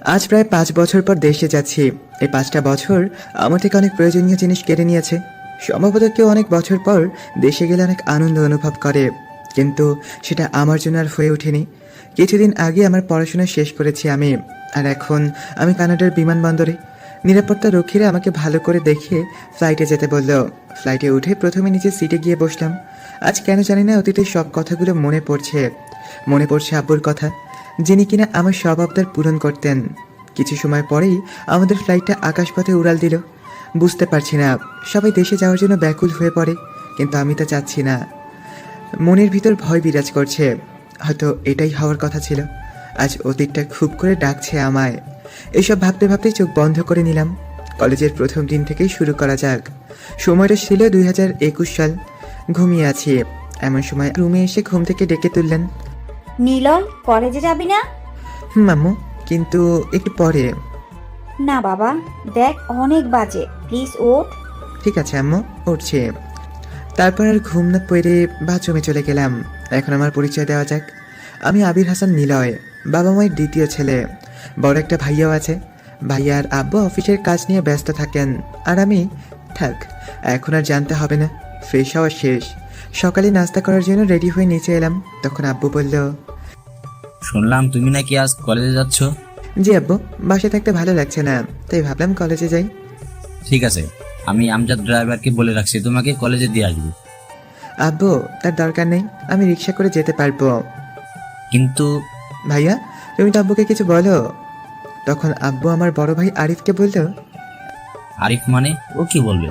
আজ প্রায় 5 বছর পর দেশে যাচ্ছি। এই 5টা বছর আমার থেকে অনেক প্রয়োজনীয় জিনিস কেড়ে নিয়েছে। সম্ভবত কেউ অনেক বছর পর দেশে গেলে অনেক আনন্দ অনুভব করে, কিন্তু সেটা আমার জন্য আর হয়ে ওঠেনি। কিছুদিন আগে আমার পড়াশোনা শেষ করেছি আমি, আর এখন আমি কানাডার বিমানবন্দরে। নিরাপত্তা রক্ষীরা আমাকে ভালো করে দেখে ফ্লাইটে যেতে বলল। ফ্লাইটে উঠে প্রথমে নিজের সিটে গিয়ে বসলাম। আজ কেন জানি না অতীতের সব কথাগুলো মনে পড়ছে আব্বুর কথা, যিনি কিনা আমার সব আবদার পূরণ করতেন। কিছু সময় পরেই আমাদের ফ্লাইটটা আকাশপথে উড়াল দিল। বুঝতে পারছি না, সবাই দেশে যাওয়ার জন্য ব্যাকুল হয়ে পড়ে, কিন্তু আমি তা চাচ্ছি না। মনের ভিতর ভয় বিরাজ করছে, হয়তো এটাই হওয়ার কথা ছিল। আজ অতীতটা খুব করে ডাকছে আমায়। এসব ভাবতে ভাবতে চোখ বন্ধ করে নিলাম। কলেজের প্রথম দিন থেকেই শুরু করা যাক। সময়টা ছিল 2021 সাল। ঘুমিয়ে আছি, এমন সময় রুমে এসে ঘুম থেকে ডেকে তুললেন। নীলয়, কলেজে যাবি না? আম্মু, কিন্তু একটু পরে। না বাবা, দেখ অনেক বাজে, প্লিজ ওঠ। ঠিক আছে আম্মু, উঠছি। তারপর আর ঘুম না পেরে বাথরুমে চলে গেলাম। এখন আমার পরিচয় দেওয়া যাক। আমি আবির হাসান নিলয়, বাবা মায়ের দ্বিতীয় ছেলে। বড় একটা ভাইয়াও আছে। ভাইয়ার আব্বু অফিসের কাজ নিয়ে ব্যস্ত থাকেন, আর আমি থাক, এখন আর জানতে হবে না। ফ্রেশ হওয়া শেষ। সকালে নাস্তা করার জন্য রেডি হয়ে নিচে এলাম, তখন আব্বু বলল, শুনলাম তুমি নাকি আজ কলেজে যাচ্ছ। জি আব্বু, বাসায় থাকতে ভালো লাগছে না, তাই ভাবলাম কলেজে যাই। ঠিক আছে, আমি আমজাদ ড্রাইভারকে বলে রাখছি তোমাকে কলেজে দিয়ে আসবে। আব্বু, তার দরকার নেই, আমি রিক্সা করে যেতে পারবো। কিন্তু ভাইয়া, তুমি তো আব্বুকে কিছু বলো। তখন আব্বু আমার বড় ভাই আরিফকে বলল, আরিফ মানে ও কি বলবে?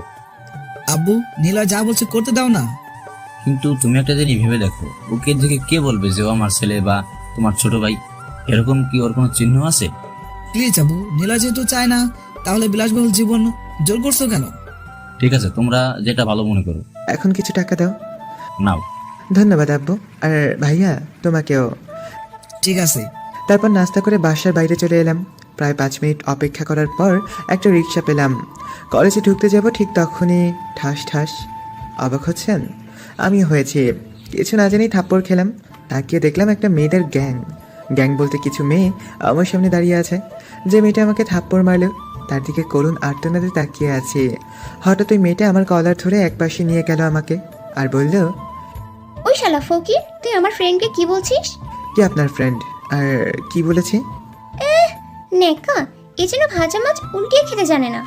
আব্বু, নীলা যা বলছে করতে দাও না। কিন্তু তুমি একটা জিনিস ভেবে দেখো, ওকে দেখে কে বলবে যে ও আমার ছেলে বা তোমার ছোট ভাই? এরকম কি ওর কোনো চিহ্ন আছে? প্লিজ আব্বু, নীলা যেহেতু চায় না, তাহলে বিলাসবহুল জীবন জোর করছো কেন? ঠিক আছে, তোমরা যেটা ভালো মনে করো। এখন কিছু টাকা দাও। নাও। ধন্যবাদ আব্বু, আর ভাইয়া তোমাকেও। ঠিক আছে। তারপর নাস্তা করে বাসার বাইরে চলে এলাম। প্রায় 5 মিনিট অপেক্ষা করার পর একটা রিক্সা পেলাম। কলেজে ঢুকতে যাব ঠিক তখনই ঠাস ঠাস। অবাক হচ্ছেন? আমি হয়েছি। কিছু না জানি থাপ্পড় খেলাম। তাকিয়ে দেখলাম একটা মেয়েদের গ্যাং বলতে কিছু মেয়ে আমার সামনে দাঁড়িয়ে আছে। যে মেয়েটা আমাকে থাপ্পড় মারল, তার দিকে করুণ আর্তনাদে তাকিয়ে আছে। হঠাৎ ওই মেয়েটা আমার কলার ধরে একপাশে নিয়ে গেল আমাকে, আর বলল, ওই শালা ফকির, তুই আমার ফ্রেন্ডকে কি বলছিস? কি আপনার ফ্রেন্ড? আর কি বলেছি? নেকা, এ যেন ভাজা মাছ উল্টিয়ে খেতে জানে না।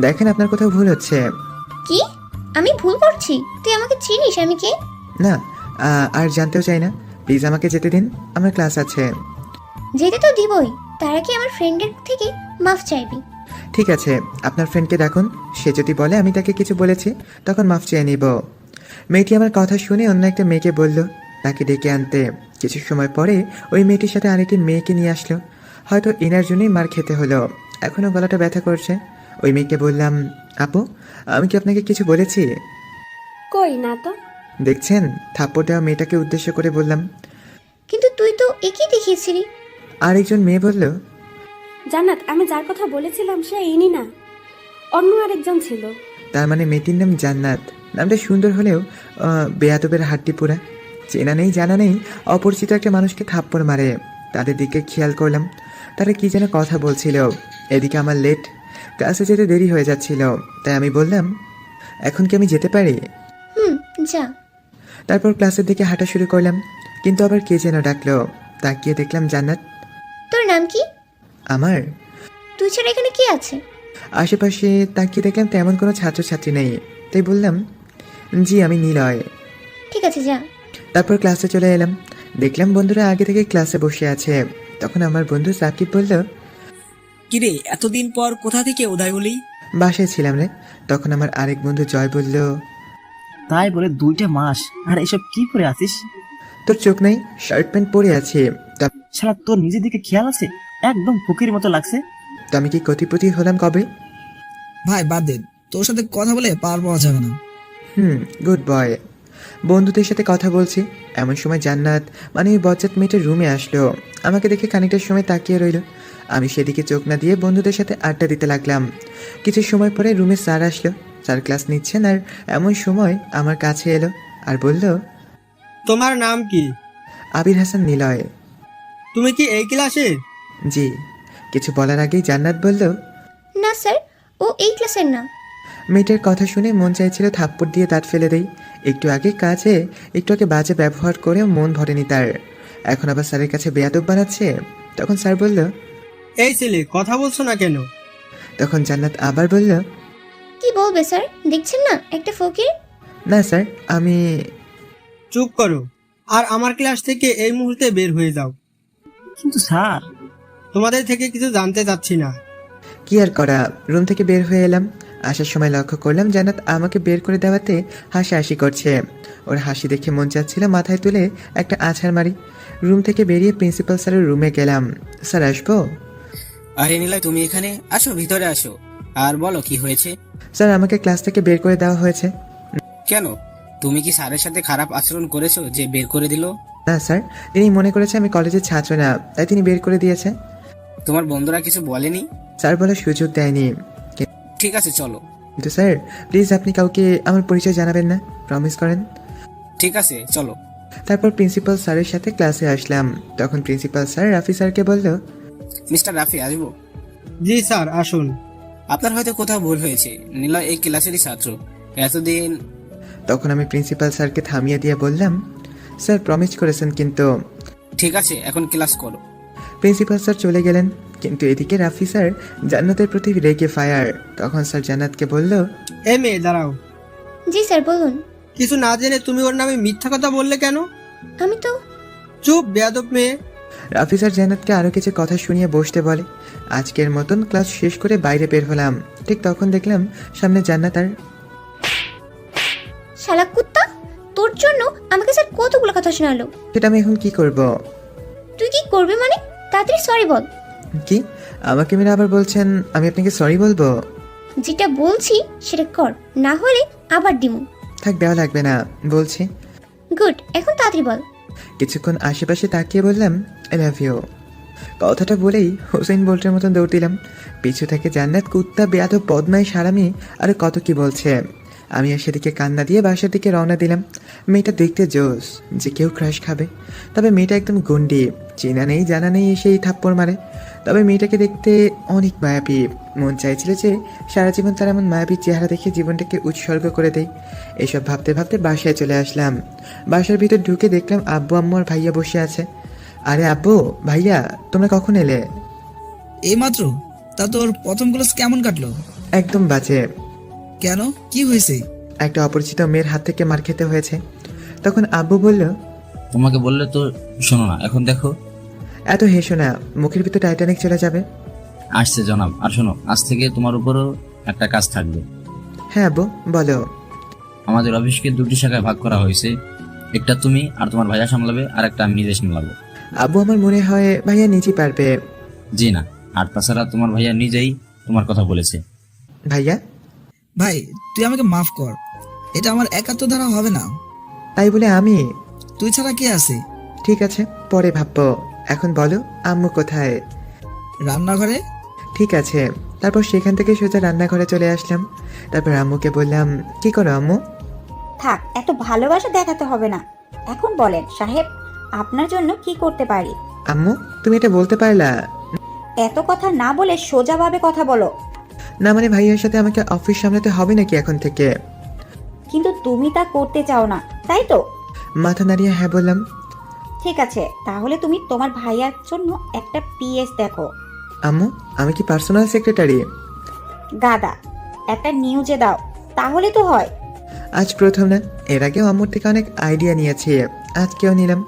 দেখেন, আপনার কোথাও ভুল হচ্ছে। কি? আমি ভুল করছি? তুই আমাকে চিনিস আমি কে? না, আর জানতেও চাই না। প্লিজ আমাকে যেতে দিন, আমার ক্লাস আছে। যেতে তো দিবই, তার আগে আমার ফ্রেন্ডের থেকে মাফ চাইবি। ঠিক আছে, আপনার ফ্রেন্ডকে ডাকুন। সে যদি বলে আমি তাকে কিছু বলেছি, তখন মাফ চেয়ে নিব। মেয়েটি আমার কথা শুনে অন্য একটা মেয়েকে বলল তাকে ডেকে আনতে। কিছু সময় পরে ওই মেয়েটির সাথে আরেকটি মেয়েকে নিয়ে আসলো। হয়তো এনার জন্যই মার খেতে হলো। এখনও গলাটা ব্যথা করছে। ওই মেয়েকে বললাম, আপু, আমি কি আপনাকে কিছু বলেছি? কই না তো। দেখছেন, থাপ্পড় দেওয়া মেয়েটাকে উদ্দেশ্য করে বললাম। কিন্তু তুই তো একই দেখিয়েছিলি। আরেকজন মেয়ে বলল, জান্নাত, আমি যার কথা বলেছিলাম সে ইনি না, অন্য আরেকজন ছিল। তার মানে মেয়েটির নাম জান্নাত। নামটা সুন্দর হলেও বেয়াদবের হাড্ডি পোড়া। চেনা নেই জানা নেই অপরিচিত একটা মানুষকে থাপ্পড় মারে। তাদের দিকে খেয়াল করলাম, তারা কি যেন কথা বলছিল। এদিকে আমার লেট, ক্লাসে যেতে দেরি হয়ে যাচ্ছিল। তাই আমি বললাম, এখন কি আমি যেতে পারি? যা। তারপর ক্লাসের দিকে হাঁটা শুরু করলাম, কিন্তু আবার কে যেন ডাকলো। তাকিয়ে দেখলাম জান্নাত। তোর নাম কি? আমার? তুই ছাড়া এখানে কে আছে? আশেপাশে তাকিয়ে দেখলাম তেমন কোনো ছাত্রছাত্রী নেই, তাই বললাম, জি আমি নিলয়। ঠিক আছে, যা। তারপর ক্লাসে চলে এলাম। দেখলাম বন্ধুরা আগে থেকে ক্লাসে বসে আছে। তখন আমার বন্ধু সাকিব বলল, কিরে, এতদিন পর কোথা থেকে উদয় হলি? বাসায় ছিলাম রে। তখন আমার আরেক বন্ধু জয় বলল, তাই বলে 2টা মাস আর এসব কি পরে আছিস? তোর চোখ নেই? শার্ট প্যান্ট পরে আছি। সারা তোর নিজের দিকে খেয়াল আছে? একদম ফকির মতো লাগছে। তো আমি কি কোটিপতি হলাম কবে? ভাই বাদ দে, তোর সাথে কথা বলে পার পাওয়া যাবে না। Good boy. বন্ধুদের সাথে কথা বলছি, এমন সময় জান্নাত মানে ওই বজ্জাত মেয়েটার রুমে আসলো। আমাকে দেখে খানিকটা সময় তাকিয়ে রইল। আমি সেদিকে চোখ না দিয়ে বন্ধুদের সাথে আড্ডা দিতে লাগলাম। কিছু সময় পরে রুমে স্যার আসলো। স্যার ক্লাস নিচ্ছেন, আর এমন সময় আমার কাছে এলো আর বলল, তোমার নাম কি? আবির হাসান নিলয়। তুমি কি এই ক্লাসে? জি। কিছু বলার আগেই জান্নাত বলল, না স্যার, ও এই ক্লাসের না। মেয়েটার কথা শুনে মন চাইছিল থাপ্পড় দিয়ে দাঁত ফেলে দেই। একটু আগে বাজে ব্যবহার করেও মন ভরেনি তার, এখন আবার স্যারের কাছে বেয়াদব বানাচ্ছে। তখন স্যার বলল, এই ছেলে কথা বলছো না কেন? তখন জান্নাত আবার বলল, কি বলবে স্যার, দেখছেন না একটা ফকির। না স্যার, আমি চুপ করো, আর আমার ক্লাস থেকে এই মুহূর্তে বের হয়ে যাও। কিন্তু স্যার, তোমাদের থেকে কিছু জানতে চাচ্ছি না। কি আর করা, রুম থেকে বের হয়ে এলাম। আসার সময় লক্ষ্য করলাম জান্নাত আমাকে বের করে দেওয়াতে হাসাহাসি করছে। ওর হাসি দেখে মন চাচ্ছিল মাথায় তুলে একটা আছাড় মারি। রুম থেকে বেরিয়ে প্রিন্সিপাল স্যারের রুমে গেলাম। স্যার আসবো? আরে নিলয়, তুমি এখানে আসো, ভিতরে আসো, আর বলো কি হয়েছে। স্যার, আমাকে ক্লাস থেকে বের করে দেওয়া হয়েছে। কেন, তুমি কি স্যারের সাথে খারাপ আচরণ করেছো যে বের করে দিল? না স্যার, তিনি মনে করেছে আমি কলেজের ছাত্র না, তাই তিনি বের করে দিয়েছে। তোমার বন্ধুরা কিছু বলেনি? স্যার বলার সুযোগ দেয়নি। ঠিক আছে, চলো। কিন্তু স্যার, প্লিজ আপনি কাউকে আমার পরিচয় জানাবেন না, প্রমিস করেন। ঠিক আছে, চলো। তারপর প্রিন্সিপাল স্যারের সাথে ক্লাসে আসলাম। তখন প্রিন্সিপাল স্যার রাফি স্যারকে বলল, মিস্টার রাফি, আসবো? জি স্যার, আসুন। আপনার হয়তো কোথাও ভুল হয়েছে, নিলয় এই ক্লাসেরই ছাত্র এতদিন। তখন আমি প্রিন্সিপাল স্যারকে থামিয়ে দিয়ে বললাম, স্যার প্রমিস করেছেন কিন্তু। ঠিক আছে, এখন ক্লাস করো। প্রিন্সিপাল স্যার চলে গেলেন, কিন্তু এদিকে রাফি স্যার জান্নাতের প্রতি রেগে ফায়ার। তখন স্যার জান্নাতকে বলল, এ মেয়ে দাঁড়াও। জি স্যার, বলুন। কিছু না জেনে তুমি ওর নামে মিথ্যা কথা বললে কেন? আমি তো। চুপ, বেয়াদব মেয়ে। রাফি স্যার জান্নাতকে আরও কিছু কথা শুনিয়ে বসতে বলে। আজকের মতন ক্লাস শেষ করে বাইরে বের হলাম। ঠিক তখন দেখলাম সামনে জান্নাত আর শালা কুত্তা, তোর জন্য আমাকে স্যার কতগুলো কথা শোনালো। সেটা আমি এখন কি করব? তুই কি করবি মানে? তাড়াতাড়ি সরি বল। কি, আমাকে মেরে আবার বলছেন আমি আপনাকে সরি বলবো? যেটা বলছি সেটা কর, না হলে আবার দিমু। থাক, দেওয়া লাগবে না, বলছি। গুড, এখন তাড়াতাড়ি বল। কিছুক্ষণ আশেপাশে তাকিয়ে বললাম, আই লাভ ইউ। কথাটা বলেই হোসেন বোল্টের মতন দৌড় দিলাম। পিছু থেকে জান্নাত কুত্তা বেয়াদব বদমাই সারামি আর কত কি বলছে। আমি আর সেদিকে কান্না দিয়ে বাসার দিকে রওনা দিলাম। মেয়েটা দেখতে জোস, যে কেউ ক্রাশ খাবে। তবে মেয়েটা একদম গন্ডি, চেনা নেই জানা নেই এসেই থাপ্পড় মারে। তবে মেয়েটাকে দেখতে অনেক মায়াবী। মন চাইছিল যে সারা জীবন তার এমন মায়াবী চেহারা দেখে জীবনটাকে উৎসর্গ করে দেয়। এসব ভাবতে ভাবতে বাসায় চলে আসলাম। বাসার ভিতর ঢুকে দেখলাম আব্বু আম্মু আর ভাইয়া বসে আছে। আরে আব্বু, ভাইয়া, তোমরা কখন এলে? এইমাত্র। তা তোর প্রথম ক্লাস কেমন কাটলো? একদম বাজে। কেন, কি হয়েছে? একটা অপরিচিত মেয়ের হাত থেকে মার খেতে হয়েছে। তখন আব্বু বলল, তোমাকে বললে তো শোনো না, এখন দেখো। এত হেসো না, মুখের ভিতর টাইটানিক চলে যাবে। আসছে জনাব, আর শোনো, আজ থেকে তোমার উপরও একটা কাজ থাকবে। হ্যাঁ আব্বু, বলো। আমাদের অফিসকে দুটি শাখায় ভাগ করা হয়েছে, একটা তুমি আর তোমার ভাইয়া সামলাবে, আর একটা আমি নিজে সামলাবো। আব্বু, আমার মনে হয় ভাইয়া নিজেই পারবে। জি না, আর তাছাড়া তোমার ভাইয়া নিজেই তোমার কথা বলেছে। ভাইয়া? ভাই, তুই আমাকে মাফ কর, এটা আমার একাত্ম দ্বারা হবে না। তাই বলে আমি? তুই ছাড়া কে আছে? ঠিক আছে, পরে ভাববো। এখন বলো, আম্মু কোথায়? রান্নাঘরে। ঠিক আছে। তারপর সেখান থেকে সোজা রান্নাঘরে চলে আসলাম। তারপর আম্মুকে বললাম, কি করো আম্মু? থাক, এত ভালোবাসা দেখাতে হবে না। এখন বলেন সাহেব, আপনার জন্য কি করতে পারি? আম্মু, তুমি এটা বলতে পারলা? এত কথা না বলে সোজাভাবে কথা বলো। না মানে ভাইয়ার সাথে আমাকে অফিস সামলাতে হবে নাকি এখন থেকে? কিন্তু তুমি তা করতে চাও না, তাই তো? মাথা নাড়িয়ে হ্যাঁ বললাম। ঠিক আছে, তাহলে তুমি তোমার ভাইয়ার জন্য একটা পিএস দেখো। আম্মু, আমি কি পার্সোনাল সেক্রেটারি? গাদা, একটা নিউজে দাও, তাহলে তো হয়। আজ প্রথম না, এর আগেও আম্মুর থেকে অনেক আইডিয়া নিয়েছি, আজকেও নিলাম।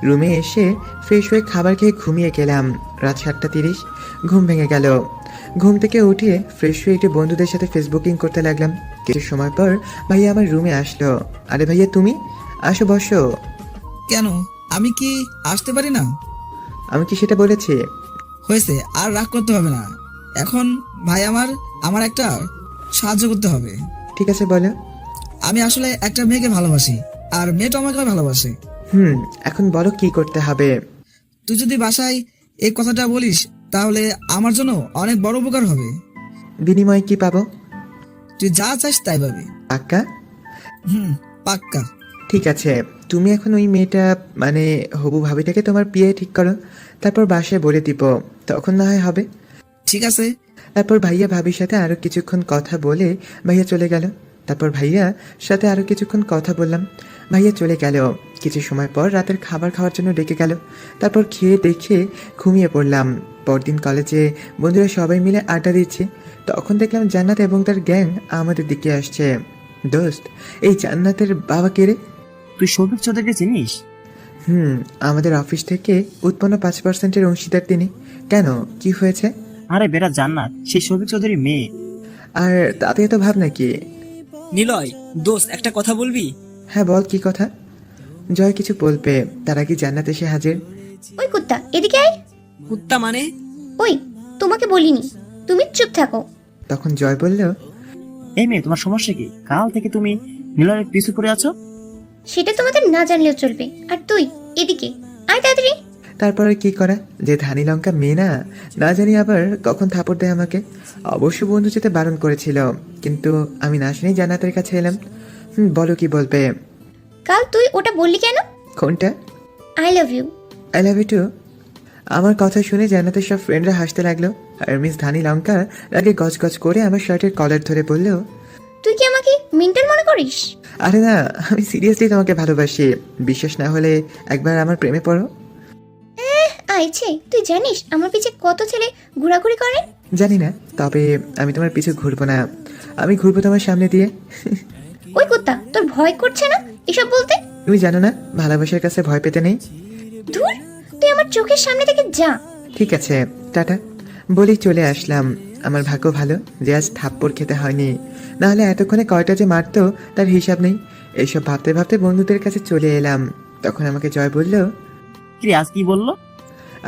রুমে এসে ফ্রেশ হয়ে খাবার খেয়ে ঘুমিয়ে গেলাম। রাত 7:30 ঘুম ভেঙে গেল। ঘুম থেকে উঠে ফ্রেশ হয়ে একটু বন্ধুদের সাথে ফেসবুকিং করতে লাগলাম। কিছু সময় পর ভাইয়া আমার রুমে আসলো। আরে ভাইয়া তুমি, আসো বসো। কেন, আমি কি আসতে পারি না? আমি কি সেটা বলেছি? হয়েছে, আর রাগ করতে হবে না। এখন ভাই, আমার একটা সাহায্য করতে হবে। ঠিক আছে, বলো। আমি আসলে একটা মেয়েকে ভালোবাসি, আর মেয়েটা আমাকে ভালোবাসে। এখন বলো কি করতে হবে। তুই যদি বাসায় এই কথাটা বলিস তাহলে আমার জন্য অনেক বড় উপকার হবে। বিনিময়ে কি পাবো? তুই যা চাস তাই পাবি। পাক্কা? পাক্কা। ঠিক আছে, তুমি এখন ওই মেয়েটা মানে হবু ভাবিটাকে তোমার বিয়ে ঠিক করো, তারপর বাসায় বলে দিব, তখন না হয় হবে। ঠিক আছে। তারপর ভাইয়া ভাবির সাথে আরো কিছুক্ষণ কথা বলে ভাইয়া চলে গেল। তারপর ভাইয়া সাথে আরো কিছুক্ষণ কথা বললাম, ভাইয়া চলে গেল। কিছু সময় পর রাতের খাবার খাওয়ার জন্য ডেকে গেল। তারপর খেয়ে দেখে ঘুমিয়ে পড়লাম। পরদিন কলেজে বন্ধুরা সবাই মিলে আড্ডা দিচ্ছে, তখন দেখলাম জান্নাত এবং তার গ্যাং আমাদের দিকে আসছে। দোস্ত, এই জান্নাতের বাবা কে রে? তুই সৌভিক চৌধুরীকে চিনিস? আমাদের অফিস থেকে উৎপন্ন 5%-এর অংশীদার তিনি। কেন, কি হয়েছে? আরে বেটা জান্নাত, সেই সৌভিক চৌধুরীর মেয়ে। আর তাতে এত ভাব নাকি? নিলয়, দোস্ত একটা কথা বলবি? হ্যাঁ বল, কি কথা? জয় কিছু বলবে, তার আগে জান্নাত এসে হাজির। ওই কুত্তা, এদিকে আয়। কুত্তা মানে? ওই, তোমাকে বলিনি, তুমি চুপ থাকো। তখন জয় বলল, এই মেয়ে, তোমার সমস্যা কি? কাল থেকে তুমি নিলয়ের পিছু পড়ে আছো। সেটা তোমাদের না জানলেও চলবে। আর তুই এদিকে আয় তাড়াতাড়ি। তারপর আর কি করা, যে ধানি লঙ্কা মেয়ে না, না জানি আবার কখন থাপড় দেয় আমাকে। অবশ্য বন্ধু যেতে বারণ করেছিল, কিন্তু আমি না শুনেই জান্নাতের কাছে এলাম। বলো, কি বলবে? কাল তুই ওটা বললি কেন? কোনটা? I love you. I love you too. আমার কথা শুনে জান্নাতের সব ফ্রেন্ডরা হাসতে লাগলো, আর মিস ধানি লঙ্কা আগে গজগজ করে আমার শার্টের কলার ধরে বলল, তুই কি আমাকে মেন্টাল মনে করিস? আরে না, আমি সিরিয়াসলি তোমাকে ভালোবাসি। বিশ্বাস না হলে একবার আমার প্রেমে পড়ো। আইছে, তুই জানিস আমার পিছে কত ছেলে ঘোরাঘুরি করে? জানি না, তবে আমি তোমার পিছু ঘুরবো না, আমি ঘুরবো তোমার সামনে দিয়ে। ওই কুত্তা, তোর ভয় করছে না এসব বলতে? তুমি জানো না, ভালোবাসার কাছে ভয় পেতে নেই। ধুর, তুই আমার চোখের সামনে থেকে যা। ঠিক আছে, টাটা বলি চলে আসলাম। আমার ভাগ্য ভালো যে আজ থাপ্পড় খেতে হয়নি, নাহলে এতক্ষণে কয়টা যে মারতো তার হিসাব নেই। এইসব ভাবতে ভাবতে বন্ধুদের কাছে চলে এলাম। তখন আমাকে জয় বলল, কি রে, আজ কি বললো?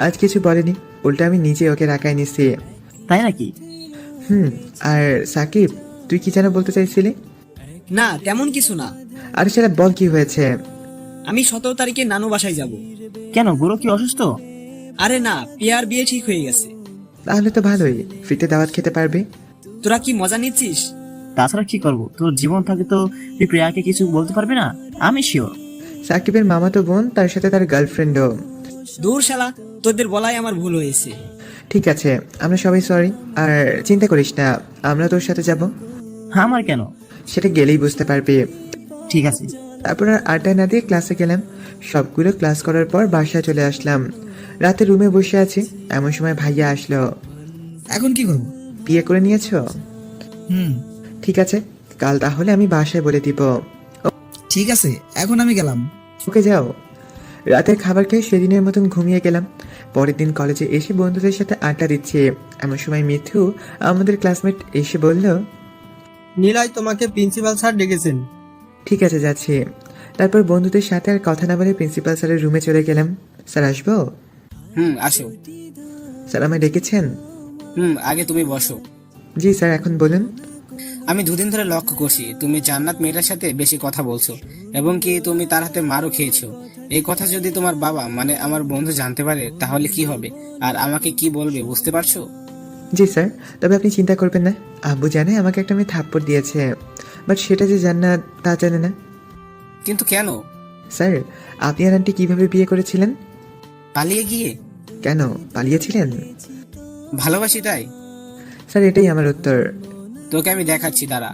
আজ কিছু বলেনি, উল্টো আমি নিজে ওকে রাখায় নিছি। তাই নাকি? আর সাকিব, তুই কি যেন বলতে চাইছিলি? না, তেমন কিছু না। আরে সেটা বল, কি হয়েছে? আমি 17 তারিখে নানু বাসায় যাব। কেন, গুরু কি অসুস্থ? আরে না, পিয়ার বিয়ে ঠিক হয়ে গেছে। তাহলে তো ভালোই, ফ্রিতে দাওয়াত খেতে পারবে। তোরা কি মজা নিচ্ছিস? তাছাড়া কি করবো, তোর জীবন থাকে তো তুই প্রিয়াকে কিছু বলতে পারবি না? আমি শিওর। সাকিবের মামাতো বোন, তার সাথে তার গার্লফ্রেন্ডও। দূর শালা, তোদের বলাই আমার ভুল হয়েছে। ঠিক আছে, আমরা সবাই সরি। আর চিন্তা করিস না, আমরা তোর সাথে যাব। আমার কেন? সেটা গেলেই বুঝতে পারবি। ঠিক আছে। তারপর আর আড্ডা না দিয়ে ক্লাসে গেলাম। সবগুলো ক্লাস করার পর বাসায় চলে আসলাম। রাতে রুমে বসে আছি, এমন সময় ভাইয়া আসলো। এখন কি করবো? বিয়ে করে নিয়েছো? হুম। ঠিক আছে, কাল তাহলে আমি বাসায় বলে দিব। ঠিক আছে, এখন আমি গেলাম। ওকে, যাও। রাতের খাবার খেয়ে সেদিনের মতন ঘুমিয়ে গেলাম। পরের দিন কলেজে এসে বন্ধুদের সাথে আড্ডা দিচ্ছে, এমন সময় মিথু, আমাদের ক্লাসমেট, এসে বলল, নিলয়, তোমাকে প্রিন্সিপাল স্যার ডেকেছেন। ঠিক আছে, যাচ্ছি। তারপর বন্ধুদের সাথে আর কথা না বলে প্রিন্সিপাল স্যারের রুমে চলে গেলাম। স্যার, আসবো? আসো। স্যার, আমায় ডেকেছেন? আগে তুমি বসো। জি স্যার, এখন বলুন। আমি দুদিন ধরে লক্ষ্য করছি তুমি জান্নাত মেয়েটার সাথে বেশি কথা বলছো, এবং কি তুমি তার হাতে মারও খেয়েছো। এই কথা যদি তোমার বাবা, মানে আমার বন্ধু, জানতে পারে তাহলে কি হবে, আর আমাকে কি বলবে, বুঝতে পারছো? জি স্যার, তবে আপনি চিন্তা করবেন না। আব্বু জানে আমাকে একটা মেয়ে থাপ্পড় দিয়েছে, বাট সেটা যে জান্নাত তা জানে না। কিন্তু কেন? স্যার, আপনি আর আন্টি কিভাবে বিয়ে করেছিলেন? পালিয়ে গিয়ে। কেন পালিয়েছিলেন? ভালোবাসি তাই। স্যার, এটাই আমার উত্তর। তোকে আমি দেখাচ্ছি, দাঁড়া।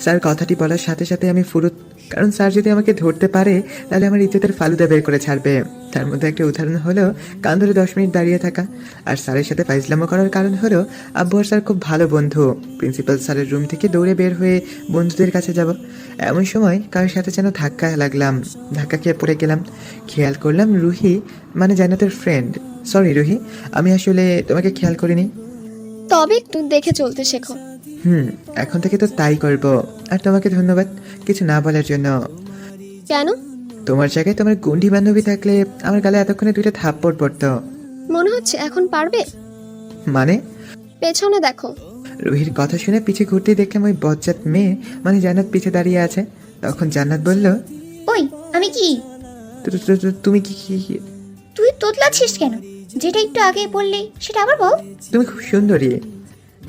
স্যার কথাটি বলার সাথে সাথে আমি ফুরুত, কারণ স্যার যদি আমাকে ধরতে পারে তাহলে আমার ইজ্জতের ফালুদা বের করে ছাড়বে। তার মধ্যে একটা উদাহরণ হলো কান ধরে 10 মিনিট দাঁড়িয়ে থাকা। আর স্যারের সাথে ফাইজলামো করার কারণ হলো আব্বু আর স্যার খুব ভালো বন্ধু। প্রিন্সিপাল স্যারের রুম থেকে দৌড়ে বের হয়ে বন্ধুদের কাছে যাব, এমন সময় কারোর সাথে যেন ধাক্কা লাগলাম, ধাক্কা খেয়ে পড়ে গেলাম। খেয়াল করলাম রুহি, মানে জান্নাতের ফ্রেন্ড। সরি রুহি, আমি আসলে তোমাকে খেয়াল করিনি। তবে একটু দেখে চলতে শেখো। এখন থেকে তো তাই করব। আর তোমাকে ধন্যবাদ কিছু না বলার জন্য। কেন? তোমার জায়গায় তোমার গুন্ডি বান্ধবী থাকলে আমার গালে এতক্ষণে 2টা থাপ্পড় পড়তো। মনে হচ্ছে এখন পারবে? মানে? পেছনে দেখো। রুহির কথা শুনে পিছে ঘুরতে দেখলাম ওই বজ্জাত মেয়ে, মানে জান্নাত পিছে দাঁড়িয়ে আছে। তখন জান্নাত বলল, ওই, আমি কি? তুমি কি? তুই তোতলাচ্ছিস কেন? যেটা একটু আগে বললি সেটা আবার বল। তুমি খুব সুন্দরী।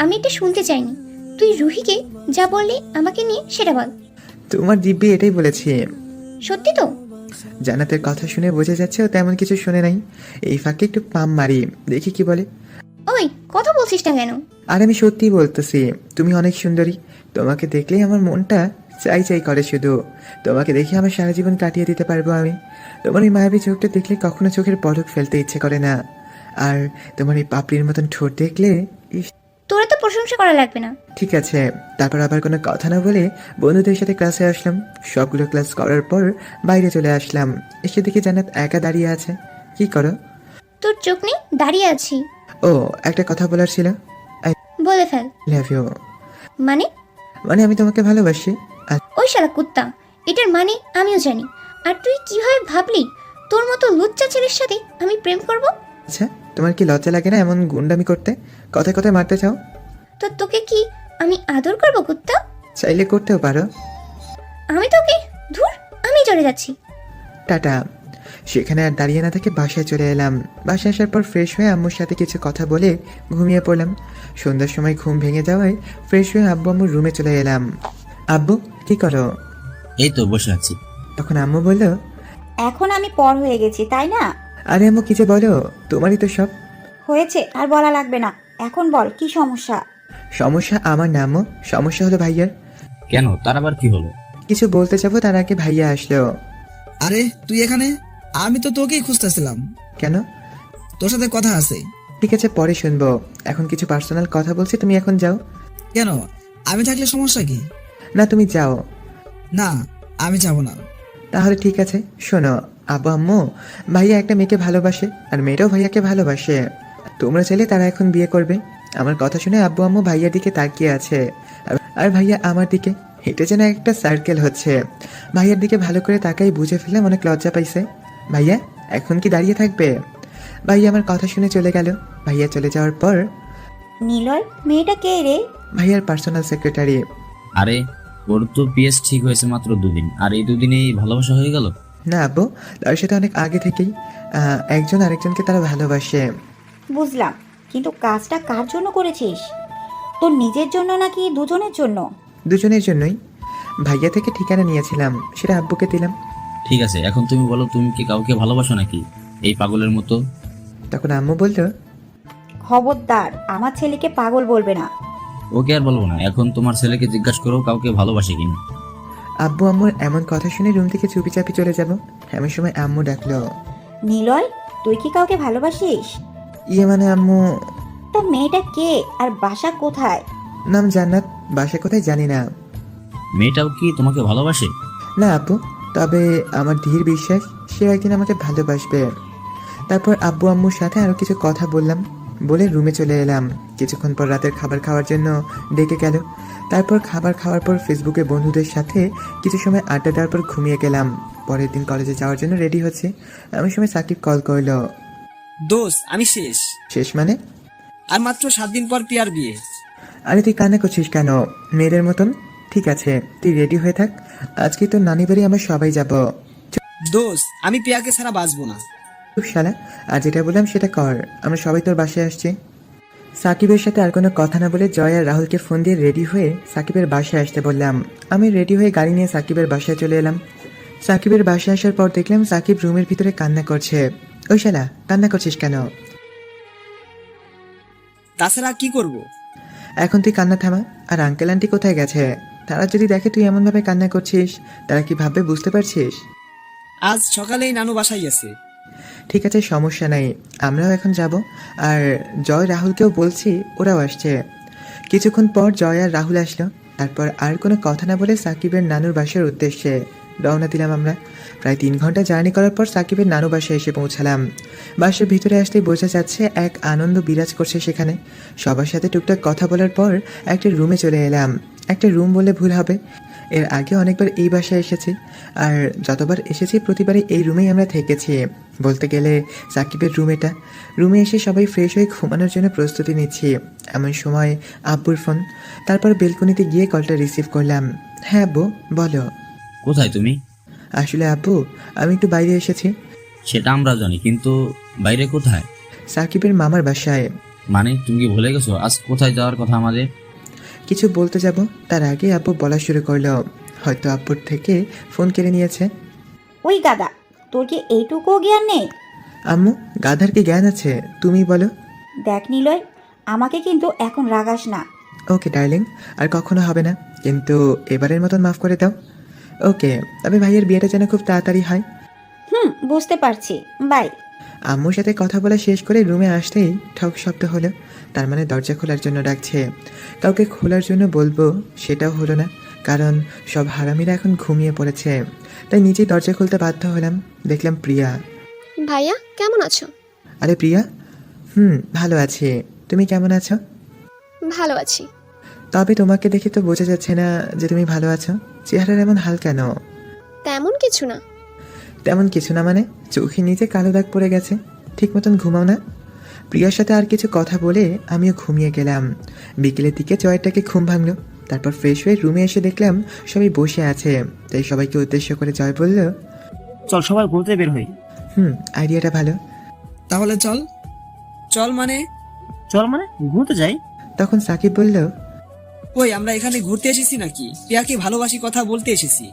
আমি এটা শুনতে চাইনি। তুই রুহিকে যা বললি আমাকে নিয়ে সেটা বল। তোমার দিব্যি এটাই বলেছি। সত্যি তো? জান্নাতের কথা শুনে বোঝা যাচ্ছে ও তেমন কিছু শুনে নাই। এই ফাঁকে একটু পাম মারি, দেখি কি বলে। ওই কথা বলছিস না কেন? আর আমি সত্যি বলতেছি, তুমি অনেক সুন্দরী। তোমাকে দেখলেই আমার মনটা চাই চাই করে শুধু। তোমাকে দেখে আমার সারা জীবন কাটিয়ে দিতে পারবো আমি। তোমার এই মায়াবী চোখটা দেখলে কখনো চোখের পলক ফেলতে ইচ্ছে করে না। আর তোমার এই পাপড়ির মতন ঠোঁট দেখলে ইস। তোরা তো প্রশংসা করা লাগবে না। ঠিক আছে, তারপর আবার কোনো কথা না বলে বন্ধুদের সাথে ক্লাসে আসলাম। সবগুলো ক্লাস করার পর বাইরে চলে আসলাম। এসে দেখি জান্নাত একা দাঁড়িয়ে আছে। কি করো? তোর চোখ নেই, দাঁড়িয়ে আছি। ও, একটা কথা বলার ছিল। আই বলে ফেল। Love you. মানে? মানে আমি তোমাকে ভালোবাসি। ওই শালা কুত্তা, এটার মানে আমিও জানি। আর তুই কিভাবে ভাবলি তোর মতো লুচ্চা ছেলের সাথে আমি প্রেম করব? আচ্ছা, তোমার কি লজ্জা লাগে না এমন গুন্ডামি করতে? কথায় কথায় মারতে চাও? তো তোকে কি আমি আদর করব কুত্তা? চাইলে করতেও পারো। আমি তোকে ধুর, আমি চলে যাচ্ছি। টাটা। সেখানে আর দাঁড়িয়ে না থেকে বাসায় চলে এলাম। বাসায় আসার পর ফ্রেশ হয়ে আম্মুর সাথে কিছু কথা বলে ঘুমিয়ে পড়লাম। সন্ধ্যার সময় ঘুম ভেঙে যাওয়ায় ফ্রেশ হয়ে আব্বু আম্মুর রুমে চলে এলাম। আব্বু, কি করো? এই তো বসে আছি। তখন আম্মু বলল, এখন আমি পর হয়ে গেছি তাই না? আরে আম্মু, কি যে বলো, তোমারই তো সব। হয়েছে, আর বলা লাগবে না। এখন বল কি সমস্যা? সমস্যা আমার না আম্মু, সমস্যা হলো ভাইয়ার। কেন, তার আবার কি হলো? কিছু বলতে যাবো তার আগে ভাইয়া আসলো। আরে তুই এখানে? আমি তো তোকেই খুঁজতেছিলাম। কেন? তোর সাথে কথা আছে। ঠিক আছে, পরে শুনবো। এখন কিছু পার্সোনাল কথা বলছি, তুমি এখন যাও। কেন? আমি থাকলে সমস্যা কি? না, তুমি যাও। না, আমি যাব না। তাহলে ঠিক আছে, শোনো আব্বু আম্মু, ভাইয়া একটা মেয়েকে ভালোবাসে আর মেয়েটাও ভাইয়াকে ভালোবাসে। তোমরা চাইলে তারা এখন বিয়ে করবে। আমার কথা শুনে আব্বু আম্মু ভাইয়ার দিকে তাকিয়ে আছে, আর ভাইয়া আমার দিকে। হেঁটে যেন একটা সার্কেল হচ্ছে। ভাইয়ার দিকে ভালো করে তাকাই বুঝে ফেললাম অনেক লজ্জা পাইছে। ভাইয়া এখন কি দাঁড়িয়ে থাকবে? ভাইয়া আমার কথা শুনে চলে গেল। ভাইয়া চলে যাওয়ার পর নিলয়, মেয়েটা কে রে? ভাইয়ার পার্সোনাল সেক্রেটারি। আরে, ওর তো পিএস ঠিক হয়েছে মাত্র 2 দিন, আর এই 2 দিনেই ভালোবাসা হয়ে গেল? না আব্বু, তার সাথে অনেক আগে থেকেই একজন আরেকজনকে তারা ভালোবাসে। বুঝলাম, কিন্তু কাজটা কার জন্য করেছিস? তোর নিজের জন্য নাকি দুজনের জন্য? দুজনের জন্যই। ভাইয়া থেকে ঠিকানা নিয়েছিলাম, সেটা আব্বুকে দিলাম। ঠিক আছে, এখন তুমি বলো, তুমি কি কাউকে ভালোবাসো নাকি এই পাগলের মতো? তখন আম্মু বলল, খবরদার, আমার ছেলেকে পাগল বলবে না। ওকে আর বলবো না। এখন তোমার ছেলেকে জিজ্ঞাসা করো কাউকে ভালোবাসে কিনা। আব্বু আম্মুর এমন কথা শুনে রুম থেকে চুপি চাপি চলে যাব। এমন সময় আম্মু ডাকলো, নিলয়, তুই কি কাউকে ভালোবাসিস? ইয়ে মানে আম্মু, তা মেয়েটা কে আর বাসা কোথায়? নাম জান্নাত, বাসা কোথায় জানি না। মেয়েটাও কি তোমাকে ভালোবাসে? না আব্বু, তবে আমার ধীর বিশ্বাস সে একদিন আমাকে ভালোবাসবে। তারপর আব্বু আম্মুর সাথে আরো কিছু কথা বললাম, বলে রুমে চলে এলাম। কিছুক্ষণ পর রাতের খাবার খাওয়ার জন্য ডেকে গেল। তারপর খাবার খাওয়ার পর ফেসবুকে বন্ধুদের সাথে কিছু সময় আড্ডা দেওয়ার পর ঘুমিয়ে গেলাম। পরের দিন কলেজে যাওয়ার জন্য রেডি হচ্ছে, এমন সময় সাকিব কল করলো। দোস্ত, আমি শেষ। শেষ মানে? আর মাত্র 7 দিন পর পিয়ার বিয়ে। আরে তুই কান্না করছিস কেন মেয়েদের মতন? ঠিক আছে, তুই রেডি হয়ে থাক, আজকে তোর নানি বাড়ি আমরা সবাই যাব। দোস্ত, আমি পিয়াকে ছাড়া বাঁচবো না। খুব শালা, আর যেটা বললাম সেটা কর, আমরা সবাই তোর বাসায় আসছি। সাকিবের সাথে আর কোনো কথা না বলে জয় আর রাহুলকে ফোন দিয়ে রেডি হয়ে সাকিবের বাসায় আসতে বললাম। আমি রেডি হয়ে গাড়ি নিয়ে সাকিবের বাসায় চলে এলাম। সাকিবের বাসায় আসার পর দেখলাম সাকিব রুমের ভিতরে কান্না করছে। ওই শালা, কান্না করছিস কেন? তাছাড়া কি করব? এখন তুই কান্না থামা। আর আঙ্কেল আন্টি কোথায় গেছে? তারা যদি দেখে তুই এমনভাবে কান্না করছিস, তারা কি ভাববে বুঝতে পারছিস? আজ সকালেই নানু বাসায় গেছে। ঠিক আছে, সমস্যা নাই, আমরাও এখন যাব। আর জয় রাহুলকেও বলছি, ওরাও আসছে। কিছুক্ষণ পর জয় আর রাহুল আসলো। তারপর আর কোনো কথা না বলে সাকিবের নানুর বাসার উদ্দেশ্যে রওনা দিলাম আমরা। প্রায় 3 ঘন্টা জার্নি করার পর সাকিবের নানু বাসায় এসে পৌঁছালাম। বাসার ভিতরে আসলেই বোঝা যাচ্ছে এক আনন্দ বিরাজ করছে সেখানে। সবার সাথে টুকটাক কথা বলার পর একটা রুমে চলে এলাম। একটা রুম বললে ভুল হবে, এর আগে অনেকবার এই বাসায় এসেছি, আর যতবার এসেছি প্রতিবারই এই রুমেই আমরা থেকেছি। বলতে গেলে সাকিবের রুম এটা। রুমে এসে সবাই ফ্রেশ হয়ে ঘুমানোর জন্য প্রস্তুতি নিচ্ছি, এমন সময় আব্বুর ফোন। তারপর বেলকনিতে গিয়ে কলটা রিসিভ করলাম। হ্যাঁ আব্বু, বলো। কোথায় তুমি? আসলে আব্বু, আমি একটু বাইরে এসেছি। সেটা আমরা জানি, কিন্তু বাইরে কোথায়? সাকিবের মামার বাসায়। মানে তুমি কি ভুলে গেছো আজ কোথায় যাওয়ার কথা আমাদের? কিছু বলতে যাব তার আগে আব্বু বলা শুরু করলো। হয়তো আব্বুর থেকে ফোন কেড়ে নিয়েছে। ওই গাদা, তোর কি এইটুকুও জ্ঞান নেই? আম্মু, গাধার কি জ্ঞান আছে? তুমি বলো। দেখ নিলয়, আমাকে কিন্তু এখন রাগাস না। ওকে ডার্লিং, আর কখনো হবে না, কিন্তু এবারের মতন মাফ করে দাও। ওকে, তবে ভাইয়ের বিয়েটা যেন খুব তাড়াতাড়ি হয়। বুঝতে পারছি, বাই। আম্মুর সাথে কথা বলা শেষ করে রুমে আসতেই ঠক শব্দ হলো। তার মানে দরজা খোলার জন্য ডাকছে। কাউকে খোলার জন্য বলবো সেটাও হলো না, কারণ সব হারামিরা এখন ঘুমিয়ে পড়েছে। তাই নিজেই দরজা খুলতে বাধ্য হলাম। দেখলাম প্রিয়া। ভাইয়া কেমন আছো? আরে প্রিয়া, ভালো আছি। তুমি কেমন আছো? ভালো আছি। তবে তোমাকে দেখে তো বোঝা যাচ্ছে না যে তুমি ভালো আছো। চেহারার এমন হাল কেন? তেমন কিছু না। তেমন কিছু না মানে? চোখে নিচে কালো দাগ পড়ে গেছে। ঠিক মতন ঘুমাও না? প্রিয়ার সাথে আর কিছু কথা বলে আমিও ঘুমিয়ে গেলাম। বিকেলের দিকে জয়টাকে ঘুম ভাঙলো। তারপর ফ্রেশ হয়ে রুমে এসে দেখলাম সবাই বসে আছে। তাই সবাইকে উদ্দেশ্য করে জয় বলল, চল সবাই ঘুরতে বের হই। আইডিয়াটা ভালো। তাহলে চল। চল মানে? চল মানে ঘুরতে যাই। তখন সাকিব বলল, ওই আমরা এখানে ঘুরতে এসেছি নাকি প্রিয়াকে ভালোবাসি কথা বলতে এসেছি?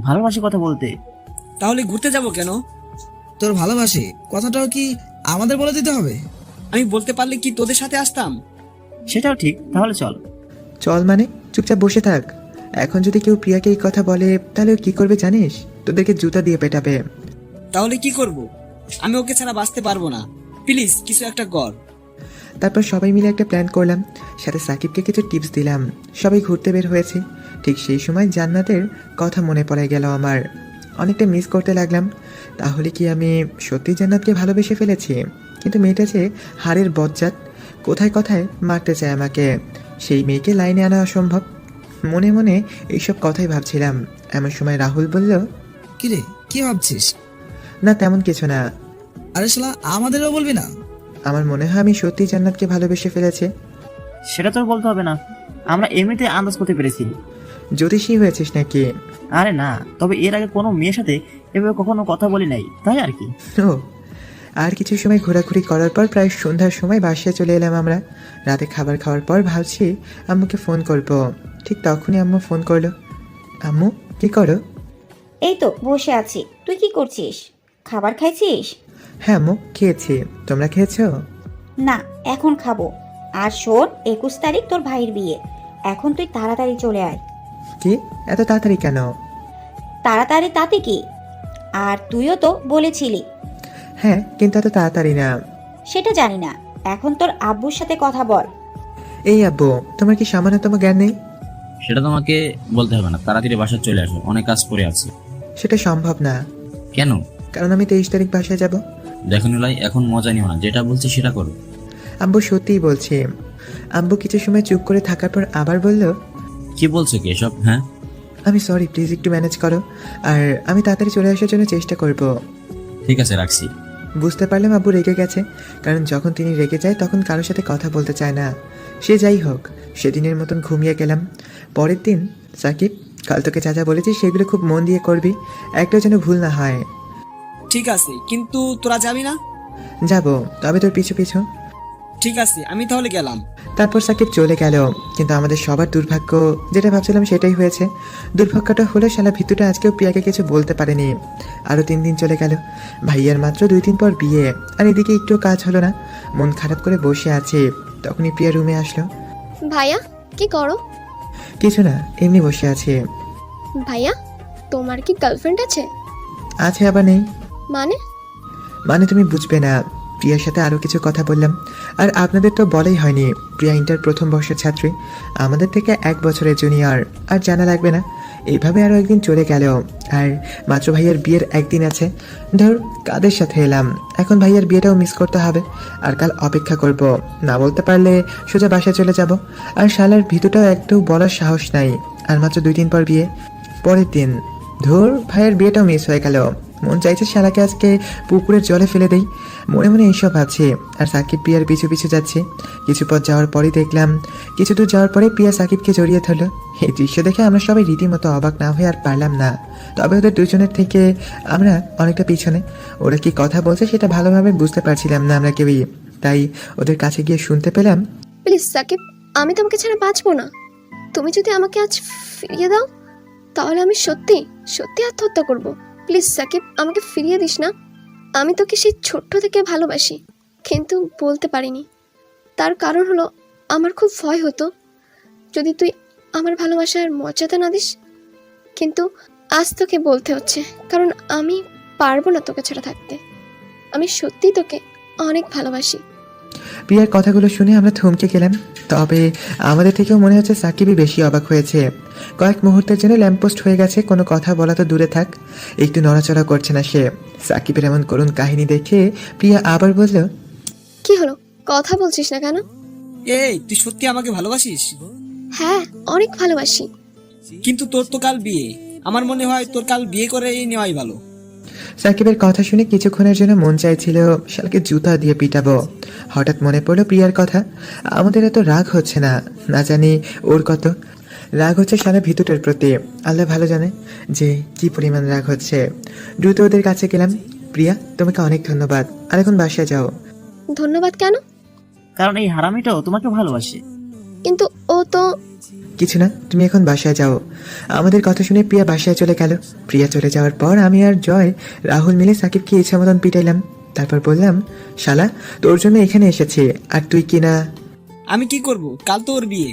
ভালোবাসি কথা বলতে। তাহলে ঘুরতে যাব কেন? তোর ভালোবাসি কথাটাও কি আমাদের বলে দিতে হবে? আমি বলতে পারলে কি তোদের সাথে আসতাম? সেটাও ঠিক, তাহলে চল। চল মানে? চুপচাপ বসে থাক। এখন যদি কেউ প্রিয়াকে এই কথা বলে তাহলে ও কি করবে জানিস? তোদেরকে জুতা দিয়ে পেটাবে। তাহলে কি করব? আমি ওকে ছাড়া বাঁচতে পারবো না। প্লিজ কিছু একটা কর। তারপর সবাই মিলে একটা প্ল্যান করলাম, সাথে সাকিবকে কিছু টিপস দিলাম। সবাই ঘুরতে বের হয়েছে। ঠিক সেই সময় জান্নাতের কথা মনে পড়ে গেল আমার। অনেকটা মিস করতে লাগলাম। তাহলে কি আমি সত্যি জান্নাতকে ভালোবেসে ফেলেছি? কিন্তু মেয়েটা যে হাড়ের বজ্জাত, কোথায় কোথায় মারতে চায় আমাকে। সেই মেয়েকে লাইনে আনা অসম্ভব। মনে মনে এইসব কথাই ভাবছিলাম। এমন সময় রাহুল বলল, কিরে কি ভাবছিস? না তেমন কিছু না। আরে শালা আমাদেরও বলবি না? আমার মনে হয় আমি সত্যি জান্নাতকে ভালোবেসে ফেলেছি। সেটা তোর বলতে হবে না, আমরা এমনিতে আন্দাজ করতে পেরেছি। জ্যোতিষী হয়েছিস নাকি? আরে না, তবে এর আগে কোনো মেয়ের সাথে এভাবে কখনো কথা বলি নাই, তাই আর কি। ও, আর কিছু সময় ঘোরাঘুরি করার পর প্রায় সন্ধ্যার সময় বাসায় চলে এলাম আমরা। রাতে খাবার খাওয়ার পর ভাবছি আম্মুকে ফোন করব। ঠিক তখনই আম্মু ফোন করলো। আম্মু, কি করো? এই তো বসে আছি। তুই কি করছিস? খাবার খাইছিস? হ্যাঁ আম্মু, খেয়েছি। তোমরা খেয়েছো? না, এখন খাবো। আর শোন, 21 তারিখ তোর ভাইয়ের বিয়ে। এখন তুই তাড়াতাড়ি চলে আয়। কি এত তাড়াতাড়ি কেন? তাড়াতাড়ি তাতে কি? আর তুইও তো বলেছিলি। হ্যাঁ, কিন্তু এত তাড়াতাড়ি না। সেটা জানি না। এখন তোর আব্বুর সাথে কথা বল। এই আব্বু, তোমার কি সামান্যতম জ্ঞান নেই? সেটা তোমাকে বলতে হবে না, তাড়াতাড়ি বাসায় চলে আসো, অনেক কাজ পড়ে আছে। সেটা সম্ভব না। কেন? কারণ আমি 23 তারিখ বাসায় যাব। দেখো নিলয়, এখন মজা নিও না, যেটা বলছি সেটা করো। আব্বু সত্যিই বলছি। আব্বু কিছু সময় চুপ করে থাকার পর আবার বলল, কি বলছো কি এসব? হ্যাঁ, আমি সরি, প্লিজ একটু ম্যানেজ করো। আর আমি তাড়াতাড়ি চলে আসার জন্য চেষ্টা করব। ঠিক আছে, রাখছি। বুঝতে পারলাম আব্বু রেগে গেছে, কারণ যখন তিনি রেগে যায় তখন কারোর সাথে কথা বলতে চায় না। সে যাই হোক, সেদিনের মতন ঘুমিয়ে গেলাম। পরের দিন, সাকিব, কাল তোকে যা যা বলেছি সেগুলো খুব মন দিয়ে করবি, একটাও যেন ভুল না হয়। ঠিক আছে, কিন্তু তোরা যাবি না? যাব, তবে তোর পিছু পিছু। ঠিক আছে, আমি তাহলে গেলাম। তারপর সাকিব চলে গেল। কিন্তু আমাদের সবার দুর্ভাগ্য, যেটা ভাবছিলাম সেটাই হয়েছে। দুর্ভাগ্যটা হলো শালা ভিতুটা আজকেও প্রিয়াকে কিছু বলতে পারেনি। আরও 3 দিন চলে গেল। ভাইয়ার মাত্র 2 দিন পর বিয়ে, আর এদিকে একটু কাজ হলো না। মন খারাপ করে বসে আছি। তখনই প্রিয়া রুমে আসলো। ভাইয়া কি করো? কিছু না, এমনি বসে আছি। ভাইয়া তোমার কি গার্লফ্রেন্ড আছে? আছে আবার নেই। মানে? মানে তুমি বুঝবে না। প্রিয়ার সাথে আরও কিছু কথা বললাম। আর আপনাদের তো বলাই হয়নি, প্রিয়া ইন্টার প্রথম বর্ষের ছাত্রী, আমাদের থেকে 1 বছরের জুনিয়র। আর জানা লাগবে না। এইভাবে আরও একদিন চলে গেল। আর মাত্র ভাইয়ার বিয়ের একদিন আছে। ধর, কাদের সাথে এলাম। এখন ভাইয়ার বিয়েটাও মিস করতে হবে। আর কাল অপেক্ষা করব, না বলতে পারলে সোজা বাসায় চলে যাব। আর শালার ভিতরটাও একটু বলার সাহস নাই। আর মাত্র 2 দিন পর বিয়ে। পরের দিন, ধর, ভাইয়ের বিয়েটাও মিস হয়ে গেল। মন চাইছে শালাকে আজকে পুকুরের জলে ফেলে দেই। মনে মনে এইসব ভাবছি। আর সাকিব প্রিয়ার পিছু পিছু যাচ্ছে। কিছু পথ যাওয়ার পরেই দেখলাম, কিছু দূর যাওয়ার পরে প্রিয়া সাকিবকে জড়িয়ে ধরলো। এই দৃশ্য দেখে আমরা সবাই রীতিমতো অবাক না হয়ে আর পারলাম না। তবে ওদের দুজনের থেকে আমরা অনেকটা পিছনে। ওরা কি কথা বলছে সেটা ভালোভাবে বুঝতে পারছিলাম না আমরা কেউই। তাই ওদের কাছে গিয়ে শুনতে পেলাম, প্লিজ সাকিব, আমি তোমাকে ছাড়া বাঁচবো না। তুমি যদি আমাকে আজ ফিরিয়ে দাও তাহলে আমি সত্যি সত্যি আত্মহত্যা করব। প্লিজ সাকিব, আমাকে ফিরিয়ে দিস না। আমি তোকে সেই ছোট্ট থেকে ভালোবাসি, কিন্তু বলতে পারিনি। তার কারণ হলো আমার খুব ভয় হতো যদি তুই আমার ভালোবাসার মর্যাদা না দিস। কিন্তু আজ তোকে বলতে হচ্ছে, কারণ আমি পারবো না তোকে ছাড়া থাকতে। আমি সত্যি তোকে অনেক ভালোবাসি। প্রিয়ার কথাগুলো শুনে আমরা থমকে গেলাম। তবে আমাদের থেকেও মনে হচ্ছে সাকিবই বেশি অবাক হয়েছে। কয়েক মুহূর্তের জন্য ল্যাম্পপোস্ট হয়ে গেছে, কোনো কথা বলা তো দূরে থাক, একটু নড়াচড়া করছে না সে। সাকিবের এমন করুণ কাহিনী দেখে প্রিয়া আবার বলল, কি হলো, কথা বলছিস না কেন? এই, তুই সত্যি আমাকে ভালোবাসিস? হ্যাঁ, অনেক ভালোবাসি। কিন্তু তোর তো কাল বিয়ে। আমার মনে হয় তোর কাল বিয়ে করে নেওয়াই ভালো। সাকিবের কথা শুনে কিছুক্ষণের জন্য মন চাইছিল শালাকে জুতা দিয়ে পিটাবো। হঠাৎ মনে পড়লো প্রিয়ার কথা। আমাদের এত রাগ হচ্ছে না, না জানি ওর কত রাগ হচ্ছে শালা ভিতুটার প্রতি। আল্লাহ ভালো জানে যে কি পরিমাণ রাগ হচ্ছে। দ্রুত ওদের কাছে গেলাম। প্রিয়া, তোমাকে অনেক ধন্যবাদ, আর এখন বাসায় যাও। ধন্যবাদ কেন? কারণ এই হারামিটাও তোমাকে ভালোবাসে। কিন্তু ও তো। কিছু না, তুমি এখন বাসায় যাও। আমাদের কথা শুনে প্রিয়া বাসায় চলে গেল। প্রিয়া চলে যাওয়ার পর আমি আর জয় রাহুল মিলে সাকিবকে ইচ্ছা মতন পিটাইলাম। তারপর বললাম, শালা তোর জন্য এখানে এসেছি, আর তুই কি না? আমি কি করব, কাল তো ওর বিয়ে।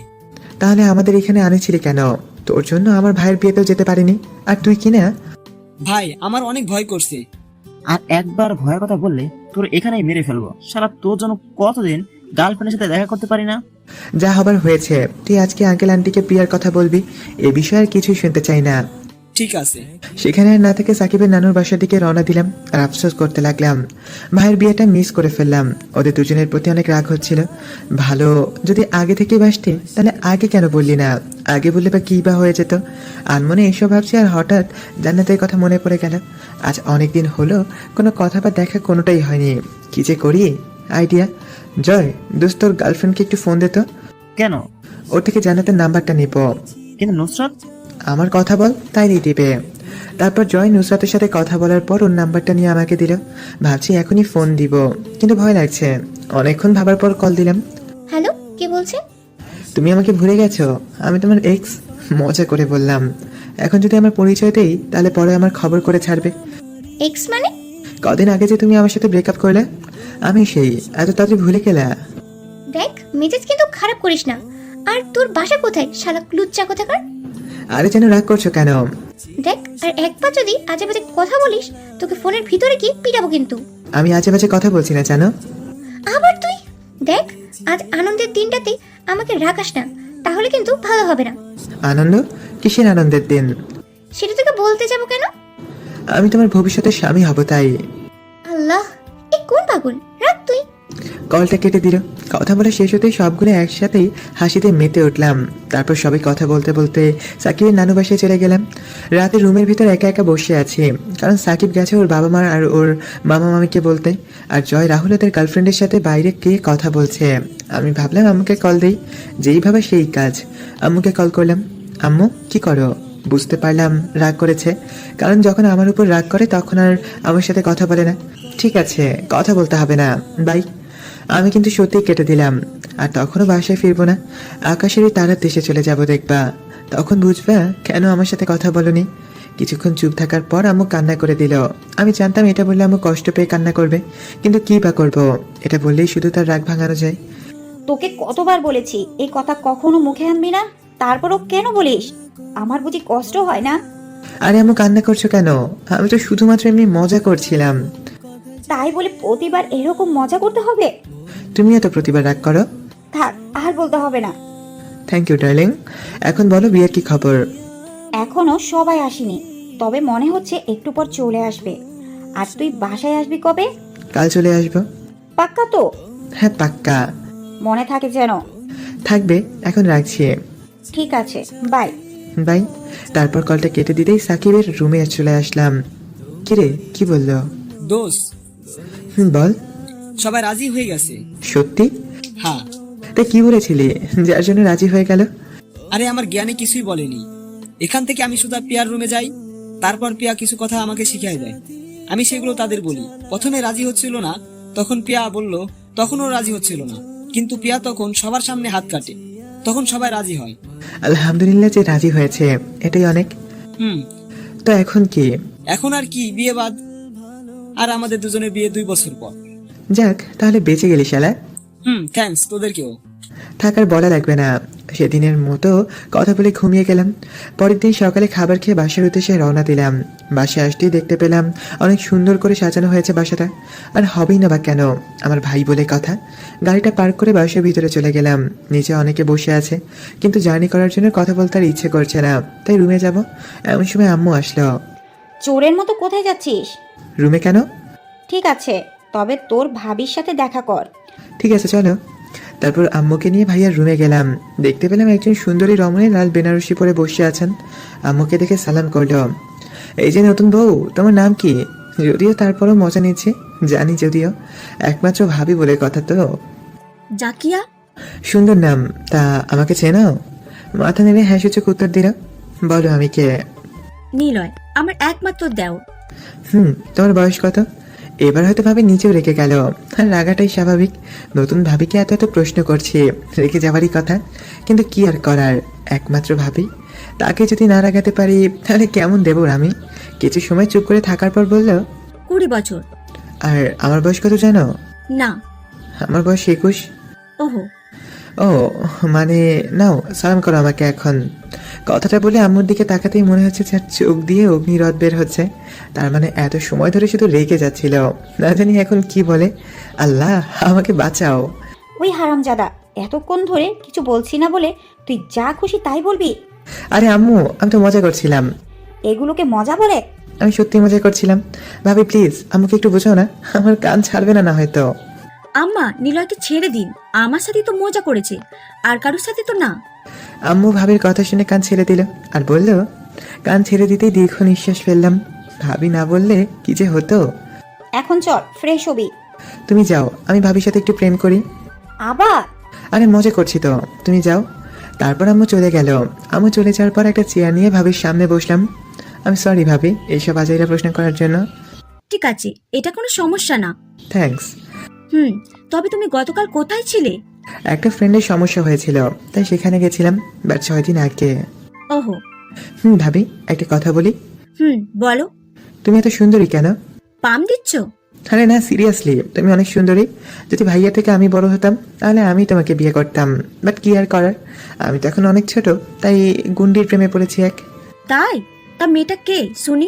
তাহলে আমাদের এখানে আনেছিলি কেন? তোর জন্য আমার ভাইয়ের বিয়েতেও যেতে পারিনি, আর তুই কি না? ভাই, আমার অনেক ভয় করছে। আর একবার ভয়ের কথা বললে তোর এখানেই মেরে ফেলবো। সারা তোর জন্য কতদিন গার্লফ্রেন্ডের সাথে দেখা করতে পারি না। যা হবার হয়েছে, তুই আজকে আঙ্কেল আন্টিকে প্রিয়ার কথা বলবি, এ বিষয়ে আর কিছুই শুনতে চাই না। ঠিক আছে। সেখানে আর না থেকে সাকিবের নানুর বাসার দিকে রওনা দিলাম, আর আফসোস করতে লাগলাম ভাইয়ের বিয়েটা মিস করে ফেললাম। ওদের দুজনের প্রতি অনেক রাগ হচ্ছিল। ভালো যদি আগে থেকে বাসতে, তাহলে আগে কেন বললি না? আগে বললে বা কি বা হয়ে যেত। আনমনে এসব ভাবছি, আর হঠাৎ জান্নাতের কথা মনে পড়ে গেল। আজ অনেক দিন হলো কোনো কথা বা দেখা কোনোটাই হয়নি। কি যে করি, আইডিয়া। জয়, দোস্ত, তোর গার্লফ্রেন্ডকে একটু ফোন দে তো। কেন? ওর থেকে জান্নাতের নাম্বারটা নিব। কিন্তু নুসরাত। আমার কথা বল, তাই দিবে। তারপর জয় নুসরাতের সাথে কথা বলার পর ওর নাম্বারটা নিয়ে আমাকে দিল। ভাবছি এখনই ফোন দিব, কিন্তু ভয় লাগছে। অনেকক্ষণ ভাবার পর কল দিলাম। হ্যালো, কে বলছে? তুমি আমাকে ভুলে গেছো? আমি তোমার এক্স। মজা করে বললাম। এখন যদি আমার পরিচয় দেই, তাহলে পরে আমার খবর করে ছাড়বে। এক্স মানে? কদিন আগে যে তুমি আমার সাথে ব্রেকআপ করলে, আমি সেই। এত তাড়াতাড়ি ভুলে গেলা? দেখ, মেজাজ কিন্তু খারাপ করিস না। আর তোর বাসা কোথায়, শালা লুচ্চা কোথাকার? আরে যেন রাগ করছো কেন? দেখ, আর একবার যদি আজে বাজে কথা বলিস, তোকে ফোনের ভিতরে কি পিটাবো কিন্তু। আমি আজে বাজে কথা বলছি না, জানো? আবার তুই? দেখ, আজ আনন্দের দিনটাতে আমাকে রাখাস না, তাহলে কিন্তু ভালো হবে না। আনন্দ? কিসের আনন্দের দিন? সেটা তোকে বলতে যাবো কেন? আমি তোমার ভবিষ্যতের স্বামী হব, তাই। আল্লাহ, এ কোন পাগল! রাখ তুই। কলটা কেটে দিল। কথা বলা শেষ হতেই সবগুলো একসাথেই হাসিতে মেতে উঠলাম। তারপর সবাই কথা বলতে বলতে সাকিবের নানু বাসায় চলে গেলাম। রাতে রুমের ভিতর একা একা বসে আছি, কারণ সাকিব গেছে ওর বাবা মা আর ওর মামা মামিকে বলতে। আর জয় রাহুল ওদের গার্লফ্রেন্ডের সাথে বাইরে গিয়ে কথা বলছে। আমি ভাবলাম আম্মুকে কল দেই, যেই ভাবে সেই কাজ। আম্মুকে কল করলাম। আম্মু, কি করো? বুঝতে পারলাম রাগ করেছে, কারণ যখন আমার উপর রাগ করে তখন আর আমার সাথে কথা বলে না। ঠিক আছে, কথা বলতে হবে না, বাই। আমি কিন্তু সত্যিই কেটে দিলাম। আর তখনও বাসায় ফিরবো না, আকাশের এই তারার দেশে চলে যাব, দেখবা। তখন বুঝবা কেন আমার সাথে কথা বলনি। কিছুক্ষণ চুপ থাকার পর আম্মু কান্না করে দিল। আমি জানতাম এটা বললে আম্মু কষ্ট পেয়ে কান্না করবে, কিন্তু কি বা করবো, এটা বললেই শুধু তার রাগ ভাঙানো যায়। তোকে কতবার বলেছি এই কথা কখনো মুখে আনবি না, তারপরও কেন বলিস? আমার বুঝি কষ্ট হয় না? আরে আম্মু কান্না করছো কেন? আমি তো শুধুমাত্র এমনি মজা করছিলাম। তাই বলে প্রতিবার এরকম মজা করতে হবে? তুমিও তো প্রতিবার রাগ করো। থাক, আর বলতে হবে না। Thank you darling. এখন বলো, বিয়ের কি খবর? এখনো সবাই আসেনি, তবে মনে হচ্ছে একটু পর চলে আসবে। আর তুই বাসায় আসবি কবে? কাল চলে আসবো। পাক্কা তো? হ্যাঁ, পাক্কা। মনে থাকে যেন। থাকবে। এখন রাখছি। ঠিক আছে, বাই। বাই। তারপর কলটা কেটে দিতেই সাকিবের রুমে চলে আসলাম। কিরে, কি বললো? দোষ, বল। সবাই রাজি হয়ে গেছে। সত্যি? হ্যাঁ। তাই কি বলেছিলি যার জন্য রাজি হয়ে গেল? আরে, আমার জ্ঞানে কিছুই বলেনি। এখান থেকে আমি শুধু পিয়ার রুমে যাই, তারপর পিয়া কিছু কথা আমাকে শিখিয়ে দেয়, আমি সেগুলো তাদের বলি। প্রথমে রাজি হচ্ছিল না, তখন পিয়া বলল, তখনও রাজি হচ্ছিল না, কিন্তু পিয়া তখন সবার সামনে হাত কাটে, তখন সবাই রাজি হয়। আলহামদুলিল্লাহ যে রাজি হয়েছে, এটাই অনেক। তো এখন কি? এখন আর কি, বিয়ে বাদ। আর আমাদের দুজনের বিয়ে 2 বছর পর। যাক, তাহলে বেঁচে গেলি শালা। থ্যাঙ্কস, তোদেরকেও। থাকার বলা লাগবে না, সেদিনের মতো কথা বলে ঘুমিয়ে গেলাম। পরের দিন সকালে খাবার খেয়ে বাসার উদ্দেশ্যে রওনা দিলাম। বাসায় আসতেই দেখতে পেলাম অনেক সুন্দর করে সাজানো হয়েছে বাসাটা। আর হবেই না বা কেন, আমার ভাই বলে কথা। গাড়িটা পার্ক করে বাসার ভিতরে চলে গেলাম। নিচে অনেকে বসে আছে, কিন্তু জার্নি করার জন্য কথা বলতে আর ইচ্ছে করছে না, তাই রুমে যাব। এমন সময় আম্মু আসলো। চোরের মতো কোথায় যাচ্ছিস? রুমে কেন? ঠিক আছে, তবে তোর ভাবির সাথে দেখা কর। ঠিক আছে চলো। তারপর আম্মুকে নিয়ে ভাইয়ার রুমে গেলাম। দেখতে পেলাম একজন সুন্দরী রমণী লাল বেনারসি পরে বসে আছেন। আম্মুকে দেখে সালাম করলো। এই যে নতুন বউ, তোমার নাম কি? যদিও তারপরও মজা নিচ্ছে, জানি যদিও একমাত্র ভাবি বলে কথা তো। জাকিয়া। সুন্দর নাম। তা আমাকে চেনো? মাথা নেড়ে হ্যাঁ সূচক উত্তর দিল। বলো আমি কে? নিলয়, আমার একমাত্র দেও। তোমার বয়স কত? এবার হয়তো ভাবি নিচেও রেখে গেল। আর রাগাটাই স্বাভাবিক, নতুন ভাবিকে এত এত প্রশ্ন করছি, রেখে যাওয়ারই কথা। কিন্তু কি আর করার, একমাত্র ভাবি, তাকে যদি না রাগাতে পারি তাহলে কেমন দেবো আমি? কিছু সময় চুপ করে থাকার পর বলল, 20 বছর। আর আমার বয়স কত জানো? না। আমার বয়স 21। ওহো। ও মানে, নাও সালাম করো আমাকে এখন। কথাটা বলে আম্মুর দিকে তাকাতেই মনে হচ্ছে যার চোখ দিয়ে অগ্নিরথ বের হচ্ছে। তার মানে এত সময় ধরে শুধু রেগে যাচ্ছিল, না জানি এখন কি বলে। আল্লাহ আমাকে বাঁচাও। ওই হারামজাদা, এতক্ষণ ধরে কিছু বলছি না বলে তুই যা খুশি তাই বলবি? আরে আম্মু, আমি তো মজা করছিলাম। এগুলোকে মজা বলে? আমি সত্যি মজা করছিলাম। ভাবি প্লিজ আমাকে একটু বোঝাও না, আমার কান ছাড়বে না হয়তো। আম্মা, নিলয়কে ছেড়ে দিন, আমার সাথে তো মজা করেছে, আর কারোর সাথে তো না। আম্মু ভাবির কথা শুনে কান ছেড়ে দিল আর বলল। কান ছেড়ে দিতেই দীর্ঘ নিঃশ্বাস ফেললাম। ভাবি না বললে কি যে হতো। এখন চল ফ্রেশ হবি। তুমি যাও, আমি ভাবির সাথে একটু প্রেম করি। আবার? আরে মজা করছি তো, তুমি যাও। তারপর আম্মু চলে গেল। আম্মু চলে যাওয়ার পর একটা চেয়ার নিয়ে ভাবির সামনে বসলাম। আমি সরি ভাবি এইসব আজাইরা প্রশ্ন করার জন্য। ঠিক আছে, এটা কোনো সমস্যা না। থ্যাঙ্কস। তবে তুমি গতকাল কোথায় ছিলে? একটা ফ্রেন্ডের সমস্যা হয়েছিল, তাই সেখানে গেছিলাম, বাট 6 দিন আগে। ওহো। ভাবি একটা কথা বলি। বলো। তুমি এত সুন্দরী কেন? পাম দিচ্ছ? আরে না, সিরিয়াসলি তুমি অনেক সুন্দরী। যদি ভাইয়া থেকে আমি বড় হতাম তাহলে আমি তোমাকে বিয়ে করতাম, বাট কি আর করার, আমি তো এখন অনেক ছোট, তাই গুন্ডির প্রেমে পড়েছি এক। তাই? তা মেয়েটা কে শুনি?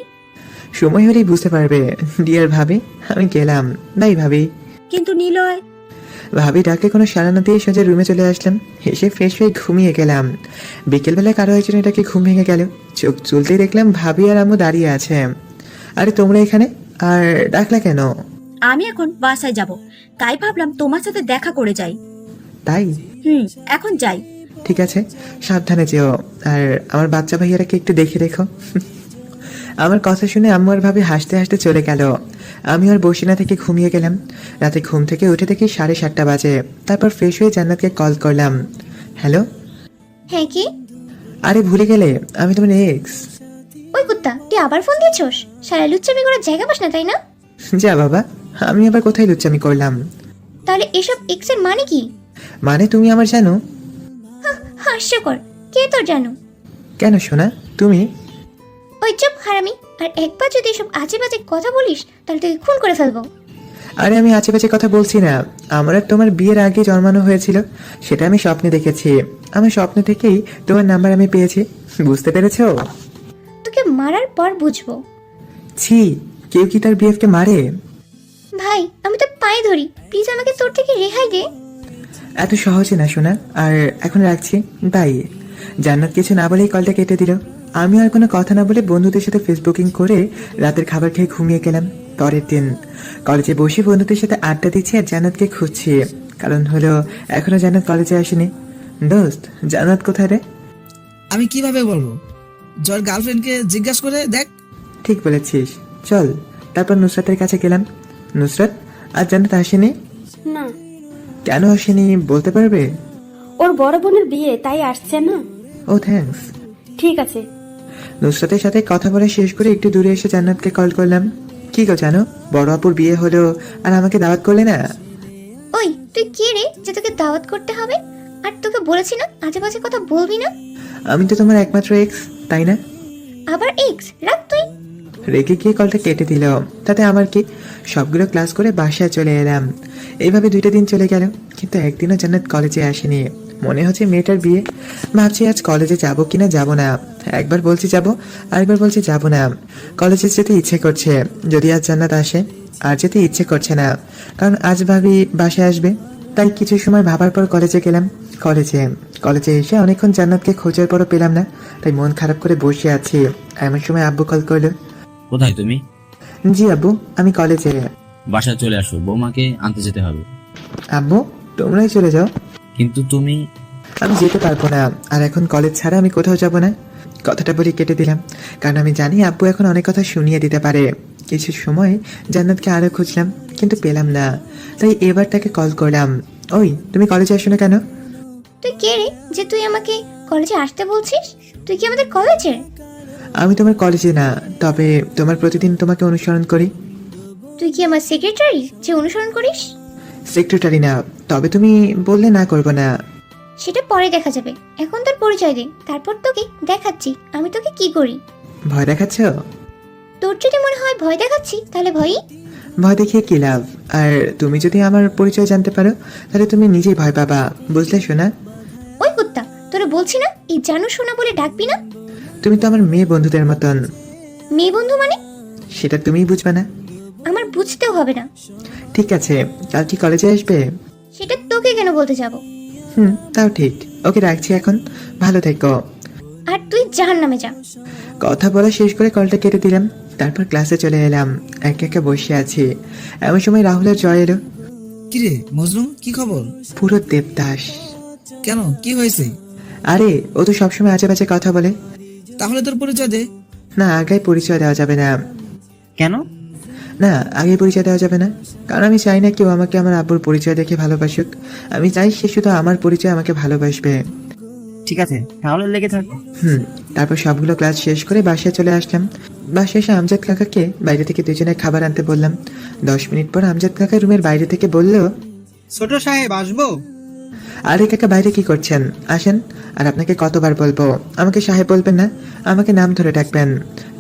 সময় হলেই বুঝতে পারবে ডিয়ার ভাবি। আমি গেলাম, বাই ভাবি। কিন্তু নিলয়। ভাবি ডাকে কোনো সাড়া না দিয়ে সোজা রুমে চলে আসলাম। এসে ফ্রেশ হয়ে ঘুমিয়ে গেলাম। বিকেলবেলায় কারো একজন এটাকে ঘুম ভেঙে গেল। চোখ চুলতেই দেখলাম ভাবি আর আম্মু দাঁড়িয়ে আছে। আরে তোমরা এখানে, আর ডাকলা কেন? আমি এখন বাসায় যাব, তাই ভাবলাম তোমার সাথে দেখা করে যাই। তাই? এখন যাই। ঠিক আছে, সাবধানে যেও। আর আমার বাচ্চা ভাইয়ারাকে একটু দেখে রেখো। আমার কথা শুনে আম্মু আর ভাবি হাসতে হাসতে চলে গেল। আমি আর বসে না থেকে ঘুমিয়ে গেলাম। রাতে ঘুম থেকে উঠে দেখি 7:30 বাজে। তারপর ফ্রেশ হয়ে জান্নাতকে কল করলাম। হ্যালো। হ্যাঁ কি? আরে ভুলে গেলে, আমি তোমার এক্স। ওই কুত্তা, তুই আবার ফোন দিয়েছস? সারা লুচ্চামি করার জায়গা পাস না তাই না? যা বাবা, আমি আবার কোথায় লুচ্চামি করলাম? তাহলে এসব এক্সের মানে কি? মানে তুমি আমার জানো? হাস্যকর, কে তোর জানো? কেন শোনা তুমি? ওই চুপ হারামি, আর একবার যদি এসব আজে বাজে কথা বলিস তাহলে তোকে খুন করে ফেলবো। আরে আমি আশেপাশে কথা বলছি না, আমার আর তোমার বিয়ের আগে জন্মানো হয়েছিল, সেটা আমি স্বপ্নে দেখেছি। আমার স্বপ্ন থেকেই তোমার নাম্বার আমি পেয়েছি, বুঝতে পেরেছো? তোকে মারার পর বুঝবো। ছি, কেউ কি তার বিএফকে মারে? ভাই আমি তোর পায়ে ধরি, প্লিজ আমাকে তোর থেকে রেহাই দে। এত সহজে না শোনা, আর এখন রাখছি, বাই। জান্নাত কিছু না বলেই কলটা কেটে দিল। আমি আর কোনো কথা না বলে বন্ধুদের সাথে ফেসবুকিং করে রাতের খাবার খেয়ে ঘুমিয়ে গেলাম। পরের দিন কলেজে বসে বন্ধুদের সাথে আড্ডা দিচ্ছি আর জান্নাতকে খুঁজছি, কারণ হলো এখনো জান্নাত কলেজে আসেনি। দোস্ত, জান্নাত কোথায় রে? আমি কিভাবে বলবো? জর গার্লফ্রেন্ডকে জিজ্ঞাসা করে দেখ। ঠিক বলেছিস, চল। তারপর নুসরাতের কাছে গেলাম। নুসরাত, আর জান্নাত আসেনি? না। কেন আসেনি বলতে পারবে? ওর বড় বোনের বিয়ে, তাই আসছে না। ও থ্যাঙ্কস। ঠিক আছে। নুসরাতের সাথে কথা বলা শেষ করে একটু দূরে এসে জান্নাতকে কল করলাম। কি গো জানো, বড় আপুর বিয়ে হলো আর আমাকে দাওয়াত করলে না? ওই তুই কে রে যে তোকে দাওয়াত করতে হবে? আর তোকে বলেছি না আজে বাজে কথা বলবি না। আমি তো তোমার একমাত্র এক্স, তাই না? আবার এক্স? রাখ তুই। রেগে গিয়ে কলটা কেটে দিল। তাতে আমার কি, সবগুলো ক্লাস করে বাসায় চলে এলাম। এইভাবে 2টা দিন চলে গেল, কিন্তু একদিনও জান্নাত কলেজে আসেনি। মনে হচ্ছে মেয়েটার বিয়ে। ভাবছি আজ কলেজে যাব কিনা যাব না। একবার বলছি যাব, আরেকবার বলছি যাব না। কলেজে যেতে ইচ্ছে করছে যদি আজ জান্নাত আসে, আর যেতে ইচ্ছে করছে না কারণ আজ ভাবি বাসায় আসবে। তাই কিছু সময় ভাবার পর কলেজে গেলাম। কলেজে এসে অনেকক্ষণ জান্নাতকে খোঁজার পরও পেলাম না, তাই মন খারাপ করে বসে আছি। এমন সময় আব্বু কল করলো। কোথায় তুমি? জি আব্বু, আমি কলেজে। বাসায় চলে আসো, বৌমাকে আনতে যেতে হবে। আব্বু, তোমরাই চলে যাও। কিন্তু তুমি। আমি যেতে পারবো না, আর এখন কলেজ ছাড়া আমি কোথাও যাব না। কথাটা বলে কেটে দিলাম, কারণ আমি জানি আব্বু এখন অনেক কথা শুনিয়ে দিতে পারে। কিছু সময় জান্নাতকে আরো খুঁজলাম, কিন্তু পেলাম না। তাই এবার তাকে কল করলাম। ওই, তুমি কলেজে আসো না কেন? তুই কে রে যে তুই আমাকে কলেজে আসতে বলছিস? তুই কি আমাদের কলেজের? আমি তোমার কলেজে না, তবে তোমার প্রতিদিন তোমাকে অনুসরণ করি। তুই কি আমার সেক্রেটারি যে অনুসরণ করিস? সেক্রেটারি না, তবে তুমি বললে না করবো না। সেটা পরে দেখা যাবে, এখন তোর পরিচয় দে, তারপর তোকে দেখাচ্ছি আমি তোকে কি করি। ভয় দেখাচ্ছ? তোর যদি মনে হয় ভয় দেখাচ্ছি তাহলে ভয়ই। ভয় দেখিয়ে কি লাভ? আর তুমি যদি আমার পরিচয় জানতে পারো তাহলে তুমি নিজেই ভয় পাবা, বুঝলে শোনা? ওই কুত্তা, তোরা বলছি না এই জানু সোনা বলে ডাকবি না। তুমি তো আমার মেয়ে বন্ধুদের মতন। মেয়ে বন্ধু মানে? সেটা তুমিই বুঝবে না। আমার বুঝতেও হবে না। ঠিক আছে, কাল কি কলেজে আসবে? সেটা তোকে কেন বলতে যাব? তাও ঠিক। ওকে, রাখছি এখন, ভালো থেকো। আর তুই জাহান্নামে যা। কথা বলা শেষ করে কলটা কেটে দিলাম। তারপর ক্লাসে চলে এলাম। একা একা বসে আছি, এমন সময় রাহুলের জয় এলো। কিরে মজনু, কি খবর? পুরো দেবদাস। কেন, কি হয়েছে? আরে ও তো সবসময় আজে বাজে কথা বলে। তাহলে তোর পরিচয় দে। না, আগে পরিচয় দেওয়া যাবে না। কেন? না, আগে পরিচয় দেওয়া যাবে না, কারণ আমি চাই না কেউ আমাকে আমার আব্বুর পরিচয় দেখে ভালোবাসুক। আমি চাই সে শুধু আমার পরিচয় আমাকে ভালোবাসবে। ঠিক আছে, তাহলে লেগে থাক। তারপর সবগুলো ক্লাস শেষ করে বাসায় চলে আসলাম। বাসায় এসে আমজাদ কাকাকে বাইরে থেকে দুজনে খাবার আনতে বললাম। 10 মিনিট পর আমজাদ কাকা রুমের বাইরে থেকে বলল, ছোট সাহেব আসবো? আরে কাকা, বাইরে কি করছেন? আসেন। আর আপনাকে কতবার বলবো আমাকে সাহেব বলবেন না, আমাকে নাম ধরে ডাকবেন।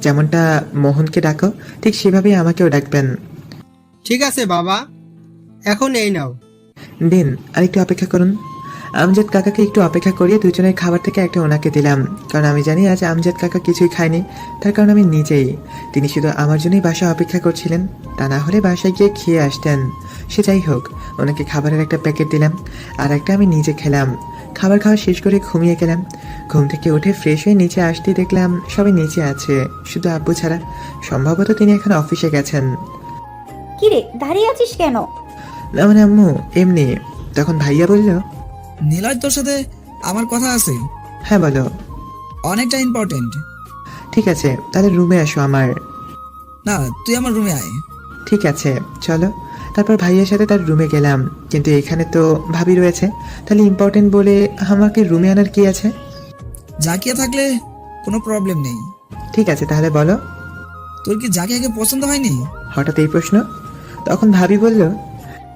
যেমনটা মোহনকে ডাকো ঠিক সেভাবেই আমাকেও ডাকবেন। ঠিক আছে বাবা, এখন এই নাও। দিন, আর একটু অপেক্ষা করুন। আমজাদ কাকাকে একটু অপেক্ষা করিয়ে দুজনের খাবার থেকে একটা ওনাকে দিলাম, কারণ আমি জানি আজ আমজাদ কাকা কিছুই খায়নি। তার কারণ আমি নিজেই। তিনি শুধু আমার জন্যই বাসায় অপেক্ষা করছিলেন, তা না হলে বাসায় গিয়ে খেয়ে আসতেন। সে যাই হোক, ওনাকে খাবারের একটা প্যাকেট দিলাম, আর একটা আমি নিজে খেলাম। খাবার খাওয়া শেষ করে ঘুমিয়ে গেলাম। ঘুম থেকে উঠে ফ্রেশ হয়ে নিচে আসতেই দেখলাম সবাই নিচে আছে, শুধু আব্বু ছাড়া। সম্ভবত তিনি এখন অফিসে গেছেন। কিরে, দাঁড়িয়ে আছিস কেন? না মানে আম্মু, এমনি। তখন ভাইয়া বলল, নিলয়, তোর সাথে আমার কথা আছে, হ্যাঁ বলো। অনেকটা ইম্পর্টেন্ট। ঠিক আছে, তাহলে রুমে আসো আমার। না, তুই আমার রুমে আয়। ঠিক আছে, চলো। তারপর ভাইয়ের সাথে তার রুমে গেলাম, কিন্তু এখানে তো ভাবি রয়েছে। তাহলে ইম্পর্টেন্ট বলে আমাকে রুমে আনার কি আছে? জাকিয়া থাকলে কোনো প্রবলেম নেই। ঠিক আছে, তাহলে বলো। তোর কি জাকিয়াকে পছন্দ হয়নি? হঠাৎ এই প্রশ্ন? তখন ভাবি বলল,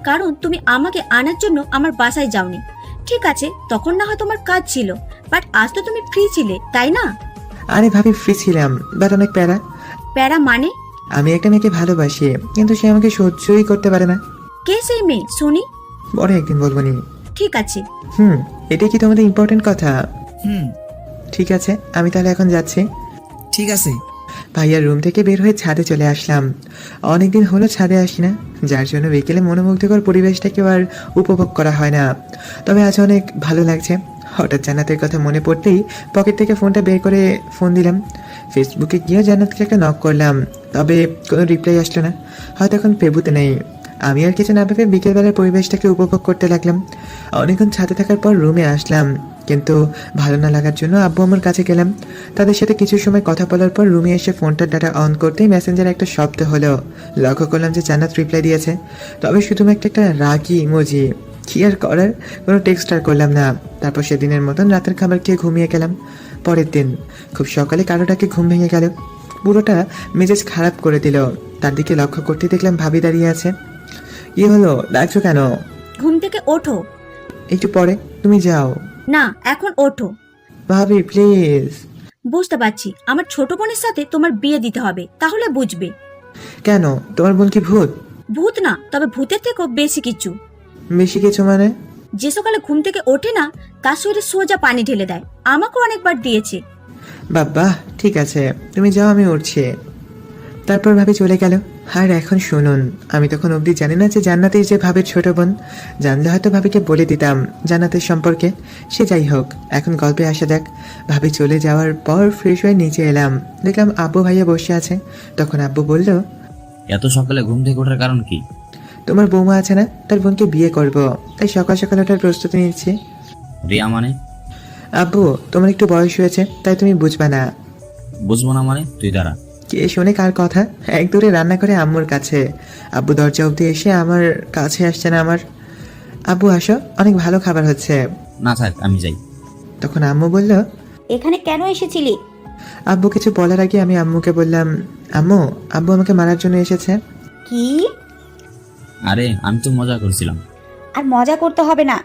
কারণ তুমি আমাকে আনার জন্য আমার বাসায় যাওনি। ঠিক আছে, তখন না হয় তোমার কাজ ছিল, বাট আজ তো তুমি ফ্রি ছিলে, তাই না? আরে ভাবি, ফ্রি ছিলাম, বাট অনেক প্যারা। প্যারা মানে? আমি একটা মেয়েকে ভালোবাসি, কিন্তু সে আমাকে সহ্যই করতে পারে না। কে সেই মেয়ে শুনি? বড় একদিন বলবো নি। ঠিক আছে। এটা কি তোমাদের ইম্পর্টেন্ট কথা? হুম। ঠিক আছে, আমি তাহলে এখন যাচ্ছি। ঠিক আছে। ভাইয়ার রুম থেকে বের হয়ে ছাদে চলে আসলাম। অনেকদিন হলো ছাদে আসি না, যার জন্য বিকেলে মনোমুগ্ধকর পরিবেশটাকেও আর উপভোগ করা হয় না। তবে আজ অনেক ভালো লাগছে। হঠাৎ জান্নাতের কথা মনে পড়তেই পকেট থেকে ফোনটা বের করে ফোন দিলাম। ফেসবুকে গিয়ে জান্নাতকে একটা নক করলাম, তবে কোনো রিপ্লাই আসলো না। হয়তো এখন পেবুতে নেই। আমি আর কিছু না ভেবে বিকেলবেলার পরিবেশটাকে উপভোগ করতে লাগলাম। অনেকক্ষণ ছাদে থাকার পর রুমে আসলাম, কিন্তু ভালো না লাগার জন্য আব্বু আমার কাছে গেলাম। তাদের সাথে কিছু সময় কথা বলার পর রুমে এসে ফোনটার ডাটা অন করতেই মেসেঞ্জারে একটা শব্দ হলো। লক্ষ্য করলাম যে জান্নাত রিপ্লাই দিয়েছে, তবে শুধুমাত্র একটা রাগি ইমোজি। কি আর করার, কোনো টেক্সট আর করলাম না। তারপর সেদিনের মতন রাতের খাবার খেয়ে ঘুমিয়ে গেলাম। পরের দিন খুব সকালে কারোটাকে ঘুম ভেঙে গেল। পুরোটা মেজাজ খারাপ করে দিল। তার দিকে লক্ষ্য করতে দেখলাম ভাবি দাঁড়িয়ে আছে। কি হলো, ডাকছো কেন? ঘুম থেকে ওঠো। একটু পরে, তুমি যাও। না, এখন ওঠো। ভাবি প্লিজ। বুঝতে পারছি, আমার ছোট বোনের সাথে তোমার বিয়ে দিতে হবে, তাহলে বুঝবে। কেন, তোমার বোন কি ভূত? ভূত না, তবে ভূতের থেকেও বেশি কিছু। বেশি কিছু মানে? যে সকালে ঘুম থেকে ওঠে না, তার শরীরে সোজা পানি ঢেলে দেয়। আমাকেও অনেকবার দিয়েছে। বাবা ঠিক আছে, তুমি যাও, আমি উঠছি। তারপর ভাবি চলে গেল। আর এখন শুনুন, আমি তখন অবধি জানি না যে জান্নাতের যে ভাবির ছোট বোন। জানলে হয়তো ভাবিকে বলে দিতাম জান্নাতের সম্পর্কে। সে যাই হোক, এখন গল্পে আসা যাক। ভাবি চলে যাওয়ার পর ফ্রেশ হয়ে নিচে এলাম, দেখলাম আব্বু ভাইয়া বসে আছে। তখন আব্বু বলল, এত সকালে ঘুম থেকে ওঠার কারণ কি? তোমার বৌমা আছে না, তার বোনকে বিয়ে করব, তাই সকাল সকাল ওঠার প্রস্তুতি নিচ্ছি। রিয়া মানে? আব্বু, তোমার একটু বয়স হয়েছে, তাই তুমি বুঝবে না। বুঝবো না মানে? তুই দাঁড়া। কে শোনে কার কথা? এক দূরে রান্না করে আম্মুর কাছে। আব্বু দরজা অবধি এসে আমার কাছে আসছে না আমার। আব্বু আসো, অনেক ভালো খাবার হচ্ছে। না থাক, আমি যাই। তখন আম্মু বলল, এখানে কেন এসেছিলি? আব্বু কিছু বলার আগে আমি আম্মুকে বললাম, আম্মু, আব্বু আমাকে মারার জন্য এসেছে। কি? আরে আমি তো মজা করছিলাম। আর মজা করতে হবে না,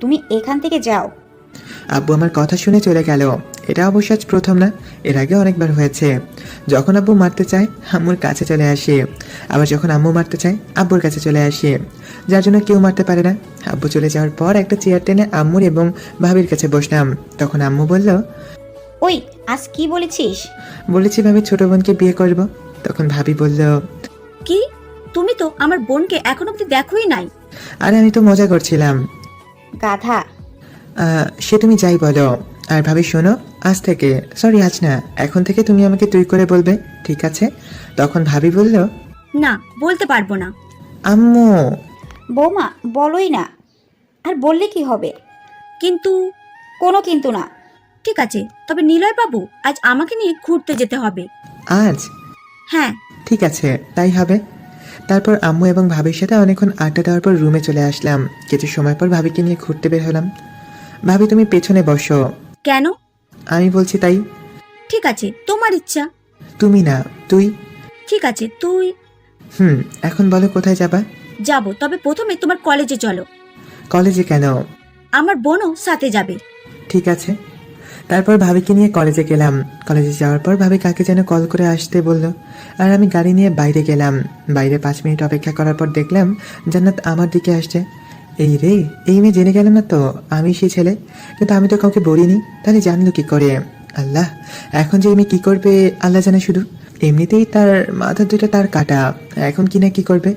তুমি এখান থেকে যাও। আব্বু আমার কথা শুনে চলে গেল। এটা অবশ্য আজ প্রথম না, এর আগে অনেকবার হয়েছে। যখন আব্বু মারতে চায় আম্মুর কাছে চলে আসে, আবার যখন আম্মু মারতে চায় আব্বুর কাছে চলে আসে, যার জন্য কেউ মারতে পারে না। আব্বু চলে যাওয়ার পর একটা চেয়ার টেনে আম্মুর এবং ভাবির কাছে বসলাম। তখন আম্মু বলল, ওই, আজ কি বলেছিস? বলেছি ভাবি ছোট বোনকে বিয়ে করব। তখন ভাবি বলল, কি? তুমি তো আমার বোনকে এখন অব্দি দেখোই নাই। আরে আমি তো মজা করছিলাম। গাধা। সে তুমি যাই বলো। আর ভাবি শোনো, আজ থেকে, সরি আজ না, এখন থেকে তুমি আমাকে তুই করে বলবে, ঠিক আছে? তখন ভাবি বলল, না, বলতে পারবো না। আম্মু। বৌমা, বলোই না। আর বললে কি হবে? কিন্তু কোনো কিন্তু না। ঠিক আছে, তবে নিলয় বাবু, আজ আমাকে নিয়ে ঘুরতে যেতে হবে। আজ? হ্যাঁ। ঠিক আছে, তাই হবে। তারপর আম্মু এবং ভাবির সাথে অনেকক্ষণ আড্ডা দেওয়ার পর রুমে চলে আসলাম। কিছু সময় পর ভাবিকে নিয়ে ঘুরতে বের হলাম। ভাবি তুমি পেছনে বসো। কেন? আমি বলছি তাই। ঠিক আছে, তোমার ইচ্ছা। তুমি না, তুই। ঠিক আছে, তুই। এখন বলো কোথায় যাবা? যাব, তবে প্রথমে তোমার কলেজে চলো। কলেজে কেন? আমার বোনও সাথে যাবে। ঠিক আছে। তারপর ভাবিকে নিয়ে কলেজে গেলাম। কলেজে যাওয়ার পর ভাবি কাকে যেন কল করে আসতে বলল, আর আমি গাড়ি নিয়ে বাইরে গেলাম। বাইরে 5 মিনিট অপেক্ষা করার পর দেখলাম জান্নাত আমার দিকে আসছে। এই রে, এই মেয়ে জেনে গেল না তো আমি সেই ছেলে, কিন্তু আমি তো কাউকে বলিনি, তাহলে জানলো কি করে? আল্লাহ, এখন যে এই মেয়ে কি করবে আল্লাহ জানে শুধু। এমনিতেই তার মাথার দুটো তার কাটা, এখন কি না কি করবে।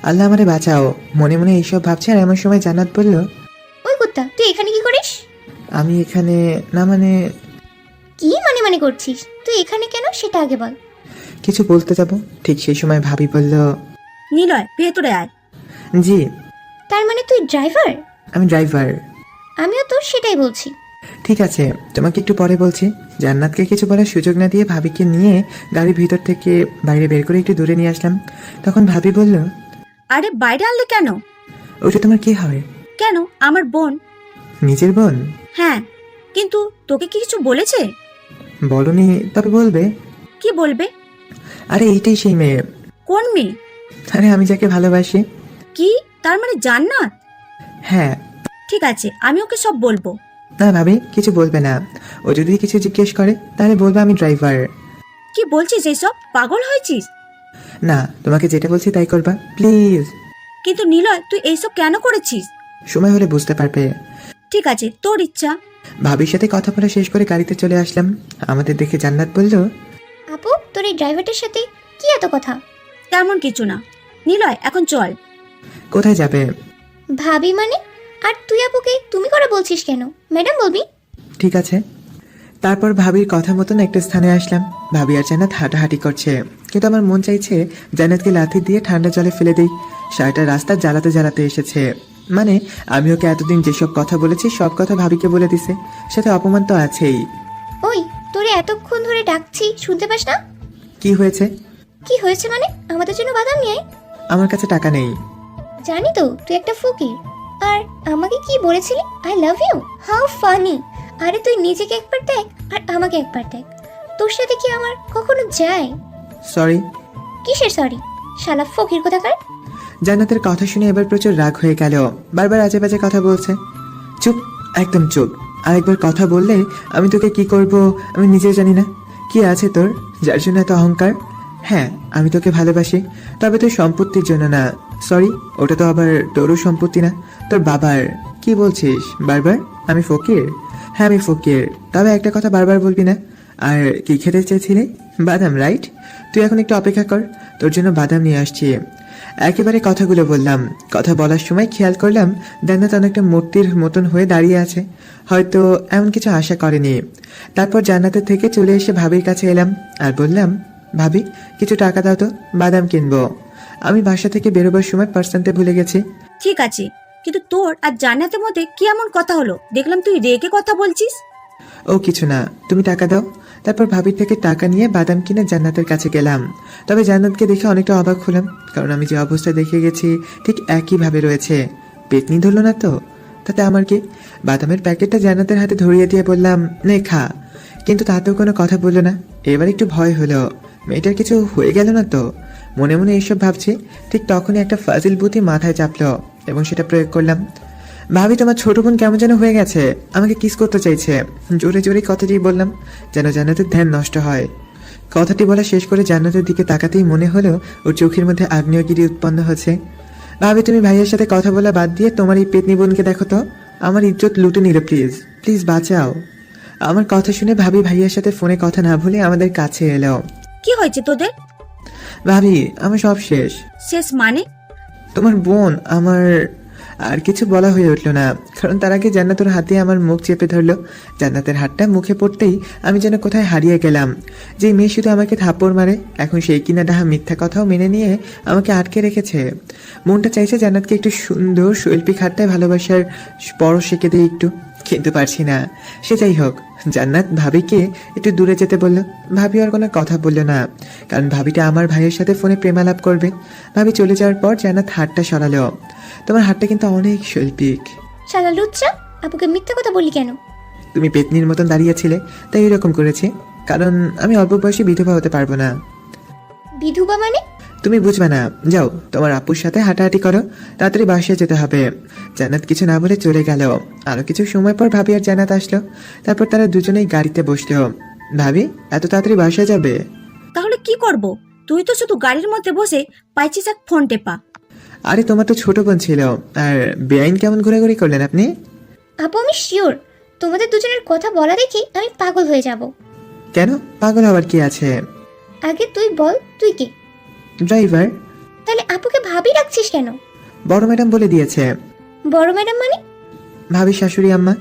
আল্লাহ আমারে বাঁচাও। মনে মনে এইসব ভাবছে, আর এমন সময় জান্নাত বলল, ওই কুত্তা, তুই এখানে কি করিস? আমি এখানে না মানে। কি মানে করছিস? তুই এখানে কেন সেটা আগে বল। কিছু বলতে যাব, ঠিক সেই সময় ভাবি বলল, নিলয়, ভেতরে আয়। জি। তার মানে তুই ড্রাইভার? আমি ড্রাইভার। আমিও তো সেটাই বলছি। ঠিক আছে, তোমাকে একটু পরে বলছি। জান্নাতকে কিছু বলার সুযোগ না দিয়ে ভাবিকে নিয়ে গাড়ির ভিতর থেকে বাইরে বের করে একটু দূরে নিয়ে আসলাম। তখন ভাবি বলল, আরে বাইরে আনলে কেন? ওটা তোমার কি হয়? কেন, আমার বোন। নিজের বোন? হ্যাঁ, কিন্তু তোকে কি কিছু বলেছে? বলনি, তবে বলবে। কি বলবে? আরে এইটাই সেই মেয়ে। কোন মেয়ে? আরে আমি যাকে ভালোবাসি। কি, তার মানে জান্নাত? হ্যাঁ। ঠিক আছে, আমি ওকে সব বলবো। না ভাবি, কিছু বলবে না। ও যদি কিছু জিজ্ঞেস করে তাহলে বলবে আমি ড্রাইভার। কি বলছিস এইসব? পাগল হয়েছিস? না, তোমাকে যেটা বলছি তাই করবা প্লিজ। কিন্তু নিলয়, তুই এইসব কেন করেছিস? সময় হলে বুঝতে পারবে। ঠিক আছে, তোর ইচ্ছা। ভাবির সাথে কথা বলা শেষ করে গাড়িতে চলে আসলাম। আমাদের দেখে জান্নাত বলল, আপু, তোর এই ড্রাইভারটার সাথে কি এত কথা? তেমন কিছু না। নিলয়, এখন চল। কোথায় যাবে? ভাবি মানে? আর তুই আপুকে তুমি করে বলছিস কেন? ম্যাডাম বলবি। ঠিক আছে। তারপর ভাবির কথা মতন একটা স্থানে আসলাম। ভাবি আর জান্নাত হাঁটাহাঁটি করছে, কিন্তু আমার মন চাইছে জান্নাতকে লাথি দিয়ে ঠান্ডা জলে ফেলে দিই। সারাটা রাস্তা জ্বালাতে জ্বালাতে এসেছে। মানে আমি ওকে এতদিন যেসব কথা বলেছি সব কথা ভাবিকে বলে দিছে, সাথে অপমান তো আছেই। ওই, তোরে এতক্ষণ ধরে ডাকছি, শুনতে পাস না? কি হয়েছে? কি হয়েছে মানে? আমাদের জন্য বাদাম নিয়ে আয়। আমার কাছে টাকা নেই। জানি তো তুই একটা ফকির। আর আমাকে কি বলেছিলি? I love you. How funny. আরে তুই নিজেকে একবার দেখ আর আমাকে একবার দেখ। তোর সাথে কি আমার কখনো যায়? সরি। কিসের সরি? শালা ফকির কোথাকার। জান্নাতের কথা শুনে এবার প্রচুর রাগ হয়ে গেল। বারবার আজে বাজে কথা বলছে। চুপ, একদম চুপ। আরেকবার কথা বললে আমি তোকে কি করব আমি নিজেও জানি না। কি আছে তোর যার জন্য এত অহংকার? হ্যাঁ, আমি তোকে ভালোবাসি, তবে তোর সম্পত্তির জন্য না। সরি, ওটা তো আবার তোরও সম্পত্তি না, তোর বাবার। কি বলছিস বারবার? আমি ফকির? হ্যাঁ আমি ফকির, তবে একটা কথা বারবার বলবি না। আর কি খেতে চেয়েছিলে? বাদাম, রাইট? তুই এখন একটু অপেক্ষা কর, তোর জন্য বাদাম নিয়ে আসছি। একেবারে কথাগুলো বললাম। কথা বলার সময় খেয়াল করলাম জান্নাত অনেকটা মূর্তির মতন হয়ে দাঁড়িয়ে আছে, হয়তো এমন কিছু আশা করেনি। তারপর জান্নাতের থেকে চলে এসে ভাবির কাছে এলাম আর বললাম, ভাবি কিছু টাকা দাও তো, বাদাম কিনবো। আমি বাসা থেকে বেরোবার সময় পার্সেন্টে ভুলে গেছি। ঠিক আছে, কিন্তু তোর আর জান্নাতের মধ্যে কি এমন কথা হলো? দেখলাম তুই রেগে কথা বলছিস। ও কিছু না, তুমি টাকা দাও। তারপর ভাবির থেকে টাকা নিয়ে বাদাম কিনে জান্নাতের কাছে গেলাম। তবে জান্নাতকে দেখে অনেকটা অবাক হলাম, কারণ আমি যে অবস্থায় দেখে গেছি ঠিক একইভাবে রয়েছে। পেতনি ধরলো না তো? তাতে আমার কি? বাদামের প্যাকেটটা জান্নাতের হাতে ধরিয়ে দিয়ে বললাম, নে খা। কিন্তু তাতেও কোনো কথা বললো না। এবার একটু ভয় হলো, মেয়েটার কিছু হয়ে গেল না তো। মনে মনে এইসব ভাবছি, ঠিক তখনই একটা ফাজিল বুদ্ধি মাথায় চাপলো এবং সেটা প্রয়োগ করলাম। ভাবি তোমার ছোট বোন কেমন যেন হয়ে গেছে, আমাকে কিস করতে চাইছে। জোরে জোরে কথাটি বললাম যেন জান্নাতের ধ্যান নষ্ট হয়। কথাটি বলা শেষ করে জান্নাতের দিকে তাকাতেই মনে হলো ওর চোখের মধ্যে আগ্নেয়গিরি উৎপন্ন হচ্ছে। ভাবি তুমি ভাইয়ের সাথে কথা বলা বাদ দিয়ে তোমার এই পেতনি বোনকে দেখো তো, আমার ইজ্জত লুটে নিল। প্লিজ প্লিজ বাঁচাও। আমার কথা শুনে ভাবি ভাইয়ের সাথে ফোনে কথা না ভুলে আমাদের কাছে এলো। কি হয়েছে তোদের? ভাবি আমার সব শেষ। শেষ মানে? তোমার বোন আমার আর কিছু বলা হয়ে উঠলো না, কারণ তার আগে জান্নাতের হাতে আমার মুখ চেপে ধরলো। জান্নাতের হাতটা মুখে পড়তেই আমি যেন কোথায় হারিয়ে গেলাম। যে মেয়ে শুধু আমাকে থাপ্পড় মারে, এখন সেই কিনা ডাহা মিথ্যা কথাও মেনে নিয়ে আমাকে আটকে রেখেছে। মনটা চাইছে জান্নাতকে একটু সুন্দর শৈল্পিক হাতটায় ভালোবাসার স্পর্শ এঁকে দিই একটু, কিন্তু পারছি না। সে যাই হোক, জান্নাত ভাবিকে একটু দূরে যেতে বলল। ভাবি আর কোনো কথা বললো না, কারণ ভাবিটা আমার ভাইয়ের সাথে ফোনে প্রেমালাপ করবে। ভাবি চলে যাওয়ার পর জান্নাত হাতটা সরালো। তোমার হাতটা কিন্তু অনেক শৈল্পিক। শালা লুচ্চা, আপুকে মিথ্যা কথা বলি কেন? তুমি পেতনির মতন দাঁড়িয়েছিলে তাই এরকম করেছি, কারণ আমি অল্প বয়সে বিধবা হতে পারবো না। বিধবা মানে? তুমি বুঝবে না, যাও তোমার আপুর সাথে হাঁটাহাঁটি করো, তাড়াতাড়ি বাসায় যেতে হবে। জান্নাত কিছু না বলে চলে গেল। আরো কিছু সময় পর ভাবি আর জান্নাত আসলো। তারপর তারা দুজনেই গাড়িতে বসলো। ভাবি এত তাড়াতাড়ি বাসায় যাবে? তাহলে কি করব? তুই তো শুধু গাড়ির মধ্যে বসে পাইছিস এক ফোন টেপা। আরে তোমার তো ছোট বোন ছিল, আর বেআইন কেমন ঘোরাঘুরি করলেন আপনি? আপু আমি শিওর তোমাদের দুজনের কথা বলা দেখি আমি পাগল হয়ে যাব। কেন পাগল হওয়ার কি আছে? আগে তুই বল, তুই কে? ড্রাইভার। তাহলে আপুকে ভাবি রাখছিস কেন? বড় ম্যাডাম বলে দিয়েছে। বড় ম্যাডাম মানে? ভাবি শাশুড়ি আম্মা।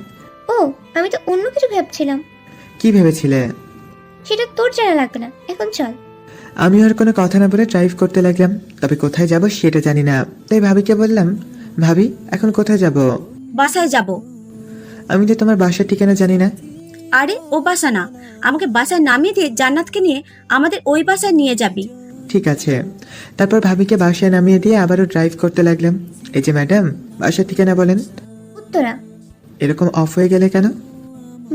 ও, আমি তো অন্য কিছু ভাবছিলাম। কি ভেবেছিলে? সেটা তোর জানা লাগবে না, এখন চল। আমি আর কোনো কথা না বলে ড্রাইভ করতে লাগলাম। তবে কোথায় যাব সেটা জানি না, তাই ভাবিকে বললাম, ভাবি এখন কোথায় যাব? বাসায় যাব। আমি তো তোমার বাসার ঠিকানা জানি না। আরে ও বাসা না, আমাকে বাসায় নামিয়ে দিয়ে জান্নাতকে নিয়ে আমাদের ওই বাসায় নিয়ে যাবি। ঠিক আছে। তারপর ভাবিকে বাসায় নামিয়ে দিয়ে আবারও ড্রাইভ করতে লাগলাম। এই যে ম্যাডাম, বাসার ঠিকানা বলেন। উত্তরা। এরকম অফ হয়ে গেলে কেন?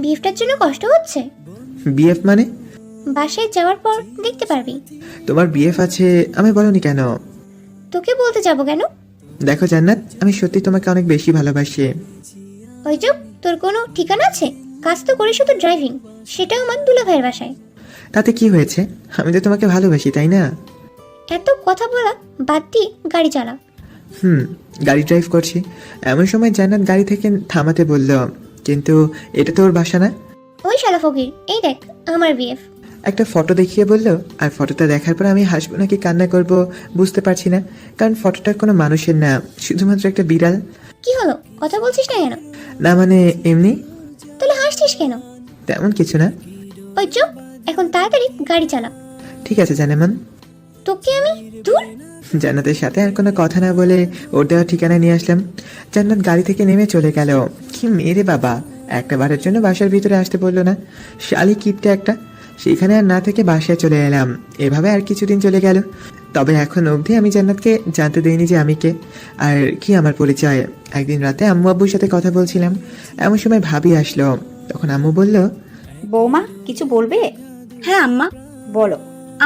বিফটার জন্য কষ্ট হচ্ছে? বিএফ মানে? বাসায় যাওয়ার পর দেখতে পারবি। তোমার বিএফ আছে আমি বলনি কেন? তোকে বলতে যাব কেন? দেখো জান্নাত, আমি সত্যি তোমাকে অনেক বেশি ভালোবাসি। ওই চুপ, তোর কোনো ঠিকানা আছে? কাজ তো করি শুধু ড্রাইভিং, সেটাও আমার দুলা ভাইয়ের বাসায়। তাতে কি হয়েছে? আমি তো তোমাকে ভালোবাসি, তাই না? এত কথা বলা বাদ দিয়ে গাড়ি চালা। গাড়ি ড্রাইভ করছি, এমন সময় জান্নাত গাড়ি থেকে থামাতে বলল, কিন্তু এটা তো ওর বাসা না। ওই শালা ফকির, এই দেখ আমার বিএফ। একটা ফটো দেখিয়ে বলল, আর ফটোটা দেখার পর আমি হাসবো নাকি কান্না করব বুঝতে পারছি না, কারণ ফটোটা কোনো মানুষের না, শুধুমাত্র একটা বিড়াল। কি হলো, কথা বলছিস না কেন? না মানে এমনি। তাহলে হাসছিস কেন? তেমন কিছু না। ওই চুপ, এখন তাড়াতাড়ি গাড়ি চালা। ঠিক আছে জানেমান। তোকে আমি দূর। জান্নাতের সাথে আর কোনো কথা না বলে ওর দেওয়া ঠিকানা নিয়ে আসলাম। জান্নাত গাড়ি থেকে নেমে চলে গেল। কি মেরে বাবা, একটা বারের জন্য বাসার ভিতরে আসতে বললো না, শালি কিপটে একটা। সেখানে আর না থেকে বাসায় চলে এলাম। এভাবে আর কিছুদিন চলে গেল। তবে এখন অবধি আমি জান্নাতকে জানতে দেইনি যে আমি কে আর কি আমার পরিচয়। একদিন রাতে আম্মু আব্বুর সাথে কথা বলছিলাম, এমন সময় ভাবি আসলো। তখন আম্মু বলল, বৌমা কিছু বলবে? হ্যাঁ আম্মা। বলো।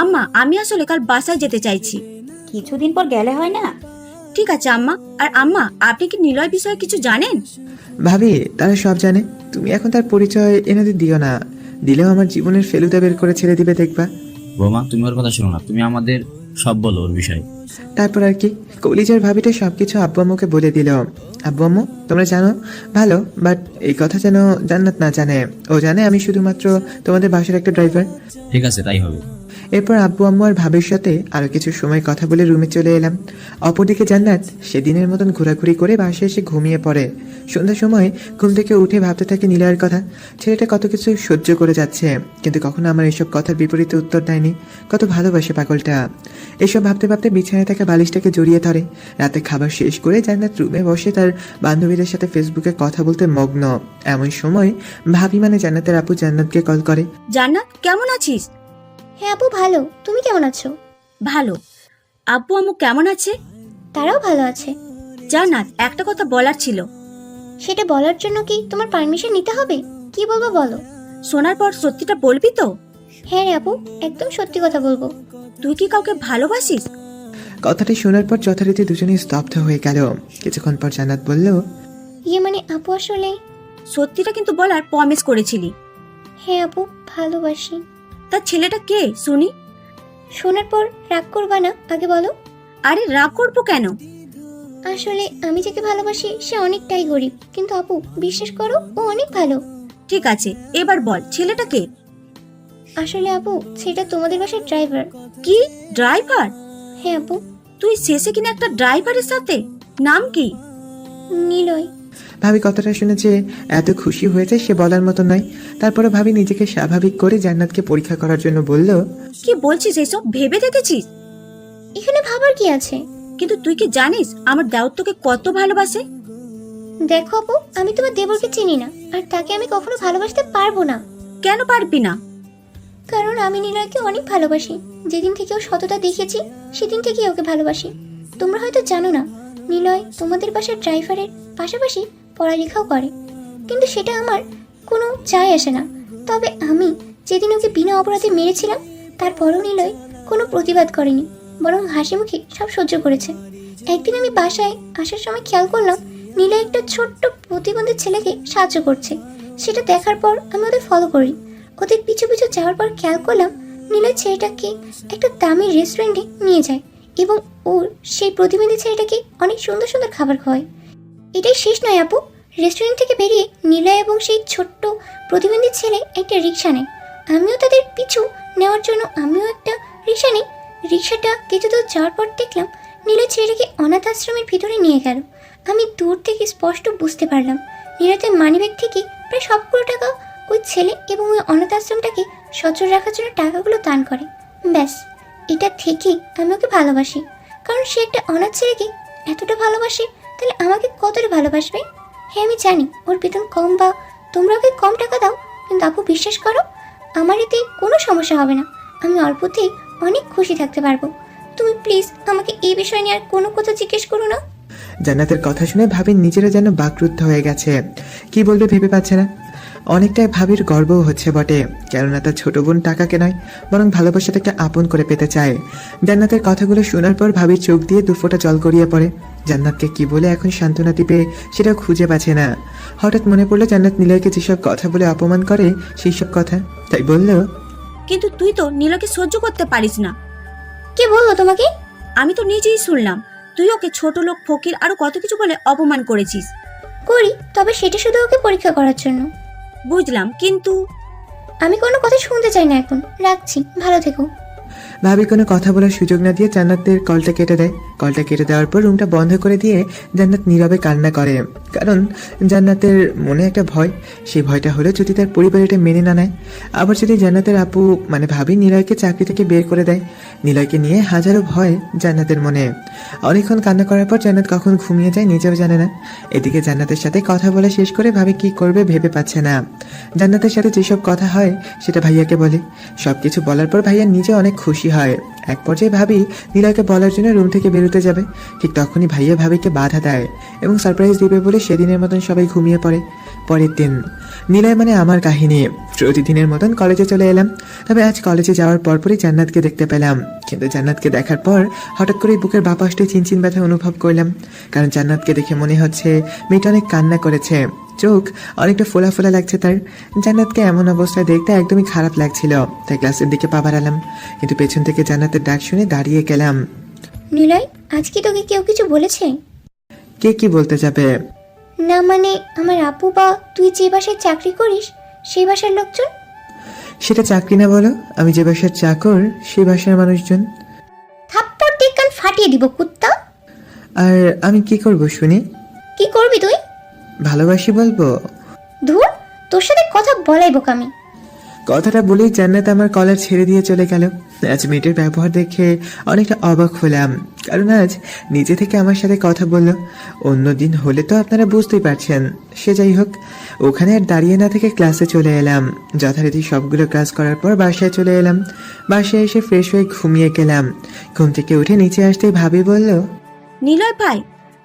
আম্মা আমি আসলে কাল বাসায় যেতে চাইছি। কিছুদিন পর গেলে হয় না? ঠিক আছে আম্মা। আর আম্মা, আপনি কি নিলয় বিষয়ে কিছু জানেন? ভাবি তারা সব জানে, তুমি এখন তার পরিচয় এনাদের দিও না, দিলেও আমার জীবনের ফেলুদা বের করে ছেড়ে দিবে দেখবা। বৌমা তুমি ওর কথা শোনো না, তুমি আমাদের সব বলো ওর বিষয়ে। তারপর আর কি, কলিজার ভাবিটা সবকিছু আব্বু আম্মুকে বলে দিল। আব্বু আম্মু তোমরা জানো ভালো, বাট এই কথা যেন জান্নাত না জানে। ও জানে আমি শুধুমাত্র তোমাদের বাসার একটা ড্রাইভার। ঠিক আছে, তাই হবে। এরপর আব্বু আম্মু আর ভাবির সাথে আরো কিছু সময় কথা বলে রুমে চলে এলাম। অপরদিকে জান্নাত সেদিনের মতন ঘোরাঘুরি করে বাসায় এসে ঘুমিয়ে পড়ে। সন্ধ্যার সময় ঘুম থেকে উঠে ভাবতে থাকে নিলয়ের কথা। ছেলেটা কত কিছু সহ্য করে যাচ্ছে, কিন্তু কখনো আমার এসব কথার বিপরীতে উত্তর দেয়নি। কত ভালোবাসে পাগলটা। এসব ভাবতে ভাবতে বিছানায় থাকা বালিশটাকে জড়িয়ে ধরে। রাতে খাবার শেষ করে জান্নাত রুমে বসে তার বান্ধবীদের সাথে ফেসবুকে কথা বলতে মগ্ন। এমন সময় ভাবি মানে জান্নাতের আপু জান্নাতকে কল করে। জান্নাত কেমন আছিস? হ্যাঁ আপু ভালো, তুমি কেমন আছো? ভালো। আব্বু আম্মু কেমন আছে? তারাও ভালো আছে। জান্নাত একটা কথা বলার ছিল। সেটা বলার জন্য কি তোমার পারমিশন নিতে হবে? কি বলবো বলো। শোনার পর সত্যিটা বলবি তো? হ্যাঁ রে আপু, একদম সত্যি কথা বলবো। তুই কি কাউকে ভালোবাসিস? কথাটি শোনার পর যথারীতি দুজনেই স্তব্ধ হয়ে গেল। কিছুক্ষণ পর জান্নাত বলল, ইয়ে মানে আপু আসলে। সত্যিটা কিন্তু বলার প্রমিস করেছিলি। হ্যাঁ আপু, ভালোবাসি। তার ছেলেটা কে শুনি? শোনার পর রাগ করবা না, আগে বলো। আরে রাগ করবো কেন? আসলে আমি যাকে ভালোবাসি সে অনেকটাই গরিব, কিন্তু আপু বিশ্বাস করো ও অনেক ভালো। ঠিক আছে, এবার বল ছেলেটা কে? আসলে আপু সেটা তোমাদের বাসার ড্রাইভার। কি ড্রাইভার? হ্যাঁ আপু। তুই শেষে কিনা একটা ড্রাইভারের সাথে? নাম কি? নিলয়। ভাবি কথাটা শুনে যে এত খুশি হয়েছে সে বলার মতো নয়। তারপরে ভাবি নিজেকে স্বাভাবিক করে জান্নাতকে পরীক্ষা করার জন্য বলল, কি বলছিস এসব? ভেবে দেখেছিস? এখানে ভাবার কি আছে? কিন্তু তুই কি জানিস আমার দেওর তোকে কত ভালোবাসে? দেখো আপু, আমি তোমার দেবরকে চিনি না, আর তাকে আমি কখনো ভালোবাসতে পারবো না। কেন পারবি না? কারণ আমি নিলয়কে অনেক ভালোবাসি। যেদিন থেকে ও সততা দেখেছি সেদিন থেকেই ওকে ভালোবাসি। তোমরা হয়তো জানো না, নিলয় তোমাদের বাসার ড্রাইভারের পাশাপাশি পড়ালেখাও করে, কিন্তু সেটা আমার কোনো যায় আসে না। তবে আমি যেদিন ওকে বিনা অপরাধে মেরেছিলাম তারপরও নিলয় কোনো প্রতিবাদ করেনি, বরং হাসি মুখে সব সহ্য করেছে। একদিন আমি বাসায় আসার সময় খেয়াল করলাম নিলয় একটা ছোট্ট প্রতিবন্ধী ছেলেকে সাহায্য করছে। সেটা দেখার পর আমি ওদের ফলো করি। ওদের পিছু পিছু যাওয়ার পর খেয়াল করলাম নিলয় ছেলেটাকে একটা দামি রেস্টুরেন্টে নিয়ে যায় এবং ওর সেই প্রতিবন্ধী ছেলেটাকে অনেক সুন্দর সুন্দর খাবার খাওয়ায়। এটাই শেষ নয় আপু, রেস্টুরেন্ট থেকে বেরিয়ে নিলয় এবং সেই ছোট্ট প্রতিবন্ধী ছেলে একটা রিক্সা নেয়। আমিও তাদের পিছু নেওয়ার জন্য আমিও একটা রিক্সা নিই। রিক্সাটা কিছু দূর যাওয়ার পর দেখলাম নিলয় ছেলেটাকে অনাথ আশ্রমের ভিতরে নিয়ে গেল। আমি দূর থেকে স্পষ্ট বুঝতে পারলাম নিলয়তে মানিব্যাগ থেকে প্রায় সবগুলো টাকা ওই ছেলে এবং ওই অনাথ আশ্রমটাকে সচল রাখার জন্য টাকাগুলো দান করে। ব্যাস, এটা থেকেই আমি ওকে ভালোবাসি। কারণ সে একটা অনাথ ছেলেকে এতটা ভালোবাসে, তাহলে আমাকে কতটা ভালোবাসবে। হ্যাঁ আমি জানি ওর বেতন কম বা তোমরা ওকে কম টাকা দাও, কিন্তু আপু বিশ্বাস করো আমার এতে কোনো সমস্যা হবে না। আমি অল্পতেই অনেক খুশি থাকতে পারবো। তুমি প্লিজ আমাকে এই বিষয় নিয়ে আর কোনো কথা জিজ্ঞেস করো না। জান্নাতের কথা শুনে ভাবির নিজেরা যেন বাকরুদ্ধ হয়ে গেছে। কি বলবে ভেবে পাচ্ছে না। অনেকটাই ভাবির গর্বও হচ্ছে বটে, কেননা তার ছোট বোন টাকাকে নয় বরং ভালোবাসাটাকে আপন করে পেতে চায়। জান্নাতের কথাগুলো শোনার পর ভাবির চোখ দিয়ে দুফোঁটা জল গড়িয়ে পড়ে। জান্নাতকে কি বলে এখন সান্ত্বনা দিবে সেটা খুঁজে পাচ্ছে না। হঠাৎ মনে পড়লো জান্নাত নিলয়কে যেসব কথা বলে অপমান করে সেই সব কথা, তাই বলল, কিন্তু তুই তো নীলকে সহ্য করতে পারিস না। কে বললো তোমাকে? আমি তো নিজেই শুনলাম তুই ওকে ছোট লোক, ফকির আরো কত কিছু বলে অপমান করেছিস। করি, তবে সেটা শুধু ওকে পরীক্ষা করার জন্য। বুঝলাম, কিন্তু আমি কোনো কথা শুনতে চাই না এখন। রাখছি, ভালো থেকো। ভাবি কোনো কথা বলার সুযোগ না দিয়ে জান্নাতের কলটা কেটে দেয়। কলটা কেটে দেওয়ার পর রুমটা বন্ধ করে দিয়ে জান্নাত নীরবে কান্না করে। কারণ জান্নাতের মনে একটা ভয়, সেই ভয়টা হলো যদি তার পরিবার এটা মেনে না নেয়, আবার যদি জান্নাতের আপু মানে ভাবি নিলয়কে চাকরি থেকে বের করে দেয়। নিলয়কে নিয়ে হাজারো ভয় জান্নাতের মনে। অনেকক্ষণ কান্না করার পর জান্নাত কখন ঘুমিয়ে যায় নিজেও জানে না। এদিকে জান্নাতের সাথে কথা বলা শেষ করে ভাবি কি করবে ভেবে পাচ্ছে না। জান্নাতের সাথে যেসব কথা হয় সেটা ভাইয়াকে বলে। সবকিছু বলার পর ভাইয়া নিজে অনেক খুশি হয়। এক পর্যায়ে ভাবি নিলয়কে বলার জন্য রুম থেকে বেরোতে যাবে, ঠিক তখনই ভাইয়া ভাবিকে বাধা দেয় এবং সারপ্রাইজ দিবে বলে সেদিনের মতন সবাই ঘুমিয়ে পড়ে। পরের দিন নিলয় মানে আমার কাহিনী। প্রতিদিনের মতন কলেজে চলে এলাম, তবে আজ কলেজে যাওয়ার পরপরই জান্নাতকে দেখতে পেলাম। কিন্তু জান্নাতকে দেখার পর হঠাৎ করে বুকের বাঁ পাশে চিনচিন ব্যথা অনুভব করলাম, কারণ জান্নাতকে দেখে মনে হচ্ছে মেয়েটা অনেক কান্না করেছে, চোখ অনেকটা ফোলা ফোলা লাগছে তার। জান্নাতকে এমন অবস্থায় দেখতে একদমই খারাপ লাগছিল, তাই ক্লাসের দিকে পা বাড়ালাম, কিন্তু পেছন থেকে জান্নাতের ডাক শুনে দাঁড়িয়ে গেলাম। নিলয়, আজ কি তোকে কেউ কিছু বলেছে? কে কি বলতে যাবে? না মানে আমার আপু বা তুই যে বাসায় চাকরি করিস সেই বাসার লোকজন। সেটা চাকরি না বলো, আমি যে বাসার চাকর সেই বাসার মানুষজন। থাপ্পড় দিয়ে কান ফাটিয়ে দিব কুত্তা। আর আমি কি করব শুনি? কি করবি তুই? ভালোবাসি বলবো। ধুর, তোর সাথে কথা বলাই বোকামি। কথাটা বলেই জান্নাত আমার কলার ছেড়ে দিয়ে চলে গেল। আজ মেয়েটার ব্যবহার দেখে অনেকটা অবাক হলাম, কারণ আজ নিজে থেকে আমার সাথে কথা বললো। অন্য দিন হলে তো আপনারা বুঝতেই পারছেন। সে যাই হোক, ওখানে আর দাঁড়িয়ে না থেকে ক্লাসে চলে এলাম। যথারীতি সবগুলো ক্লাস করার পর বাসায় চলে এলাম। বাসায় এসে ফ্রেশ হয়ে ঘুমিয়ে গেলাম। ঘুম থেকে উঠে নিচে আসতেই ভাবি বলল, নিলয় ভাই,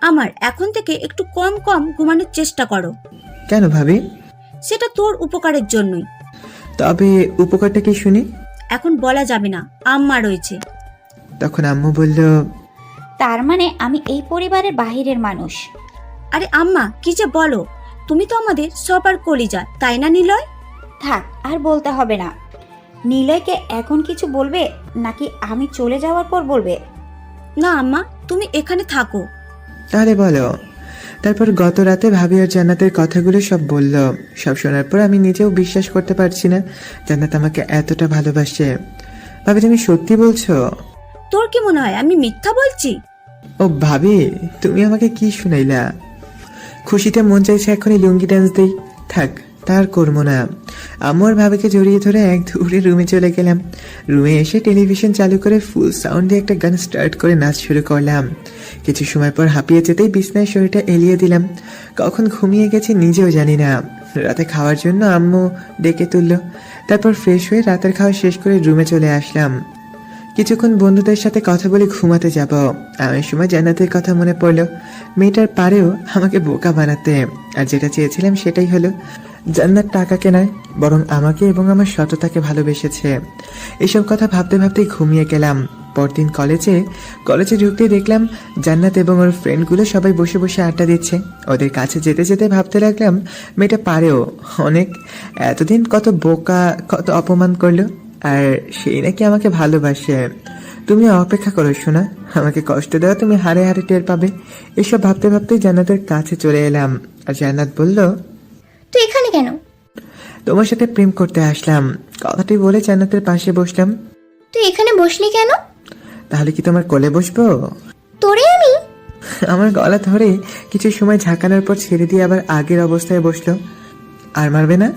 আমার এখন থেকে একটু কম কম ঘুমানোর চেষ্টা করো। কেন ভাবি? সেটা তোর উপকারের জন্যই। তবে উপকারটা কি শুনি? এখন বলা যাবে না, আম্মা রয়েছে। তখন আম্মু বলল, তার মানে আমি এই পরিবারের বাহিরের মানুষ? আরে আম্মা, কি যে বলো, তুমি তো আমাদের সবার কলিজা, তাই না নিলয়? থাক, আর বলতে হবে না। নিলয়কে এখন কিছু বলবে নাকি আমি চলে যাওয়ার পর বলবে? না আম্মা, তুমি এখানে থাকো। তাহলে বলো। তারপর গত রাতে ভাবি আর জান্নাতের কথাগুলো সব বলল। সব শোনার পর আমি নিজেও বিশ্বাস করতে পারছি না জান্নাত আমাকে এতটা ভালোবাসে। ভাবি, তুমি সত্যি বলছো? তোর কি মনে হয় আমি মিথ্যা বলছি? ও ভাবি, তুমি আমাকে কি শুনাইলা? খুশিতে মন চাইছে এখনই লুঙ্গি ডান্স দেই। থাক, তার করবো না। আমার ভাবিকে জড়িয়ে ধরে এক দৌড়ে রুমে চলে গেলাম। রুমে এসে টেলিভিশন চালু করে ফুল সাউন্ড দিয়ে একটা গান স্টার্ট করে নাচ শুরু করলাম। কিছু সময় পর হাঁপিয়ে যেতেই বিছনায় শরীরটা এলিয়ে দিলাম। কখন ঘুমিয়ে গেছি নিজেও জানি না। রাতে খাওয়ার জন্য আম্মু ডেকে তুলল। তারপর ফ্রেশ হয়ে রাতের খাওয়া শেষ করে রুমে চলে আসলাম। কিছুক্ষণ বন্ধুদের সাথে কথা বলে ঘুমাতে যাব। এমন সময় জান্নাতের কথা মনে পড়লো। মেয়েটার পারেও আমাকে বোকা বানাতে, আর যেটা চেয়েছিলাম সেটাই হলো। জান্নাত টাকাকে নয়, বরং আমাকে এবং আমার সততাকে ভালোবেসেছে। এসব কথা ভাবতে ভাবতেই ঘুমিয়ে গেলাম। পরদিন কলেজে ঢুকতে দেখলাম জান্নাত এবং ওর ফ্রেন্ডগুলো সবাই বসে বসে আড্ডা দিচ্ছে। ওদের কাছে যেতে যেতে ভাবতে লাগলাম, মেয়েটা পারেও অনেক। এতদিন কত বোকা, কত অপমান করলো, আর সেই নাকি আমাকে ভালোবাসে। তুমি অপেক্ষা করো শোনা, আমাকে কষ্ট দেওয়া তুমি হারে হারে টের পাবে। এসব ভাবতে ভাবতেই জান্নাতের কাছে চলে এলাম। আর জান্নাত বলল, তুই এখানে কেন? তোমার সাথে প্রেম করতে আসলাম। কথাটি বলে জান্নাতের পাশে বসলাম। তুই এখানে বসলি কেন? তাহলে কি তোমার কোলে বসবো? তোরে আমি? আমার গলা ধরে কিছু সময় ঝাঁকানোর পর ছেড়ে দিয়ে আবার আগের অবস্থায় বসলো। আর মারবে না?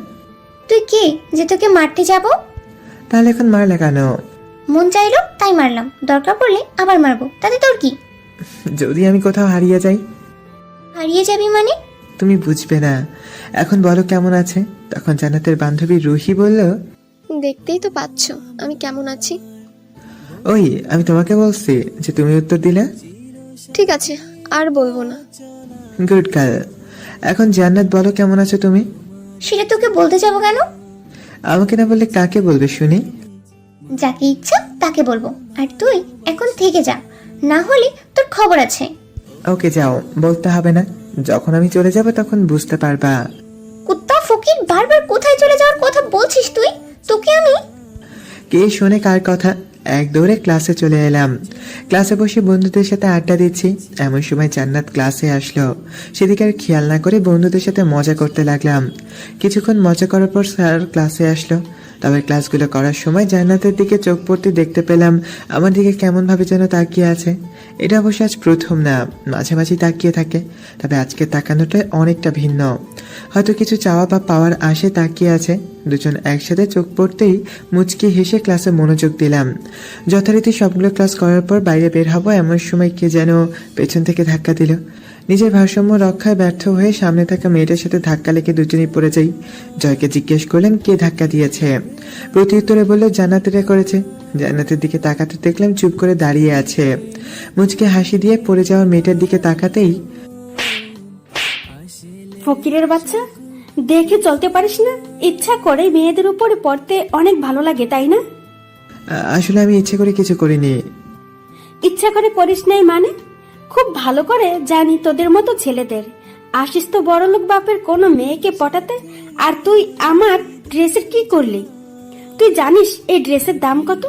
তুই কে যে তোকে মারতে যাব? তাহলে এখন মারলে কেন? মন চাইলো তাই মারলাম, দরকার পড়লে আবার মারবো, তাতে তোর কি? যদি আমি কোথাও হারিয়ে যাই? হারিয়ে যাবি মানে? তুমি বুঝবে না। এখন বলো কেমন আছে? তখন জান্নাতের বান্ধবী রুহি বলল, দেখতেই তো পাচ্ছ আমি কেমন আছি। ওই আমি তোমাকে বলছি যে তুমি উত্তর দিলে। ঠিক আছে, আর বলবো না। Good girl. এখন জান্নাত বলো কেমন আছো তুমি? সেটা তোকে বলতে যাবো কেন? আমাকে না বললে কাকে বলবে শুনি? যাকে ইচ্ছা তাকে বলবো, আর তুই এখন থেকে যা, না হলে তোর খবর আছে। ওকে যাও, বলতে হবে না। যখন আমি চলে যাব তখন বুঝতে পারবা। কুত্তা ফকির, বারবার কোথায় চলে যাওয়ার কথা বলছিস তুই? তোকে আমি... কে শোনে কার কথা? এক দৌড়ে ক্লাসে চলে এলাম। ক্লাসে বসে বন্ধুদের সাথে আড্ডা দিচ্ছি। এমন সময় জান্নাত ক্লাসে আসলো। সেদিকে আর খেয়াল না করে বন্ধুদের সাথে মজা করতে লাগলাম। কিছুক্ষণ মজা করার পর স্যার ক্লাসে আসলো। তবে ক্লাসগুলো করার সময় জান্নাতের দিকে চোখ পড়তে দেখতে পেলাম আমার দিকে কেমন ভাবে যেন তাকিয়ে আছে। এটা অবশ্য আজ প্রথম না, মাঝে মাঝে তাকিয়ে থাকে। তবে আজকে তাকানোটা অনেকটা ভিন্ন। হয়তো কিছু চাওয়া বা পাওয়ার আশে তাকিয়ে আছে। দুজন একসাথে চোখ পড়তেই মুচকি হেসে ক্লাসে মনোযোগ দিলাম। যথারীতি সবগুলো ক্লাস করার পর বাইরে বের হবো এমন সময় কে যেন পেছন থেকে ধাক্কা দিল। নিজের ভারসাম্য রক্ষায় ব্যর্থ হয়ে সামনে থাকা মেয়েটার সাথে ধাক্কা লেগে দুজনেই পড়ে যাই। জয়কে জিজ্ঞেস করলাম কে ধাক্কা দিয়েছে। প্রত্যুত্তরে বলল জান্নাতেরা করেছে। জান্নাতের দিকে তাকাতে দেখলাম চুপ করে দাঁড়িয়ে আছে। মুচকে হাসি দিয়ে পড়ে যাওয়া মেয়েটার দিকে তাকাতেই ফকিরের বাচ্চা, দেখে চলতে পারিস না? ইচ্ছা করে মেয়েদের উপরে পড়তে অনেক ভালো লাগে, তাই না? আসলে আমি ইচ্ছে করে কিছু করিনি। ইচ্ছা করে করিস নাই মানে? খুব ভালো করে জানি তোদের মতো ছেলেদের। আসিস তো বড়লোক বাপের কোনো মেয়েকে পটাতে, আর তুই আমার ড্রেসের কি করলি? তুই জানিস এই ড্রেসের দাম কত?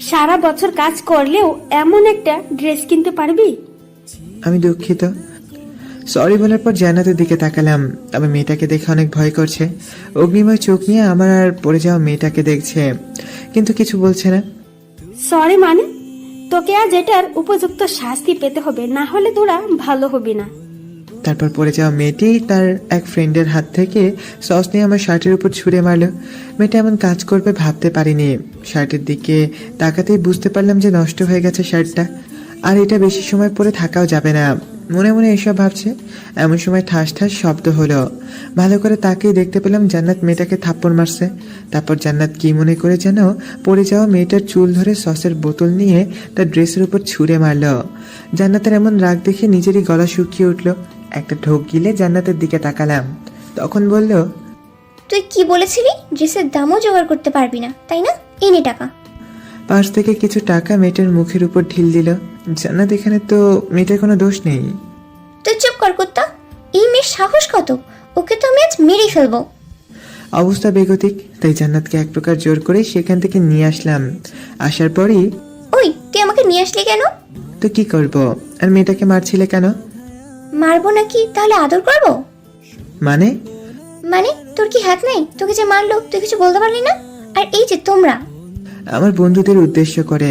সারা বছর কাজ করলেও এমন একটা ড্রেস কিনতে পারবি? আমি দুঃখিত। সরি বলার পর জান্নাতের দিকে তাকালাম। তবে মেয়েটাকে দেখে অনেক ভয় করছে। অগ্নিময় চোখ নিয়ে আমার আর পড়ে যাওয়া মেয়েটাকে দেখছে, কিন্তু কিছু বলছে না। সরি মানে? তোকে আজ এটার উপযুক্ত শাস্তি পেতে হবে, না হলে তোরা ভালো হবি না। তারপর পড়ে যাওয়া মেয়েটি তার এক ফ্রেন্ডের হাত থেকে সস নিয়ে আমার শার্টের উপর ছুঁড়ে মারলো। মেয়েটা এমন কাজ করবে ভাবতে পারিনি। শার্টের দিকে তাকাতেই বুঝতে পারলাম যে নষ্ট হয়ে গেছে শার্টটা, আর এটা বেশি সময় পরে থাকাও যাবে না। মনে মনে এসব ভাবছে, এমন সময় ঠাস ঠাস শব্দ হলো। ভালো করে তাকিয়ে দেখতে পেলাম জান্নাত মেয়েটাকে থাপ্পড় মারছে। তারপর জান্নাত কি মনে করে যেন পড়ে যাওয়া মেয়েটার চুল ধরে সসের বোতল নিয়ে তার ড্রেসের উপর ছুঁড়ে মারলো। জান্নাতের এমন রাগ দেখে নিজেরই গলা শুকিয়ে উঠলো। একটা ঢোক গিলে জান্নাতের দিকে তাকালাম, তখন বলল, তুই কি বলেছিলি ড্রেসের দামও জোগাড় করতে পারবি না, তাই না? এনে টাকা। পাশ থেকে কিছু টাকা মেয়েটার মুখের উপর ঢিল দিল। জান্নাত, এখানে তো মেয়েটার কোনো দোষ নেই। তুই চুপ কর কুত্তা। এই মেয়ের সাহস কত! ওকে তো আমি আজ মেরেই ফেলবো। অবস্থা বেগতিক, তাই জান্নাতকে এক প্রকার জোর করে সেখান থেকে নিয়ে আসলাম। আসার পরই, ওই তুই আমাকে নিয়ে আসলি কেন? তো কি করব? আর মেয়েটাকে মারছিলে কেন? মারবো নাকি তাহলে আদর করবো? মানে? মানে তোর কি হাত নেই? তোকে যে মারলো তুই কিছু বলতে পারলি না? আর এই যে তোমরা, আমার বন্ধুদের উদ্দেশ্য করে,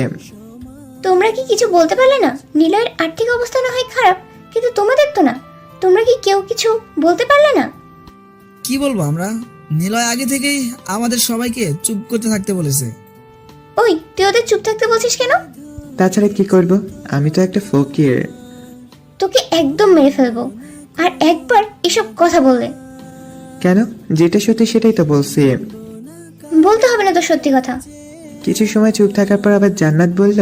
তোমরা কি কিছু বলতে পারলে না? নিলয়ের আর্থিক অবস্থা না হয় খারাপ, কিন্তু তোমাদের তো না। তোমরা কি কেউ কিছু বলতে পারলে না? কি বলবো আমরা? নিলয় আগে থেকেই আমাদের সবাইকে চুপ করতে থাকতে বলেছে। ওই তুই ওদের চুপ থাকতে বলছিস কেন? তাছাড়া কি করব? আমি তো একটা ফকির। তোকে একদম মেরে ফেলবো আর একবার এসব কথা বললে। কেন? যেটা সত্যি সেটাই তো বলছি। বলতে হবে না তো সত্যি কথা। কিছু সময় চুপ থাকার পর আবার জান্নাত বলল,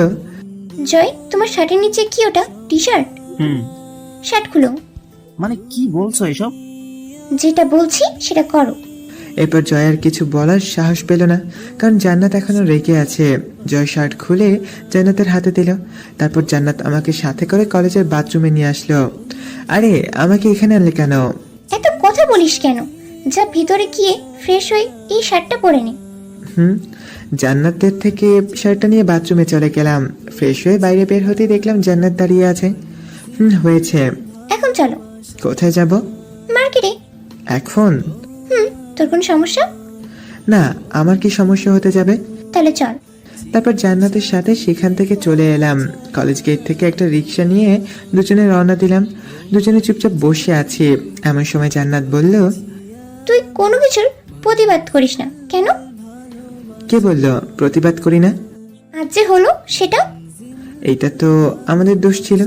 জয়, তোমার শার্টের নিচে কি ওটা? T shirt? শার্ট খুলো। মানে কি বলছো এসব? যেটা বলছি সেটা করো। এরপর জয় আর কিছু বলার সাহস পেল না, কারণ জান্নাত এখনো রেগে আছে। জয় শার্ট খুলে জান্নাতের হাতে দিল। তারপর জান্নাত আমাকে সাথে করে কলেজের বাথরুমে নিয়ে আসলো। আরে, আমাকে এখানে আনলে কেন? এত কথা বলিস কেন? যা ভিতরে গিয়ে ফ্রেশ হয়ে এই শার্টটা পরে নে। জান্নাতের থেকে শার্টটা নিয়ে বাথরুমে চলে গেলাম। ফ্রেশ হয়ে বাইরে বের হতেই দেখলাম জান্নাত দাঁড়িয়ে আছে। হয়েছে। এখন চলো। কোথায় যাব? মার্কেটে। এখন? তোর কোনো সমস্যা? না, আমার কি সমস্যা হতে যাবে? তাহলে চল। তারপর জান্নাতের সাথে সেখান থেকে চলে এলাম। কলেজ গেট থেকে একটা রিক্সা নিয়ে দুজনে রওনা দিলাম। দুজনে চুপচাপ বসে আছি। এমন সময় জান্নাত বলল, তুই কোনো কিছুর প্রতিবাদ করিস না কেন? কে বলল প্রতিবাদ করি না? আজ যে হলো সেটা? এইটা তো আমাদের দোষ ছিল।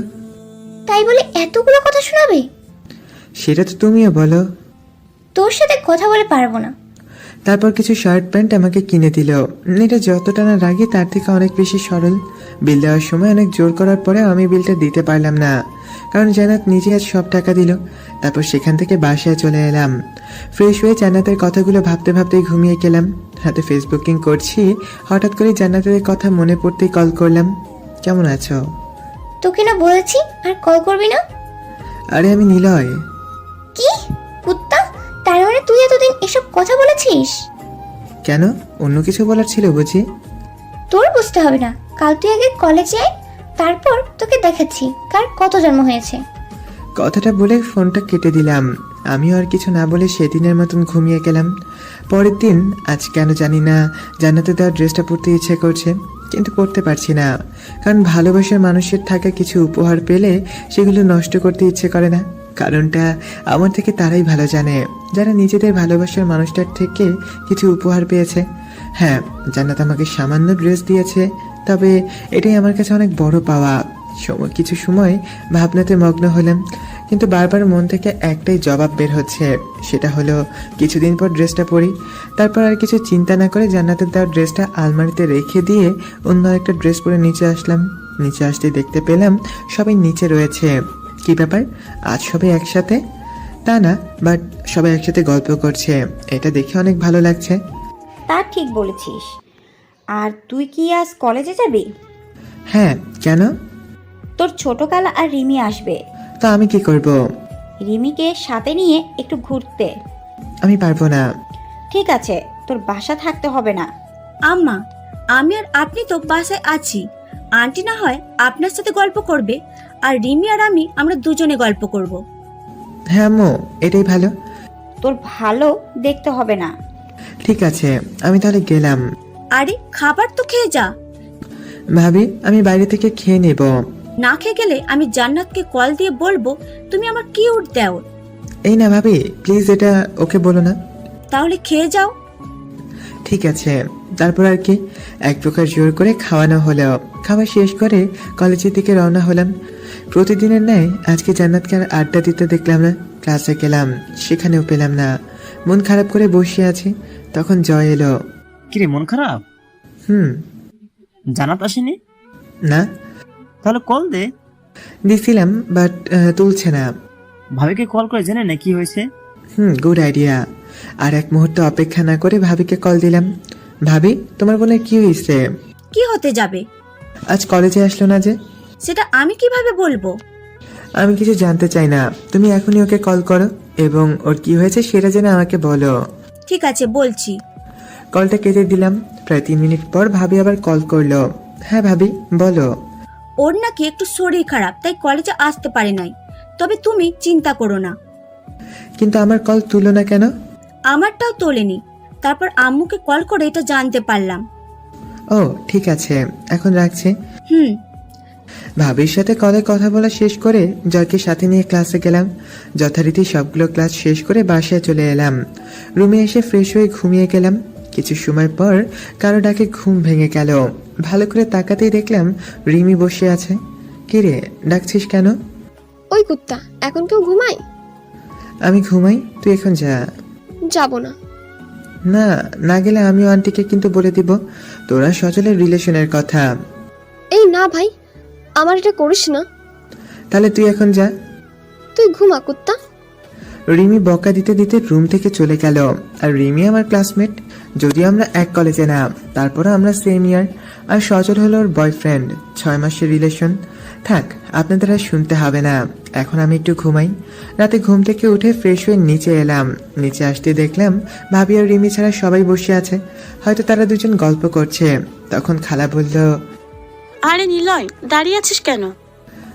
তাই বলে এতগুলো কথা শোনাবে? সেটা তো তুমিও বলো। তোর সাথে কথা বলে পারবো না। তারপর কিছু শার্ট প্যান্ট আমাকে কিনে দিল। এটা যতটা না রাগি তার থেকে অনেক বেশি সরল। বিল দেওয়ার সময় অনেক জোর করার পরে আমি বিলটা দিতে পারলাম না, কারণ জান্নাত নিজে আজ সব টাকা দিল। তারপর সেখান থেকে বাসায় চলে এলাম। ফ্রেশ হয়ে জান্নাতের কথাগুলো ভাবতে ভাবতেই ঘুমিয়ে গেলাম। হাতে ফেসবুকিং করছি, হঠাৎ করে জান্নাতের কথা মনে পড়তেই কল করলাম। কেমন আছো? তোকে না বলেছি আর কল করবি না? আরে, আমি নিলয়। কি কুত্তা! তার মানে তুই এতদিন এসব কথা বলেছিস? কেন, অন্য কিছু বলার ছিল বুঝি? তোর বুঝতে হবে না। কাল তুই আগে কলেজে আয়, তারপর তোকে দেখাচ্ছি কার কত জন্ম হয়েছে। কথাটা বলে ফোনটা কেটে দিলাম। আমিও আর কিছু না বলে সেদিনের মতন ঘুমিয়ে গেলাম। পরের দিন আজ কেন জানি না জান্নাতে দেওয়ার ড্রেসটা পরতে ইচ্ছে করছে, কিন্তু পরতে পারছি না, কারণ ভালোবাসার মানুষের থাকা কিছু উপহার পেলে সেগুলো নষ্ট করতে ইচ্ছে করে না। কারণটা আমার থেকে তারাই ভালো জানে, যারা নিজেদের ভালোবাসার মানুষটার থেকে কিছু উপহার পেয়েছে। হ্যাঁ, জান্নাত আমাকে সামান্য ড্রেস দিয়েছে, তবে এটাই আমার কাছে অনেক বড় পাওয়া। কিছু সময় ভাবনাতে মগ্ন হলাম, কিন্তু বারবার মন থেকে একটাই জবাব বের হচ্ছে, সেটা হলো কিছুদিন পর ড্রেসটা পরি। তারপর আর কিছু চিন্তা না করে জান্নাতের দেওয়া ড্রেসটা আলমারিতে রেখে দিয়ে অন্য একটা ড্রেস পরে নিচে আসলাম। নিচে আসতে দেখতে পেলাম সবাই নিচে রয়েছে। কি ব্যাপার, আজ সবাই একসাথে? তা না, বাট সবাই একসাথে গল্প করছে, এটা দেখে অনেক ভালো লাগছে। তা ঠিক বলেছিস। আর তুই কি আজ কলেজে যাবি? হ্যাঁ, কেন? তোর ছোট খালা আর রিমি আসবে। তা আমি কি করব? রিমিকে সাথে নিয়ে একটু ঘুরতে। আমি পারবো না। ঠিক আছে, তোর বাসা থাকতে হবে না। আম্মা, আমি আর আপনি তো বাসায় আছি। আন্টি না হয় আপনার সাথে গল্প করবে, আর রিমি আর আমরা দুজনে গল্প করব। হ্যাঁ আম্মু, এটাই ভালো। তোর ভালো দেখতে হবে না। ঠিক আছে, আমি তাহলে গেলাম। আরে খাবার তো খেয়ে যা। ভাবি, আমি বাইরে থেকে খেয়ে নেব। না খেয়ে গেলে আমি জান্নাতকে কল দিয়ে বলবো তুমি আমার কিউট দেও। এই না ভাবি, প্লিজ এটা ওকে বলো না। তাহলে খেয়ে যাও। ঠিক আছে। তারপর আর কি, এক প্রকার জোর করে খাওয়ানো হলো। খাওয়া শেষ করে কলেজের দিকে রওনা হলাম। প্রতিদিনের ন্যায় আজকে জান্নাতকে আর আড্ডা দিতে দেখলাম না। ক্লাসে গেলাম, সেখানেও পেলাম না। মন খারাপ করে বসে আছি, তখন জয় এলো। কিরে, মন খারাপ? জানাত আসেনি? না। তাহলে কল দে। দিছিলাম, বাট তুলছে না। ভাবিকে কল করে জেনে নে কি হয়েছে। Good idea. আর এক মুহূর্ত অপেক্ষা না করে ভাবিকে কল দিলাম। ভাবি, তোমার বোনের কি হয়েছে? কি হতে যাবে? আজ কলেজে আসলো না যে? সেটা আমি কিভাবে বলবো? আমি কিছু জানতে চাই না, তুমি এখনই ওকে কল করো এবং ওর কি হয়েছে সেটা জেনে আমাকে বলো। ঠিক আছে, বলছি। কলটা কেটে দিলাম। প্রায় 3 মিনিট পর ভাবি আবার কল করলো। হ্যাঁ ভাবি, বলো। ওর নাকি একটু শরীর খারাপ, তাই কলেজে আসতে পারে নাই। তবে তুমি চিন্তা করো না। কিন্তু আমার কল তুলো না কেন? আমারটাও তোলেনি। তারপর আম্মুকে কল করে এটা জানতে পারলাম। ও ঠিক আছে, এখন রাখছি। হুম। ভাবির সাথে কলে কথা বলা শেষ করে জয়কে সাথে নিয়ে ক্লাসে গেলাম। যথারীতি সবগুলো ক্লাস শেষ করে বাসায় চলে এলাম। রুমে এসে ফ্রেশ হয়ে ঘুমিয়ে গেলাম। কিছু সময় পর কারো ডাকে ঘুম ভেঙে গেল। ভালো করে তাকাতেই দেখলাম রিমি বসে আছে। কিরে, ডাকছিস কেন? ওই কুত্তা, এখন কেউ ঘুমায়? আমি ঘুমাই, তুই এখন যা। যাব না। না, না গেলে আমিও আন্টিকে কিন্তু বলে দিব তোরা সজলের রিলেশনের কথা। এই না ভাই, আমার এটা করিস না। তাহলে তুই এখন যা। তুই ঘুমা কুত্তা। রিমি বকা দিতে দিতে রুম থেকে চলে গেল। আর রিমি আমার ক্লাসমেট, যদিও আমরা এক কলেজে না, তারপরে আমরা সেম ইয়ার। আর সজল হলো ওর বয়ফ্রেন্ড। 6 মাসের রিলেশন। থাক, আপনাদের আর শুনতে হবে না। এখন আমি একটু ঘুমাই। রাতে ঘুম থেকে উঠে ফ্রেশ হয়ে নিচে এলাম। নিচে আসতে দেখলাম ভাবি আর রিমি ছাড়া সবাই বসে আছে। হয়তো তারা দুজন গল্প করছে। তখন খালা বলল, আরে নিলয়, দাঁড়িয়ে আছিস কেন?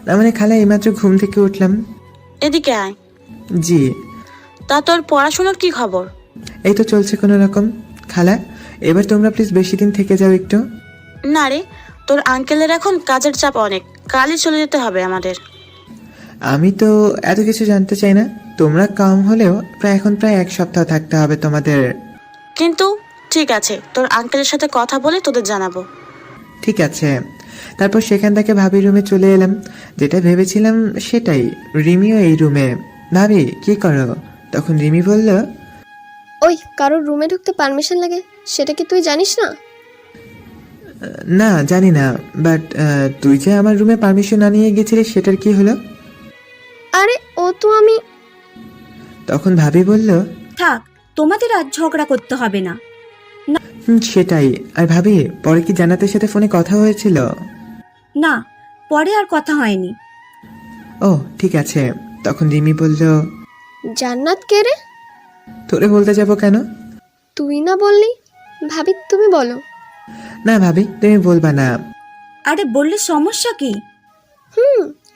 না মানে খালা, এইমাত্র ঘুম থেকে উঠলাম। এদিকে আয়। জি। তা তোর পড়াশোনার কি খবর? এই তো চলছে কোনো রকম। খালা, এবার তোমরা প্লিজ বেশি দিন থেকে যাও একটু। না রে, তোর আঙ্কেলের এখন কাজের চাপ অনেক, কালই চলে যেতে হবে আমাদের। আমি তো এত কিছু জানতে চাই না। তোমরা কম হলেও এখন প্রায় 1 সপ্তাহ থাকতে হবে তোমাদের। কিন্তু ঠিক আছে, তোর আঙ্কেলের সাথে কথা বলে তোদের জানাবো। ঠিক আছে। তারপর সেখান থেকে ভাবির রুমে চলে এলাম। যেটা ভেবেছিলাম সেটাই, রিমিও এই রুমে। ভাবি, কি করো? তখন রিমি বলল, ওই কারোর রুমে ঢুকতে পারমিশন লাগে, সেটা কি তুই জানিস না? না জানি না, বাট তুই যে আমার রুমে পারমিশন না নিয়ে গেছিলি সেটার কি হলো? আরে ও তো আমি। তখন ভাবি বলল, থাক, তোমাদের আর ঝগড়া করতে হবে না। সেটাই। আর ভাবি, পরে কি জান্নাতের সাথে ফোনে কথা হয়েছিল? না, পরে আর কথা হয়নি। ও ঠিক আছে। তখন রিমি বলল, জান্নাত কে রে? তোরে বলতে যাব কেন? তুই না বললি? ভাবি তুমি বলো। না ভাবি, তুমি বলবা না। আরে বললে সমস্যা কি?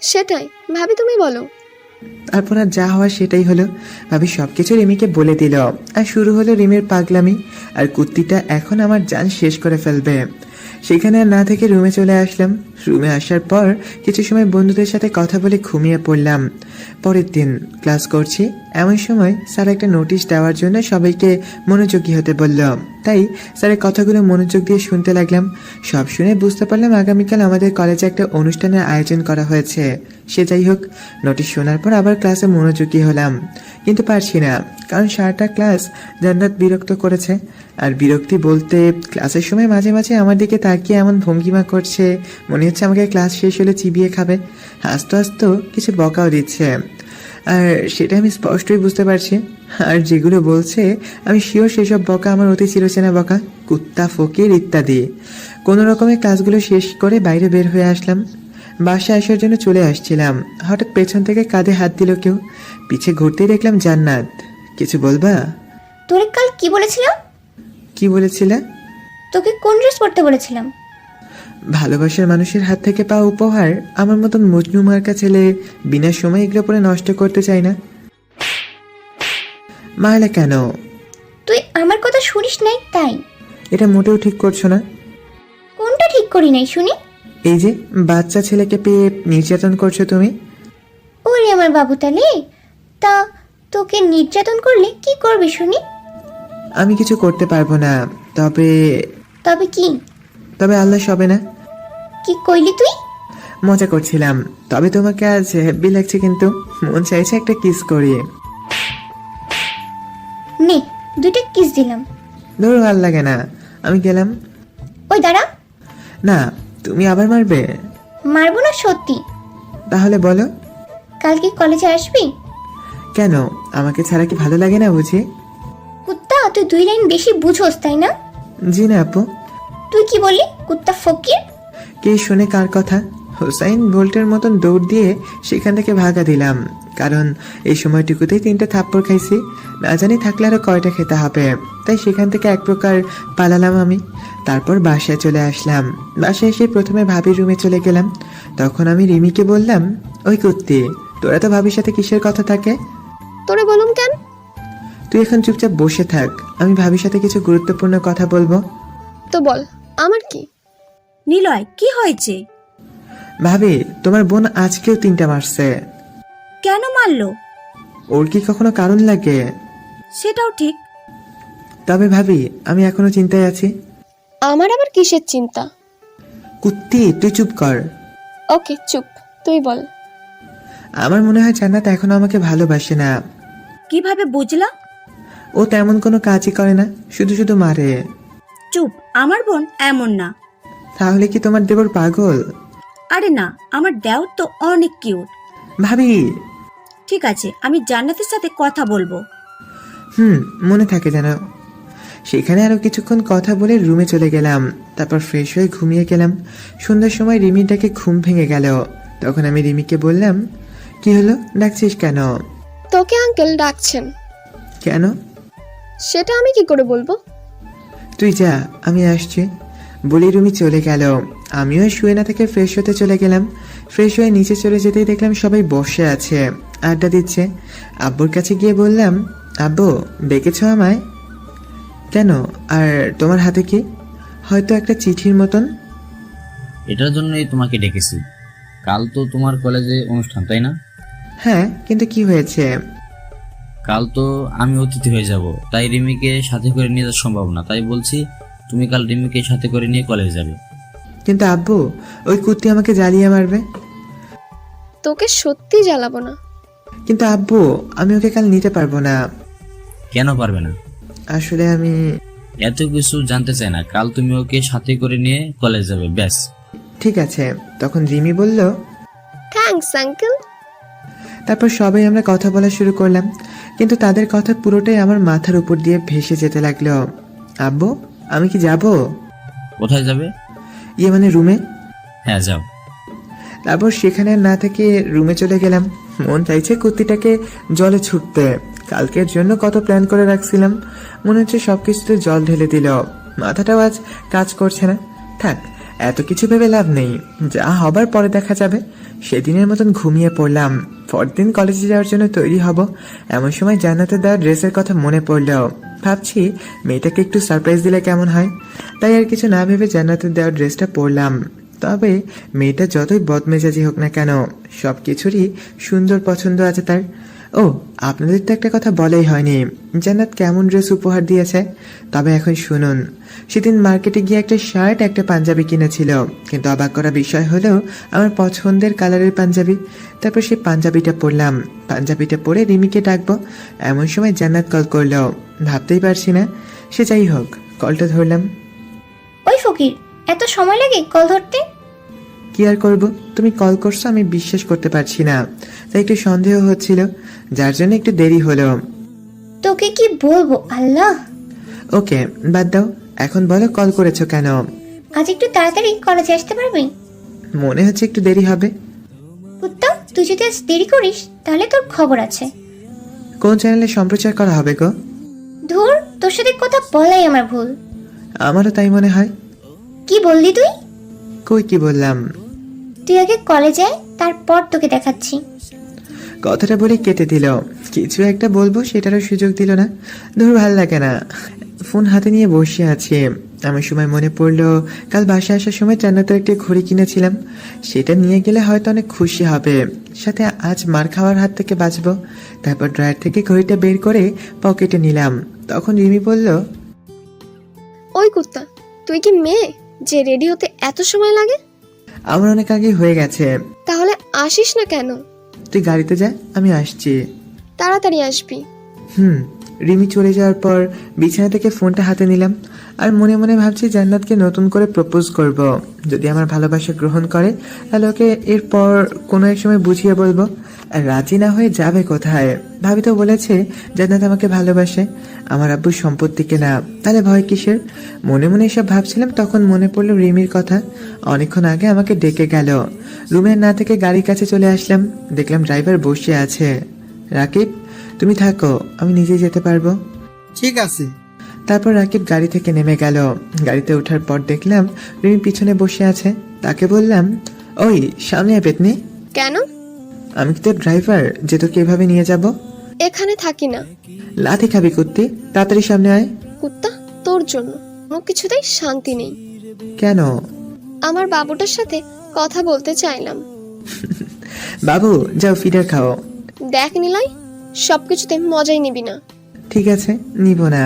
সেটাই, ভাবি তুমি বলো। তারপর আর যা হওয়ার সেটাই হলো। ভাবি সবকিছু রিমিকে বলে দিল। আর শুরু হলো রিমির পাগলামি। আর কুত্তিটা এখন আমার জান শেষ করে ফেলবে। সেখানে আর না থেকে রুমে চলে আসলাম। রুমে আসার পর কিছু সময় বন্ধুদের সাথে কথা বলে ঘুমিয়ে পড়লাম। পরের দিন ক্লাস করছি, এমন সময় স্যার একটা নোটিশ দেওয়ার জন্য সবাইকে মনোযোগী হতে বলল। তাই স্যারের কথাগুলো মনোযোগ দিয়ে শুনতে লাগলাম। সব শুনে বুঝতে পারলাম আগামীকাল আমাদের কলেজে একটা অনুষ্ঠানের আয়োজন করা হয়েছে। সে যাই হোক, নোটিশ শোনার পর আবার ক্লাসে মনোযোগী হলাম, কিন্তু পারছি না, কারণ সারাটা ক্লাস জান্নাত বিরক্ত করেছে। আর বিরক্তি বলতে ক্লাসের সময় মাঝে মাঝে আমার দিকে তাকিয়ে এমন ভঙ্গিমা করছে, মনে হচ্ছে আমাকে ক্লাস শেষ হলে চিবিয়ে খাবে। হাসতে হাসতে কিছু বকাও দিচ্ছে, আর সেটা আমি স্পষ্টই বুঝতে পারছি। আর যেগুলো বলছে আমি শিওর সেসব বকা আমার অতি চিরচেনা বকা, কুত্তা, ফকির ইত্যাদি। কোনো রকমে ক্লাসগুলো শেষ করে বাইরে বের হয়ে আসলাম। বাসায় আসার জন্য চলে আসছিলাম, হঠাৎ পেছন থেকে কাঁধে হাত দিল কেউ। পিছে ঘুরতেই দেখলাম জান্নাত। কিছু বলবা? তোরে কাল কি বলেছিলাম? কি বলেছিলে? তোকে কোন ড্রেস পরতে বলেছিলাম? ভালোবাসার মানুষের হাত থেকে পাওয়া উপহার আমার মতন মজনু মার্কা ছেলে বিনা সময় এগুলো পরে নষ্ট করতে চাই না। মারলে কেন? তুই আমার কথা শুনিস নাই তাই। এটা মোটেও ঠিক করছো না। কোনটা ঠিক করি নাই শুনি? এই যে বাচ্চা ছেলেকে পেয়ে নির্যাতন করছো তুমি। ওরে আমার বাবু, তালে তা তোকে নির্যাতন করলে কি করবি শুনি? আমি কিছু করতে পারবো না। তবে তবে কি? তবে আল্লাহ সবে না। কি কইলি তুই? মজা করছিলাম। তবে তোমাকে আজ হেব্বি লাগছে, কিন্তু মন চাইছে একটা কিস করি। নে, দুইটা কিস দিলাম। ধরো, ভাল লাগে না, আমি গেলাম। ওই দাঁড়া। না, তুমি আবার মারবে? মারবো না সত্যি। তাহলে বলো। কালকে কলেজে আসবি? কেন, আমাকে ছাড়া কি ভালো লাগে না বুঝি? কুত্তা, তুই 2 লাইন বেশি বুঝোস তাই না? জি না আপু। তুই কি বললি? কুত্তা ফকির। কে শুনে কার কথা? হোসাইন বোল্টের মতন দৌড় দিয়ে সেখান থেকে ভাগা দিলাম, কারণ এই সময়টুকুতেই 3টে থাপ্পড় খাইছি, না জানি থাকলে আরো কয়টা খেতে হবে। তাই সেখান থেকে এক প্রকার পালালাম আমি। তারপর বাসায় চলে আসলাম। বাসায় এসে প্রথমে ভাবির রুমে চলে গেলাম। তখন আমি রিমিকে বললাম, ওই কুত্তি, তোরা তো ভাবির সাথে কিসের কথা থাকে? তোরে বলুম কেন? তুই এখন চুপচাপ বসে থাক, আমি ভাবির সাথে কিছু গুরুত্বপূর্ণ কথা বলবো। তো বল, আমার কি? নিলয়, কি হয়েছে? ভাবি, তোমার বোন আজকেও 3টা মারছে। কেন মারলো? ওর কি কখনো কারণ লাগে? সেটাও ঠিক। তবে ভাবি, আমি এখনো চিন্তায় আছি। আমার আবার কিসের চিন্তা? কুত্তি, তুই চুপ কর। ওকে, চুপ। তুই বল। আমার মনে হয় জান্নাত এখনো আমাকে ভালোবাসে না। কিভাবে বুঝলা? ও তেমন কোনো কাজই করে না, শুধু শুধু মারে। চুপ, আমার বোন এমন না। তাহলে কি তোমার দেবর পাগল? আরে না, আমার দেওর তো অনেক কিউট। ভাবি। ঠিক আছে, আমি জান্নাতের সাথে কথা বলবো। মনে থাকে যেন। সেখানে আরো কিছুক্ষণ কথা বলে রুমে চলে গেলাম। তারপর ফ্রেশ হয়ে ঘুমিয়ে গেলাম। সন্ধ্যার সময় রিমির ডাকে ঘুম ভেঙে গেল। তখন আমি রিমিকে বললাম, কি হলো, ডাকছিস কেন? তোকে আঙ্কেল ডাকছেন। কেন? সেটা আমি কি করে বলবো? তুই যা, আমি আসছি বলি রুমি চলে গেল। আমিও শুয়ে না থেকে ফ্রেশ হতে চলে গেলাম। ফ্রেশ হয়ে নিচে চলে যেতেই দেখলাম সবাই বসে আছে, আড্ডা দিচ্ছে। আব্বুর কাছে গিয়ে বললাম, আব্বু, ডেকেছ আমায়? কেন, আর তোমার হাতে কি? হয়তো একটা চিঠির মতন। এটার জন্যই তোমাকে ডেকেছি। কাল তো তোমার কলেজে অনুষ্ঠান, তাই না? হ্যাঁ, কিন্তু কি হয়েছে? কাল তো আমি অতিথি হয়ে যাব, তাই রিমিকে সাথে করে নিয়ে যাওয়া সম্ভব না। তাই বলছি, তুমি কাল রিমিকে সাথে করে নিয়ে কলেজ যাবে। কিন্তু আব্বু, ওই কুত্তি আমাকে জ্বালিয়ে মারবে। তোকে সত্যি জ্বালাবো না। কিন্তু আব্বু, আমি ওকে কাল নিতে পারবো না। কেন পারবে না? আসলে আমি এত কিছু জানতে চাই না, কাল তুমি ওকে সাথে করে নিয়ে কলেজ যাবে, ব্যাস। ঠিক আছে। তখন রিমি বলল, থ্যাঙ্কস আঙ্কেল। তারপর সবাই আমরা কথা বলা শুরু করলাম, কিন্তু তাদের কথা পুরোটাই আমার মাথার উপর দিয়ে ভেসে যেতে লাগলো। আব্বু, আমি কি যাব? কোথায় যাবে? ইয়ে মানে রুমে। হ্যাঁ, যাও। তারপর সেখানে না থেকে রুমে চলে গেলাম। মন চাইছে কুত্তিটাকে জলে ছুটতে। কালকের জন্য কত প্ল্যান করে রাখছিলাম, মনে হচ্ছে সবকিছুতে জল ঢেলে দিল। মাথাটাও আজ কাজ করছে না। থাক, এত কিছু ভেবে লাভ নেই, যা হবার পরে দেখা যাবে। সেদিনের মতন ঘুমিয়ে পড়লাম। পরদিন কলেজে যাওয়ার জন্য তৈরি হব। এমন সময় জান্নাতের দেওয়া ড্রেসের কথা মনে পড়ল। ভাবছি মেয়েটাকে একটু সারপ্রাইজ দিলে কেমন হয়। তাই আর কিছু না ভেবে জান্নাতের দেওয়া ড্রেসটা পরলাম। তবে মেয়েটা যতই বদমেজাজি হোক না কেন, সব কিছুরই সুন্দর পছন্দ আছে তার। ও, আপনাদের তো একটা কথা বলাই হয়নি, জান্নাত কেমন ড্রেস উপহার দিয়েছে। তবে এখন শুনুন, সেদিন মার্কেটে গিয়ে একটা শার্ট একটা পাঞ্জাবি কিনেছিল, কিন্তু অবাক করা বিষয় হলো আমার পছন্দের কালারের পাঞ্জাবি। তারপর সেই পাঞ্জাবিটা পরলাম, পাঞ্জাবিটা পরে রিমিকে ডাকবো, এমন সময় জান্নাত কল করলো। ভাবতেই পারছি না, সে যাই হোক কলটা ধরলাম। ওই ফকির, এত সময় লাগে কল ধরতে? কি আর করব, তুমি কল করছো আমি বিশ্বাস করতে পারছি না, তাই একটু সন্দেহ হচ্ছিল, যার জন্য একটু দেরি হলো। তোকে কি বলবো আল্লাহ। ওকে বাদ দাও, এখন বলো কল করেছো কেন? আজ একটু তাড়াতাড়ি কলেজে আসতে পারবি? মনে হচ্ছে একটু দেরি হবে। কুত্তা, তুই যদি আজ দেরি করিস তাহলে তোর খবর আছে। কোন চ্যানেলে সম্প্রচার করা হবে গো? ধুর, তোর সাথে কথা বলাই আমার ভুল। আমারও তাই মনে হয়। কি বললি তুই? কই কি বললাম? তুই আগে কলেজে আয়, তারপর তোকে দেখাচ্ছি। কথাটা বলে কেটে দিল। কিছু একটা বলবো সেটারও সুযোগ দিল না। ধর, ভাল লাগে না। ফোন হাতে নিয়ে বসে আছি, আমার সময় মনে পড়লো কাল বাসায় আসার সময় জান্নাতের একটা ঘড়ি কিনেছিলাম, সেটা নিয়ে গেলে হয়তো অনেক খুশি হবে, সাথে আজ মার খাওয়ার হাত থেকে বাঁচবো। তারপর ড্রয়ার থেকে ঘড়িটা বের করে পকেটে নিলাম। তখন রিমি বলল, ওই কুত্তা, তুই কি মেয়ে যে রেডি হতে এত সময় লাগে? আমার অনেক আগে হয়ে গেছে। তাহলে আসিস না কেন? তুই গাড়িতে যা, আমি আসছি। তাড়াতাড়ি আসবি। রিমি চলে যাওয়ার পর বিছানা থেকে ফোনটা হাতে নিলাম, আর মনে মনে ভাবছি জান্নাতকে নতুন করে প্রপোজ করব। যদি আমার ভালোবাসা গ্রহণ করে তাহলে ওকে এরপর কোনো এক সময় বুঝিয়ে বলবো। আর রাজি না হয়ে যাবে কোথায়? ভাবি তো বলেছে জান্নাত আমাকে ভালোবাসে, আমার আব্বুর সম্পত্তিকে না, তাহলে ভয় কিসের? মনে মনে এসব ভাবছিলাম, তখন মনে পড়লো রিমির কথা। অনেকক্ষণ আগে আমাকে ডেকে গেল। রুমে না থেকে গাড়ির কাছে চলে আসলাম, দেখলাম ড্রাইভার বসে আছে। রাকিব, তুমি থাকো, আমি নিজে যেতে পারবো। ঠিক আছে। তারপর রাকিব গাড়ি থেকে নেমে গেল। গাড়িতে ওঠার পর দেখলাম রিমি পিছনে বসে আছে। তাকে বললাম, ওই সামনে আয় পেতনি। কেন? আমি কি তোর ড্রাইভার যে তোকে এভাবে নিয়ে যাব? এখানে থাকি না। লাথি খাবি কুত্তি, তাড়াতাড়ি সামনে আয়। কুত্তা, তোর জন্য কোনো কিছুতেই শান্তি নেই। কেন? আমার বাবুটার সাথে কথা বলতে চাইলাম। বাবু যাও, ফিডার খাও। দেখ নিলয়, সবকিছুতে মজাই নিবি না। ঠিক আছে, নিব না।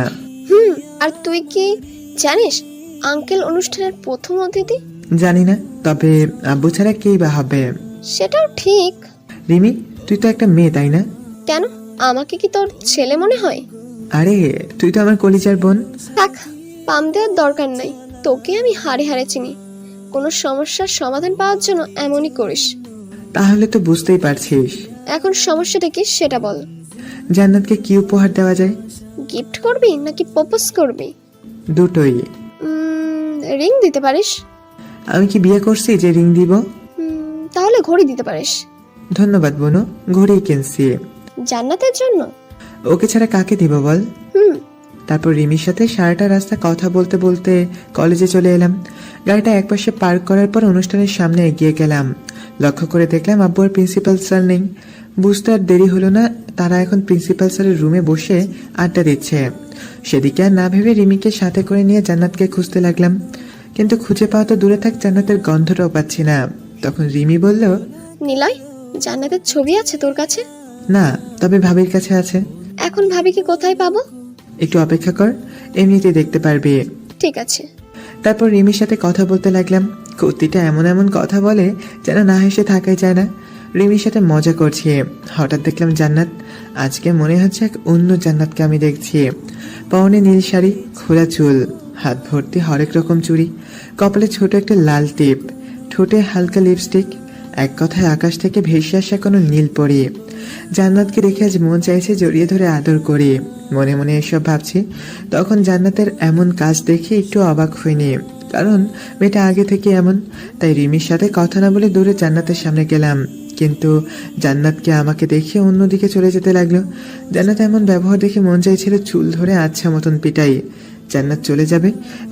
আর তুই কি জানিস আঙ্কেল অনুষ্ঠানের প্রথম অতিথি? জানি না, তবে আব্বু ছাড়া কেই বা হবে? সেটাও ঠিক। রিমি, তুই তো একটা মেয়ে তাই না? কেন, আমাকে কি তোর ছেলে মনে হয়? আরে তুই তো আমার কলিজার বোন। থাক, পাম দেওয়ার দরকার নাই। তোকে আমি হাড়ে হাড়ে চিনি। কোনো সমস্যার সমাধান পাওয়ার জন্য এমনই করিস। তাহলে তো বুঝতেই পারছিস। এখন সমস্যাটা কি সেটা বল। জান্নাতকে কি উপহার দেওয়া যায়? গিফট করবি নাকি প্রপোজ করবি? দুটোই। রিং দিতে পারিস। আমি কি বিয়ে করছি যে রিং দিব? তাহলে ঘড়ি দিতে পারিস। ধন্যবাদ বোনো, ঘড়ি কিনছি। জান্নাতের জন্য? ওকে ছাড়া কাকে দিব বল? তারপর রিমির সাথে সারাটা রাস্তা কথা বলতে বলতে কলেজে চলে এলাম। গাড়িটা একপাশে পার্ক করার পর অনুষ্ঠানের সামনে এগিয়ে গেলাম। লক্ষ্য করে দেখলাম আব্বু আর প্রিন্সিপাল স্যার নেই। বুঝতে আর দেরি হলো না, তারা এখন প্রিন্সিপাল স্যারের রুমে বসে আড্ডা দিচ্ছে। সেদিকে আর না ভেবে রিমিকে সাথে করে নিয়ে জান্নাতকে খুঁজতে লাগলাম, কিন্তু খুঁজে পাওয়া তো দূরে থাক, জান্নাতের গন্ধটাও পাচ্ছি না। তখন রিমি বলল, নিলয়, জান্নাতের ছবি আছে তোর কাছে? না, তবে ভাবির কাছে আছে। এখন ভাবিকে কোথায় পাবো? একটু অপেক্ষা কর, এমনিতেই দেখতে পারবি। ঠিক আছে। তারপর রিমির সাথে কথা বলতে লাগলাম। কুত্তিটা এমন এমন কথা বলে যেন না হেসে থাকাই যায় না। রিমির সাথে মজা করছি, হঠাৎ দেখলাম জান্নাত। আজকে মনে হচ্ছে এক অন্য জান্নাতকে আমি দেখছি। পরনে নীল শাড়ি, খোলা চুল, হাত ভর্তি হরেক রকম চুড়ি, কপালে ছোট একটা লাল টিপ, ঠোঁটে হালকা লিপস্টিক, এক কথায় আকাশ থেকে ভেসে আসা কোনো নীল পরি। জান্নাতকে দেখে আজ মন চাইছে জড়িয়ে ধরে আদর করি। মনে মনে এসব ভাবছি, তখন জান্নাতের এমন কাজ দেখে একটু অবাক হইনি, কারণ মেয়েটা আগে থেকে এমন। তাই রিমির সাথে কথা না বলে দূরে জান্নাতের সামনে গেলাম, কিন্তু জান্নাতকে আমাকে দেখে অন্যদিকে চলে যেতে লাগলো। জান্নাত এমন ব্যবহার দেখে মন চাইছিল চুল ধরে আচ্ছা মতন পিটাই। জান্নাত চলে যাবে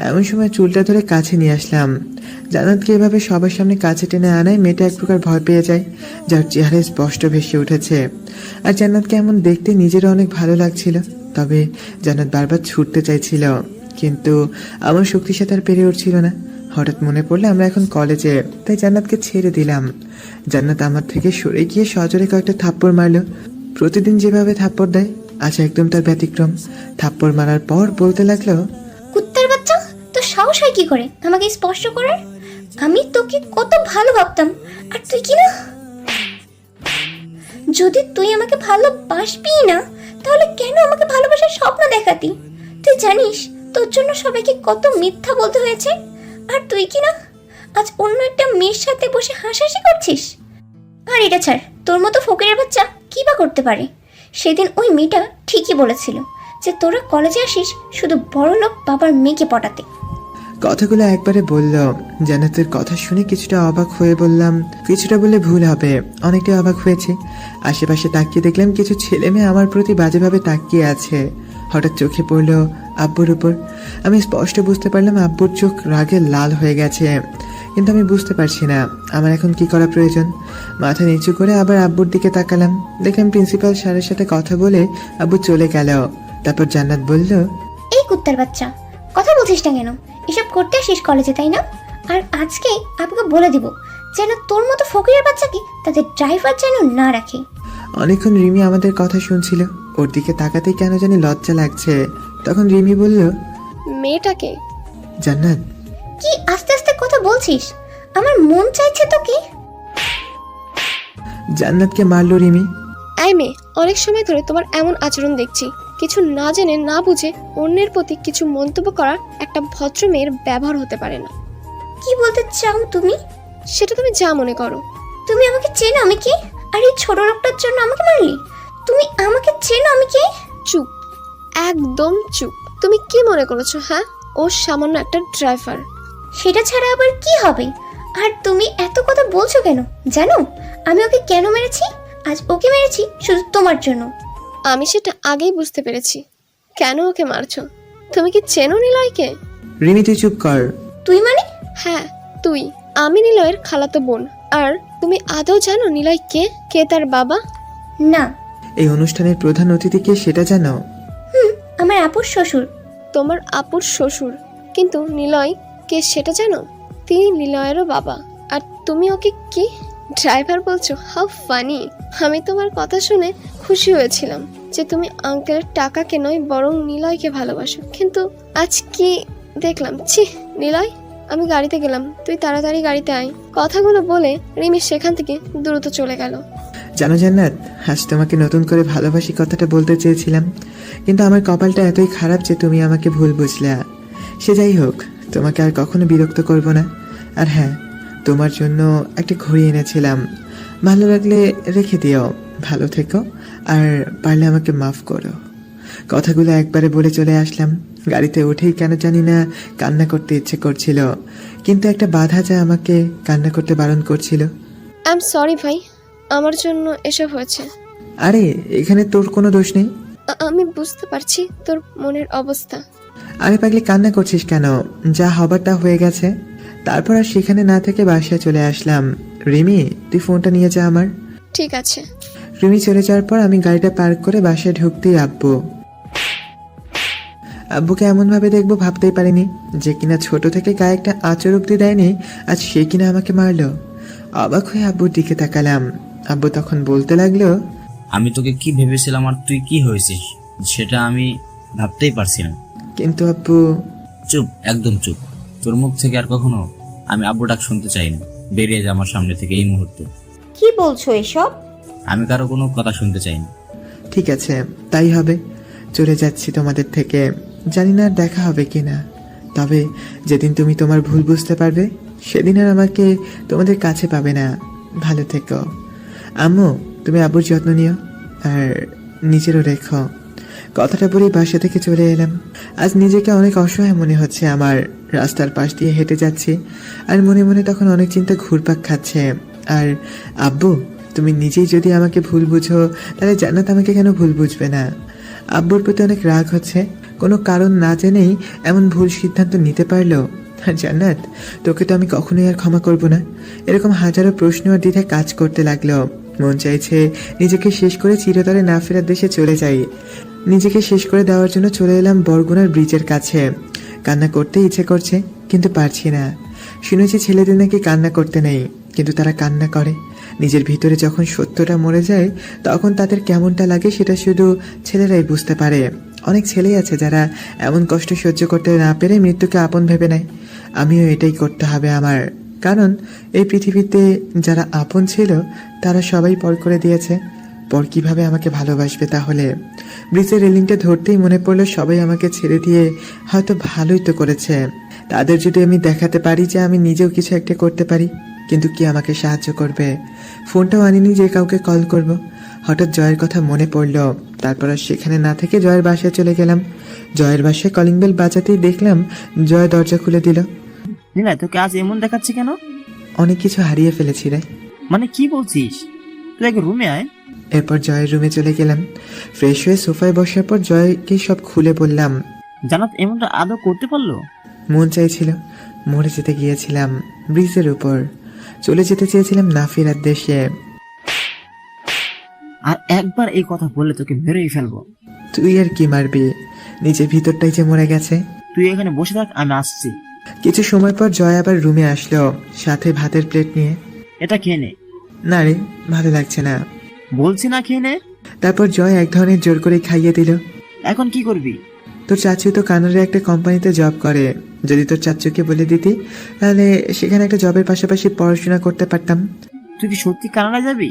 এমন সময় চুলটা ধরে কাছে নিয়ে আসলাম। জান্নাতকে এভাবে সবার সামনে কাছে টেনে আনায় মেয়েটা এক প্রকার ভয় পেয়ে যায়, যার চেহারায় স্পষ্ট ভেসে উঠেছে। আর জান্নাতকে এমন দেখতে নিজেরও অনেক ভালো লাগছিল, তবে জান্নাত বারবার ছুটতে চাইছিল, কিন্তু আমার শক্তির সাথে আর পেরে উঠছিল না। হঠাৎ মনে পড়লো আমরা এখন কলেজে, তাই জান্নাতকে ছেড়ে দিলাম। জান্নাত আমার থেকে সরে গিয়ে সজোরে কয়েকটা থাপ্পড় মারলো। প্রতিদিন যেভাবে থাপ্পড় দেয় আজ একদম তার ব্যতিক্রম। থাপ্পড় মারার পর বলতে লাগলো, কুত্তার বাচ্চা, তোর সাহস হয় কি করে আমাকে স্পর্শ করার? আমি তোকে কত ভালো ভাবতাম, আর তুই কি না? যদি তুই আমাকে ভালোবাসবি না, তাহলে কেন আমাকে ভালোবাসার স্বপ্ন দেখাতি? তুই জানিস তোর জন্য সবাইকে কত মিথ্যা বলতে হয়েছে, আর তুই কি না আজ অন্য একটা মেয়ের সাথে বসে হাসাহাসি করছিস? আর এটা ছাড়, তোর মতো ফকিরের বাচ্চা কি বা করতে পারে? সেদিন ওই মেয়েটা ঠিকই বলেছিল যে তোরা কলেজে আসিস শুধু বড়লোক বাবার মেয়েকে পটাতে। কথাগুলো একবারে বলল। জান্নাতের কথা শুনে কিছুটা অবাক হয়ে বললাম, কিছুটা বলে ভুল হবে, অনেকটাই অবাক হয়েছে। আশেপাশে তাকিয়ে দেখলাম কিছু ছেলে মেয়ে আমার প্রতি বাজেভাবে তাকিয়ে আছে। হঠাৎ চোখে পড়ল আব্বুর উপর। আমি স্পষ্ট বুঝতে পারলাম আব্বুর চোখ রাগে লাল হয়ে গেছে, কিন্তু আমি বুঝতে পারছি না আমার এখন কি করা প্রয়োজন। মাথা নিচু করে আবার আব্বুর দিকে তাকালাম, দেখলাম প্রিন্সিপাল স্যারের সাথে কথা বলে আব্বু চলে গেল। তারপর জান্নাত বলল, এই কুত্তার বাচ্চা, কথা বলছিস না কেন? এসব করতে আসিস কলেজে, তাই না? আর আজকে আপনাকে বলে দিব যেন তোর মতো ফকিরের বাচ্চাকে তাদের ড্রাইভার যেন না রাখে। অনেকক্ষণ রিমি আমাদের কথা শুনছিল, ওর দিকে তাকাতেই কেন জানি লজ্জা লাগছে। তখন রিমি বলল, মেয়েটাকে জান্নাত। কি আস্তে আস্তে কথা বলছিস? আমার মন চাইছে তোকে। জান্নাতকে মারলো রিমি। এই মেয়ে, অনেক সময় ধরে তোমার এমন আচরণ দেখছি। কিছু না জেনে না বুঝে অন্যের প্রতি কিছু মন্তব্য করা একটা ভদ্র মেয়ের ব্যবহার হতে পারে না। কি বলতে চাও তুমি? সেটা তুমি যা মনে করো। তুমি আমাকে চেনো আমি কে? আর এই ছোট লোকটার জন্য আমাকে মারলি? তুমি আমাকে চেনো আমি কে? চুপ, একদম চুপ। তুমি কি মনে করেছো? হ্যাঁ, ও সামান্য একটা ড্রাইভার। সেটা ছাড়া আবার কি হবে? আর তুমি এত কথা বলছো কেন? জানো আমি ওকে কেন মেরেছি? আজ ওকে মেরেছি শুধু তোমার জন্য। আমি সেটা আগেই বুঝতে পেরেছি কেন ওকে মারছো। তুমি কি চেনো নিলয়কে? রিমি তুই চুপ কর। তুই মানে? হ্যাঁ তুই। আমি নিলয়ের খালাতো বোন। আর তুমি আদৌ জানো নিলয় কে? কে তার বাবা? না। এই অনুষ্ঠানের প্রধান অতিথি কে সেটা জানো? আমার আপুর শ্বশুর। তোমার আপুর শ্বশুর? কিন্তু নিলয় কে সেটা জানো? তিনি নিলয়েরও বাবা। আর তুমি ওকে কি ড্রাইভার বলছো? How funny. আমি তোমার কথা শুনে খুশি হয়েছিলাম যে তুমি আঙ্কেলের টাকাকে নয় বরং নিলয়কে ভালোবাসো, কিন্তু আজ কি দেখলাম। ছি নিলয়, আমি গাড়িতে গেলাম, তুই তাড়াতাড়ি গাড়িতে আয়। কথাগুলো বলে রিমি সেখান থেকে দ্রুত চলে গেল। জানো জান্নাত, আজ তোমাকে নতুন করে ভালোবাসি কথাটা বলতে চেয়েছিলাম, কিন্তু আমার কপালটা এতই খারাপ যে তুমি আমাকে ভুল বুঝলে। সে যাই হোক, তোমাকে আর কখনো বিরক্ত করব না। আর হ্যাঁ, তোমার জন্য একটা ঘড়ি এনেছিলাম, ভালো লাগলে রেখে দিও। ভালো থেকো, আর পারলে আমাকে মাফ করো। কথাগুলো একবারে বলে চলে আসলাম। গাড়িতে উঠেই কেন জানি না কান্না করতে ইচ্ছে করছিল, কিন্তু একটা বাধা যা আমাকে কান্না করতে বারণ করছিল। আই এম সরি ভাই, আমার জন্য এসব হয়েছে। আরে এখানে তোর কোনো দোষ নেই। আমি বুঝতে পারছি তোর মনের অবস্থা। আরে পাগলি, কান্না করছিস কেন? যা হবার তা হয়ে গেছে। তারপর আর সেখানে না থেকে বাসায় চলে আসলাম। রিমি তুই ফোনটা নিয়ে যা আমার। ঠিক আছে। রিমি চলে যাওয়ার পর আমি গাড়িটা পার্ক করে বাসায় ঢুকতেই আব্বুকে এমনভাবে দেখবো ভাবতেই পারিনি, যে কিনা ছোট থেকে গায়ে একটা আঁচড় অব্দি দেয়নি, আজ সে কিনা আমাকে মারলো। অবাক হয়ে আব্বুর দিকে তাকালাম। আব্বু তখন বলতে লাগলো, আমি তোকে কি ভেবেছিলাম আর তুই কি হয়েছিস সেটা আমি ভাবতেই পারছি না। কিন্তু আব্বু। চুপ, একদম চুপ। তোর মুখ থেকে আর কখনো আমি আব্বু ডাক শুনতে চাই না। বেরিয়ে যা আমার সামনে থেকে এই মুহূর্তে। কি বলছো এসব? আমি কারো কোনো কথা শুনতে চাই না। ঠিক আছে, তাই হবে। চলে যাচ্ছি তোমাদের থেকে, জানি না আর দেখা হবে কিনা। তবে যেদিন তুমি তোমার ভুল বুঝতে পারবে সেদিন আর আমাকে তোমাদের কাছে পাবে না। ভালো থেকো। আম্মু তুমি আব্বুর যত্ন নিও, আর নিজেরও রেখো। কথাটা বলেই বাসা থেকে চলে এলাম। আজ নিজেকে অনেক অসহায় মনে হচ্ছে আমার। রাস্তার পাশ দিয়ে হেঁটে যাচ্ছি, আর মনে মনে তখন অনেক চিন্তা ঘুরপাক খাচ্ছে। আর আব্বু তুমি নিজেই যদি আমাকে ভুল বুঝো, তাহলে জান্নাত আমাকে কেন ভুল বুঝবে না? আব্বুর প্রতি অনেক রাগ হচ্ছে, কোনো কারণ না জেনেই এমন ভুল সিদ্ধান্ত নিতে পারলো। আর জান্নাত, তোকে তো আমি কখনোই আর ক্ষমা করব না। এরকম হাজারো প্রশ্ন আর দ্বিধায় কাজ করতে লাগলো। মন চাইছে নিজেকে শেষ করে চিরতরে না ফেরার দেশে চলে যাই। নিজেকে শেষ করে দেওয়ার জন্য চলে এলাম বরগুনার ব্রিজের কাছে। কান্না করতে ইচ্ছে করছে, কিন্তু পারছি না। শুনেছি ছেলেদের নাকি কান্না করতে নেই, কিন্তু তারা কান্না করে। নিজের ভিতরে যখন সত্যটা মরে যায় তখন তাদের কেমনটা লাগে সেটা শুধু ছেলেরাই বুঝতে পারে। অনেক ছেলেই আছে যারা এমন কষ্ট সহ্য করতে না পেরে মৃত্যুকে আপন ভেবে নেয়। আমিও এটাই করতে হবে আমার, কারণ এই পৃথিবীতে যারা আপন ছিল তারা সবাই পর করে দিয়েছে। পর কিভাবে আমাকে ভালোবাসবে তাহলে? ব্রিজের রেলিংটা ধরতেই মনে পড়লো সবাই আমাকে ছেড়ে দিয়ে হয়তো ভালোই তো করেছে। তাদের যদি আমি দেখাতে পারি যে আমি নিজেও কিছু একটা করতে পারি, কিন্তু কি আমাকে সাহায্য করবে? ফোনটাও আনিনি যে কাউকে কল করব। হঠাৎ জয়ের কথা মনে পড়লো। তারপর আর সেখানে না থেকে জয়ের বাসায় চলে গেলাম। জয়ের বাসায় কলিং বেল বাজাতেই দেখলাম জয় দরজা খুলে দিল। নিলয়, তোকে আজ এমন দেখাচ্ছে কেন? অনেক কিছু হারিয়ে ফেলেছি রে। মানে কি বলছিস? তুই এক রুমে আয়। এরপর জয়ের রুমে চলে গেলাম। ফ্রেশ হয়ে সোফায় বসার পর জয়কে সব খুলে বললাম। জান্নাত এমনটা আদৌ করতে পারলো? মন চাইছিল, মরে যেতে গিয়েছিলাম ব্রিজের উপর। চলে যেতে চেয়েছিলাম না ফেরার দেশে। আর একবার এই কথা বললে তোকে মেরেই ফেলবো। তুই আর কি মারবি? নিজের ভিতরটাই যে মরে গেছে। তুই এখানে বসে থাক, আমি আসছি। কিছু সময় পর জয় আবার রুমে আসলো, সাথে ভাতের প্লেট নিয়ে। এটা খেয়ে নে। না রে, ভালো লাগছে না। বলছি না, খেয়ে নে। তারপর জয় এক ধরনের জোর করে খাইয়ে দিল। এখন কি করবি? তোর চাচু তো কানাডার একটা কোম্পানিতে জব করে। যদি তোর চাচুকে বলে দিতি তাহলে সেখানে একটা জবের পাশাপাশি পড়াশোনা করতে পারতাম। তুই কি সত্যি কানাডা যাবি?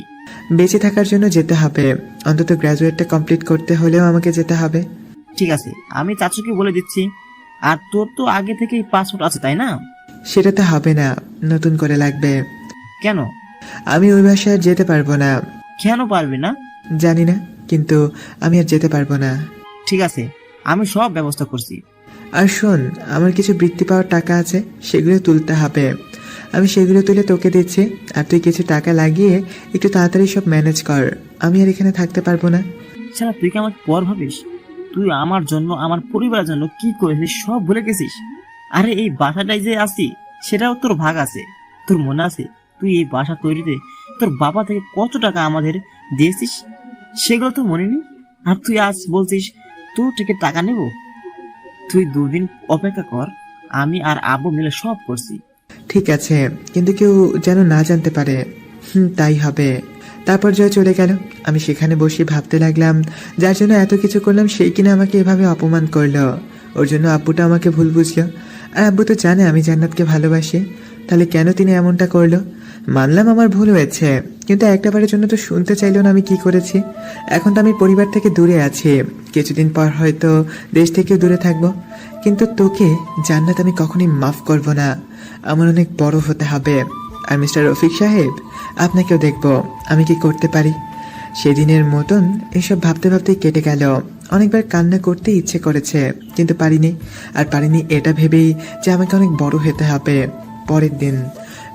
বেঁচে থাকার জন্য যেতে হবে, অন্তত গ্রাজুয়েটটা কমপ্লিট করতে হলেও আমাকে যেতে হবে। ঠিক আছে, আমি চাচুকে বলে দিচ্ছি। আর তোর তো আগে থেকেই পাসপোর্ট আছে, তাই না? সেটাতে হবে না, নতুন করে লাগবে। কেন? আমি ওই বাসায় আর যেতে পারবো না। কেন পারবি না? জানি না, কিন্তু আমি আর যেতে পারবো না। ঠিক আছে, আমি সব ব্যবস্থা করছি। আর শোন, আমার কিছু বৃত্তি পাওয়ার টাকা আছে, সেগুলো তুলতে হবে। আমি সেগুলো তুলে তোকে দিচ্ছি, আর তুই কিছু টাকা লাগিয়ে একটু তাড়াতাড়ি সব ম্যানেজ কর। আমি আর এখানে থাকতে পারবো না। সারা তুই কি আমার পর ভাবিস? তুই আমার জন্য, আমার পরিবারের জন্য কি করেছিস সব ভুলে গেছিস। আরে এই বাসাটাই যে আছি সেটাও তোর ভাগ আছে। তোর মনে আছে তুই এই বাসা তৈরিতে তোর বাবা থেকে কত টাকা আমাদের দিয়েছিস? সেগুলো তো মনে নেই। আর তুই আজ বলছিস তোর থেকে টাকা নেব? তুই দুদিন অপেক্ষা কর, আমি আর আব্বু মিলে সব করছি। ঠিক আছে, কিন্তু কেউ যেন না জানতে পারে। তাই হবে। তারপর জয় চলে গেল। আমি সেখানে বসে ভাবতে লাগলাম, যার জন্য এত কিছু করলাম সেই কিনা আমাকে এভাবে অপমান করলো। ওর জন্য আব্বুটা আমাকে ভুল বুঝলো। আর আব্বু তো জানে আমি জান্নাতকে ভালোবাসি, তাহলে কেন তিনি এমনটা করলো? মানলাম আমার ভুল হয়েছে, কিন্তু একটাবারের জন্য তো শুনতে চাইলো না আমি কি করেছি। এখন তো আমি পরিবার থেকে দূরে আছি, কিছুদিন পর হয়তো দেশ থেকেও দূরে থাকবো। কিন্তু তোকে জান্নাত আমি কখনোই মাফ করব না। আমার অনেক বড় হতে হবে। আর মিস্টার রফিক সাহেব, আপনাকেও দেখবো আমি কি করতে পারি। সেদিনের মতন এসব ভাবতে ভাবতেই কেটে গেল। অনেকবার কান্না করতে ইচ্ছে করেছে, কিন্তু পারিনি। আর পারিনি এটা ভেবেই যে আমাকে অনেক বড় হতে হবে। পরের দিন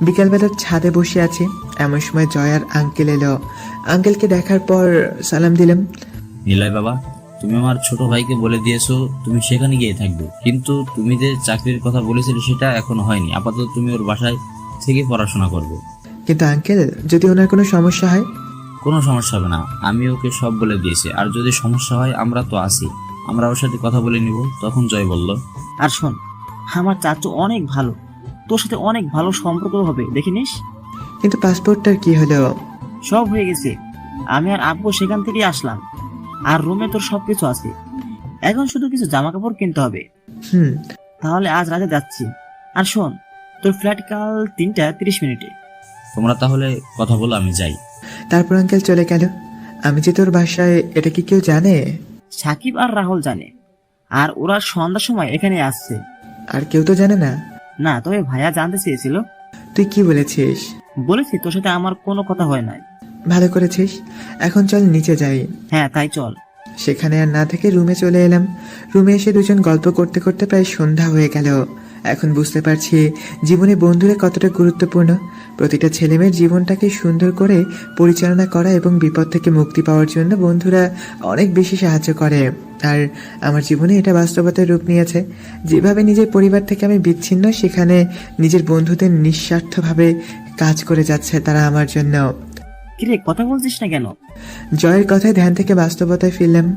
বিকালবেলার ছাদে বসে আছি, এমন সময় জয় আর আঙ্কেল এলো। আঙ্কেলকে দেখার পর সালাম দিলাম। নিলয় বাবা, তুমি আমার ছোট ভাইকে বলে দিয়েছো তুমি সেখানে গিয়ে থাকবে, কিন্তু তুমি যে চাকরির কথা বলেছিলে সেটা এখনো হয়নি। আপাতত তুমি ওর বাসায় থেকে পড়াশোনা করবে। কিন্তু আঙ্কেল, যদি ওনার কোনো সমস্যা হয়? কোনো সমস্যা হবে না, আমি ওকে সব বলে দিয়েছি। আর যদি সমস্যা হয় আমরা তো আছি, আমরা ওর সাথে কথা বলে নিব। তখন জয় বলল, আর শোন, আমার চাচু অনেক ভালো, তোর সাথে অনেক ভালো সম্পর্ক হবে, দেখে নিস। কিন্তু পাসপোর্টটার কি হলো? সব হয়ে গেছে, আমি আর আব্বু সেখান থেকেই আসলাম। আর রুমে তোর সবকিছু আছে, এখন শুধু কিছু জামা কাপড় কিনতে হবে। তাহলে আজ রাতে যাচ্ছি। আর শোন, তোর ফ্লাইট কাল 3:30 তোমরা তাহলে কথা বলো, আমি যাই। তারপর আঙ্কেল চলে গেল। আমি যে তোর বাসায়, এটা কি কেউ জানে? সাকিব আর রাহুল জানে, আর ওরা সন্ধ্যার সময় এখানে আসছে। আর কেউ তো জানে না? না, তবে ভাইয়া জানতে চেয়েছিল। তুই কি বলেছিস? বলেছি তোর সাথে আমার কোনো কথা হয় নাই। ভালো করেছিস। এখন চল নিচে যাই। হ্যাঁ, তাই চল। সেখানে আর না থেকে রুমে চলে এলাম। রুমে এসে দুজন গল্প করতে করতে প্রায় সন্ধ্যা হয়ে গেল। এখন বুঝতে পারছি জীবনে বন্ধুরা কতটা গুরুত্বপূর্ণ। প্রতিটা ছেলেমেয়ের জীবনটাকে সুন্দর করে পরিচালনা করা এবং বিপদ থেকে মুক্তি পাওয়ার জন্য বন্ধুরা অনেক বেশি সাহায্য করে। আর আমার জীবনে এটা বাস্তবতার রূপ নিয়েছে। যেভাবে নিজের পরিবার থেকে আমি বিচ্ছিন্ন, সেখানে নিজের বন্ধুদের নিঃস্বার্থভাবে কাজ করে যাচ্ছে তারা আমার জন্য। কিরে, কথা বলছিস না কেন? জয়ের কথায় ধ্যান থেকে বাস্তবতায় ফিরলাম।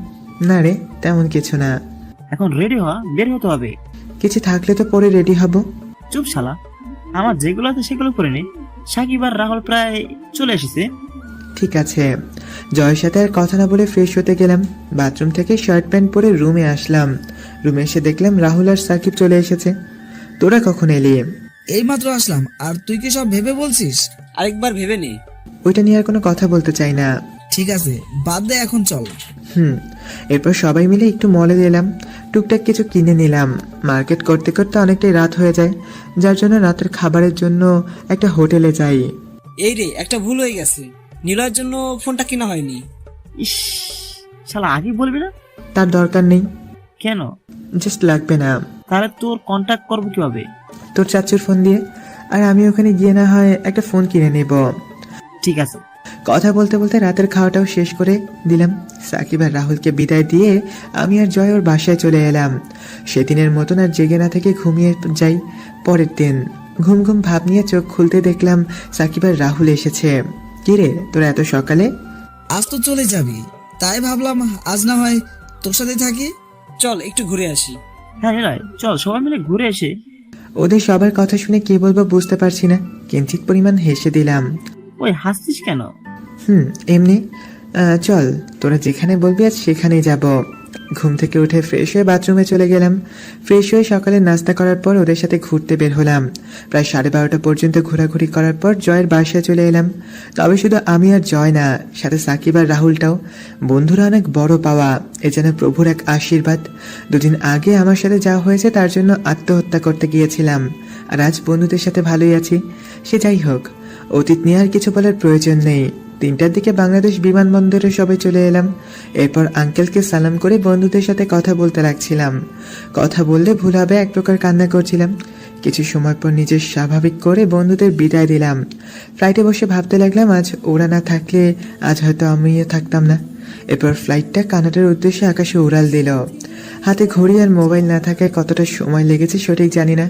না রে, তেমন কিছু না। এখন রেডি হওয়া, বের হতে হবে। কিছু থাকলে তো পরে রেডি হব। চুপ শালা, আমার যেগুলো আছে সেগুলো করে নে। সাকিব আর রাহুল প্রায় চলে এসেছে। ঠিক আছে। জয়ের সাথে আর কথা না বলে ফ্রেশ হতে গেলাম। বাথরুম থেকে শার্ট প্যান্ট পরে রুমে আসলাম। রুমে এসে দেখলাম রাহুল আর সাকিব চলে এসেছে। তোরা কখন এলি? এইমাত্র আসলাম। আর তুই কি সব ভেবে বলছিস? আরেকবার ভেবে নে। ওইটা নিয়ে আর কোনো কথা বলতে চাই না। ঠিক আছে, বাদ দে, এখন চল। এরপর সবাই মিলে একটু মলে গেলাম। টুকটাক কিছু কিনে নিলাম। মার্কেট করতে করতে অনেকটাই রাত হয়ে যায়, যার জন্য রাতের খাবারের জন্য একটা হোটেলে যাই। এই রে, একটা ভুল হয়ে গেছে। নিলয়ের জন্য ফোনটা কিনা হয়নি। ইস, শালা আগে বলবি না? তার দরকার নেই। কেন? জাস্ট লাগবে না। তাহলে তোর কন্ট্যাক্ট করবো কিভাবে? তোর চাচুর ফোন দিয়ে। আর আমি ওখানে গিয়ে না হয় একটা ফোন কিনে নেব। ঠিক আছে। কথা বলতে বলতে রাতের খাওয়াটাও শেষ করে দিলাম। সাকিব আর রাহুলকে বিদায় দিয়ে আমি আর জয় ওর বাসায় চলে এলাম। সেদিনের মতন আর জেগে না থেকে ঘুমিয়ে যাই। পরের দিন ঘুম ঘুম ভাব নিয়ে চোখ খুলতে দেখলাম সাকিব আর রাহুল এসেছে। কিরে, তোরা এত সকালে? আজ তো চলে যাবি, তাই ভাবলাম আজ না হয় তোর সাথে থাকি। চল একটু ঘুরে আসি। হ্যাঁ নিলয়, চল সবাই মিলে ঘুরে এসে। ওদের সবার কথা শুনে কি বলবো বুঝতে পারছি না। কিঞ্চিত পরিমাণ হেসে দিলাম। ওই হাসছিস কেন? এমনি। চল, তোরা যেখানে বলবি আজ সেখানেই যাব। ঘুম থেকে উঠে ফ্রেশ হয়ে বাথরুমে চলে গেলাম। ফ্রেশ হয়ে সকালে নাস্তা করার পর ওদের সাথে ঘুরতে বের হলাম। প্রায় 12:30 পর্যন্ত ঘোরাঘুরি করার পর জয়ের বাসায় চলে এলাম। তবে শুধু আমি আর জয় না, সাথে সাকিব আর রাহুলটাও। বন্ধুরা অনেক বড় পাওয়া, এ যেন প্রভুর এক আশীর্বাদ। দুদিন আগে আমার সাথে যা হয়েছে তার জন্য আত্মহত্যা করতে গিয়েছিলাম, আর আজ বন্ধুদের সাথে ভালোই আছি। সে যাই হোক, অতীত নিয়ে আর কিছু বলার প্রয়োজন নেই। 3টার দিকে বাংলাদেশ বিমানবন্দরে সবাই চলে এলাম। এরপর আঙ্কেলকে সালাম করে বন্ধুদের সাথে কথা বলতে লাগছিলাম। কথা বললে ভুল হবে, এক প্রকার কান্না করছিলাম। কিছু সময় পর নিজের স্বাভাবিক করে বন্ধুদের বিদায় দিলাম। ফ্লাইটে বসে ভাবতে লাগলাম আজ ওরা না থাকলে আজ হয়তো আমিও থাকতাম না। এরপর ফ্লাইটটা কানাডার উদ্দেশ্যে আকাশে উড়াল দিল। হাতে ঘড়ি আর মোবাইল না থাকায় কতটা সময় লেগেছে সঠিক জানি না।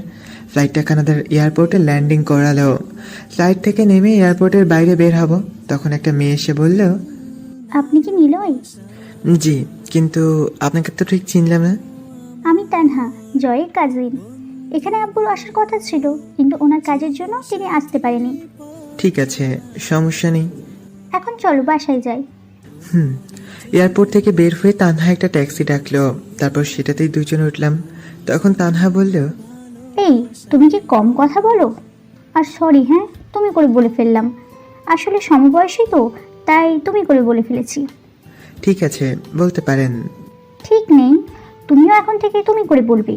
ফ্লাইটটা কানাডার এয়ারপোর্টে ল্যান্ডিং করালো। ফ্লাইট থেকে নেমে এয়ারপোর্টের বাইরে বের হব, তখন একটা মেয়ে এসে বলল, আপনি কি নিলয়? জি, কিন্তু আপনাকে তো ঠিক চিনলাম না। আমি তানহা, জয়ের কাজিন। এখানে আব্বুর আসার কথা ছিল, কিন্তু ওনার কাজের জন্য তিনি আসতে পারেনি। ঠিক আছে, সমস্যা নেই। এখন চলো বাসায় যাই। এয়ারপোর্ট থেকে বের হয়ে তানহা একটা ট্যাক্সি ডাকলো। তারপর সেটাতেই দুজনে উঠলাম। তখন তানহা বলল, এই, তুমি কি কম কথা বলো? আর সরি, হ্যাঁ তুমি করে বলে ফেললাম। আসলে সমবয়সী তো, তাই তুমি করে বলে ফেলেছি। ঠিক আছে, বলতে পারেন। ঠিক নেই, তুমিও এখন থেকে তুমি করে বলবে।